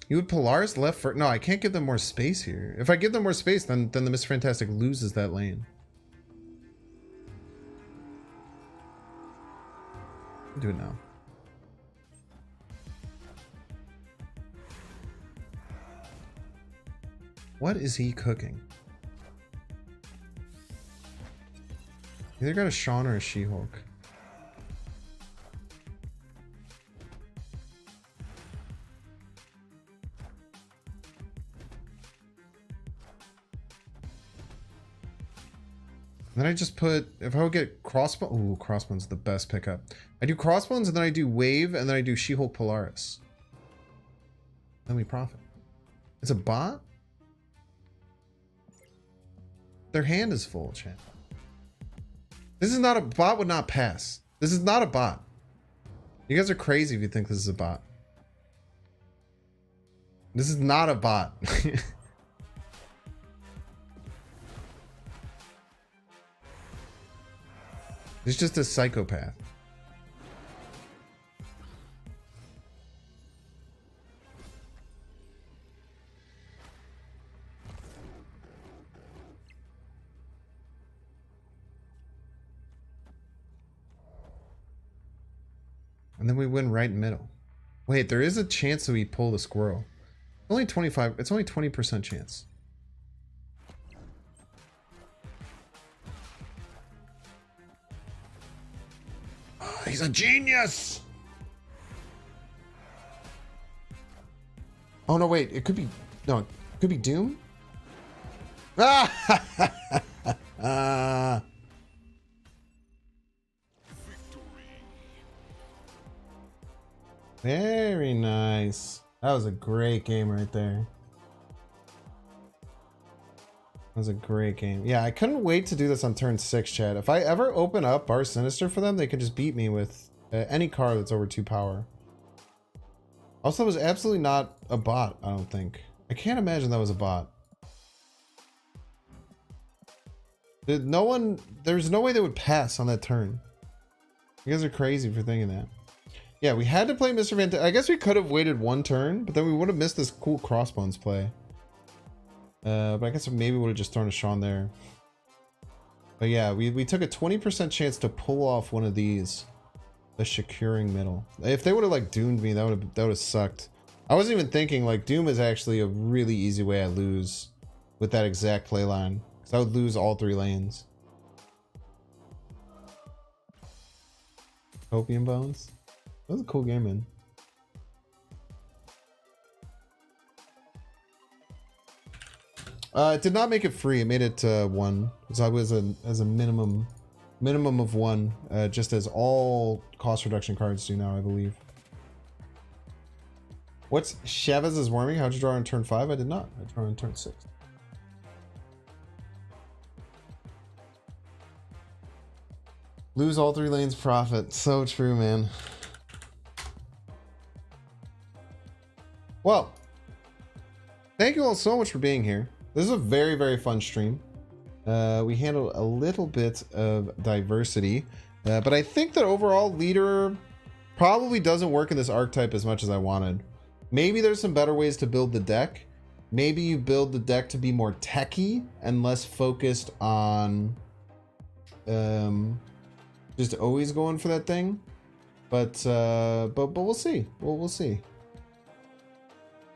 You would Polaris left for... No, I can't give them more space here. If I give them more space, then the Mr. Fantastic loses that lane. Do it now. What is he cooking? Either got a Sean or a She-Hulk. Then I just put, if I would get Crossbones, ooh, Crossbones is the best pickup. I do Crossbones and then I do Wave and then I do She-Hulk Polaris. Then we profit. It's a bot? Their hand is full, chat. This is not a bot, would not pass. This is not a bot. You guys are crazy if you think this is a bot. This is not a bot. He's just a psychopath. And then we win right in middle. Wait, there is a chance that we pull the squirrel. Only 25, it's only 20% chance. He's a genius. Oh no, wait. It could be it could be Doom. Ah. Very nice. That was a great game right there. That was a great game. Yeah, I couldn't wait to do this on turn 6, chat. If I ever open up Bar Sinister for them, they could just beat me with any card that's over 2 power. Also, it was absolutely not a bot, I don't think. I can't imagine that was a bot. There's no way they would pass on that turn. You guys are crazy for thinking that. Yeah, we had to play Mr. Fantastic. I guess we could have waited 1 turn, but then we would have missed this cool Crossbones play. But I guess maybe we would have just thrown a Sean there. But yeah, we took a 20% chance to pull off one of these. The securing middle. If they would have like doomed me, that would have sucked. I wasn't even thinking like Doom is actually a really easy way I lose with that exact play line. Because I would lose all 3 lanes. Opium Bones? That was a cool game, man. It did not make it free. It made it 1. So I was as a minimum of 1, just as all cost reduction cards do now, I believe. What's Chavez is warming? How'd you draw on turn 5? I did not. I draw on turn 6. Lose all 3 lanes, profit. So true, man. Well, thank you all so much for being here. This is a very, very fun stream. We handled a little bit of diversity, but I think that overall leader probably doesn't work in this archetype as much as I wanted. Maybe there's some better ways to build the deck. Maybe you build the deck to be more techy and less focused on just always going for that thing. But we'll see. We'll see.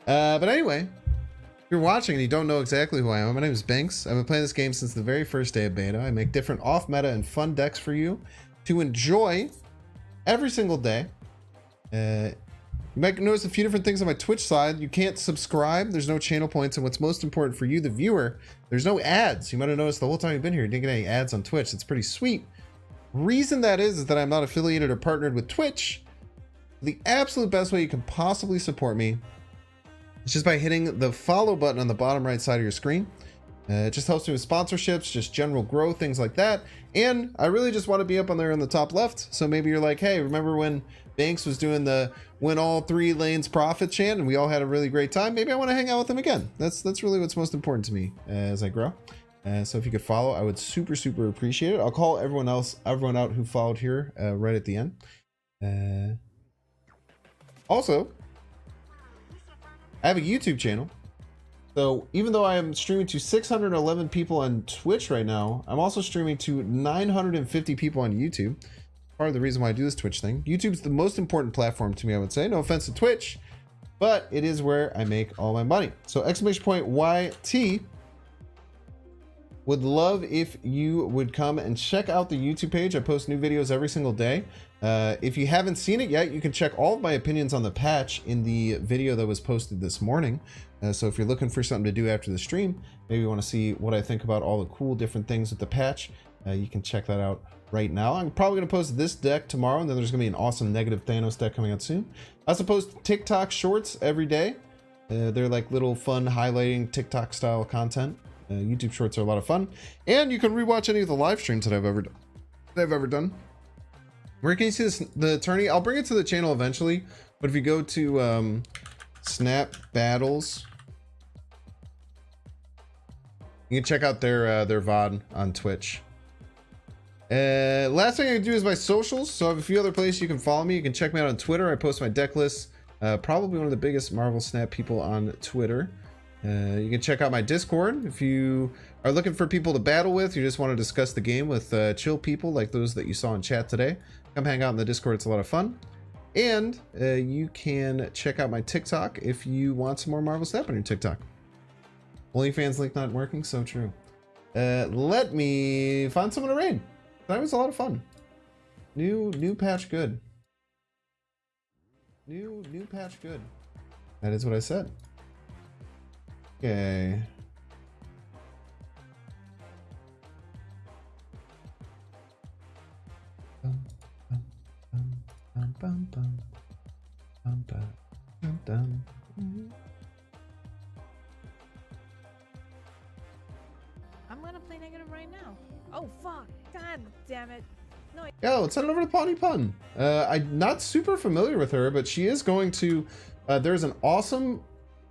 But anyway, if you're watching and you don't know exactly who I am, my name is Banks. I've been playing this game since the very first day of beta. I make different off-meta and fun decks for you to enjoy every single day. You might notice a few different things on my Twitch side. You can't subscribe. There's no channel points. And what's most important for you, the viewer, there's no ads. You might have noticed the whole time you've been here, you didn't get any ads on Twitch. It's pretty sweet. Reason that is that I'm not affiliated or partnered with Twitch. The absolute best way you can possibly support me is just by hitting the follow button on the bottom right side of your screen. It just helps me with sponsorships, just general growth, things like that. And I really just want to be up on there in the top left. So maybe you're like, hey, remember when Banks was doing the win all 3 lanes profit chant and we all had a really great time? Maybe I want to hang out with him again. That's really what's most important to me as I grow. So if you could follow, I would super appreciate it. I'll call everyone out who followed here right at the end. Also, I have a YouTube channel. So even though I am streaming to 611 people on Twitch right now, I'm also streaming to 950 people on YouTube. Part of the reason why I do this Twitch thing. YouTube's the most important platform to me, I would say. No offense to Twitch, but it is where I make all my money. So !YT would love if you would come and check out the YouTube page. I post new videos every single day. If you haven't seen it yet, you can check all of my opinions on the patch in the video that was posted this morning. So if you're looking for something to do after the stream, maybe you want to see what I think about all the cool different things with the patch, you can check that out right now. I'm probably going to post this deck tomorrow, and then there's going to be an awesome negative Thanos deck coming out soon. I also post TikTok shorts every day. They're like little fun highlighting TikTok style content. YouTube shorts are a lot of fun, and you can rewatch any of the live streams that I've ever done. Where can you see this, the tourney? I'll bring it to the channel eventually, but if you go to Snap Battles, you can check out their VOD on Twitch. Last thing I can do is my socials. So I have a few other places you can follow me. You can check me out on Twitter. I post my deck lists. Probably one of the biggest Marvel Snap people on Twitter. You can check out my Discord if you are looking for people to battle with. You just want to discuss the game with chill people like those that you saw in chat today. Come hang out in the Discord. It's a lot of fun. And you can check out my TikTok if you want some more Marvel Snap on your TikTok. OnlyFans link not working. So true. Let me find someone to raid. That was a lot of fun. New patch good. New patch good. That is what I said. Okay. I'm gonna play negative right now. Oh fuck! God damn it! No. Yeah, let's head over to Pawnee Pun. I'm not super familiar with her, but she is going to. There's an awesome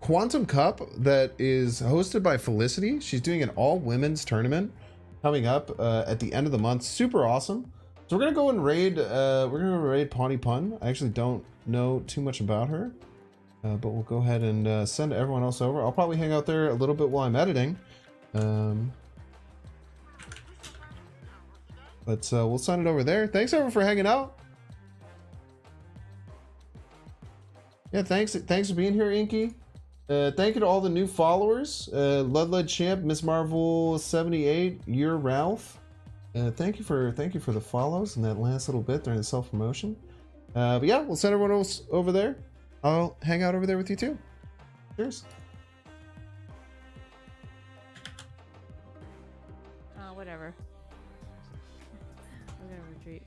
Quantum Cup that is hosted by Felicity. She's doing an all women's tournament coming up at the end of the month. Super awesome. So we're gonna go and raid. We're gonna go raid Pawnee Pun. I actually don't know too much about her, but we'll go ahead and send everyone else over. I'll probably hang out there a little bit while I'm editing. But we'll send it over there. Thanks everyone for hanging out. Yeah, thanks for being here, Inky. Thank you to all the new followers. Ludled Champ, Miss Marvel 78, you're Ralph. Thank you for the follows and that last little bit during the self-promotion. But yeah, we'll send everyone else over there. I'll hang out over there with you too. Cheers. Whatever. We're gonna retreat.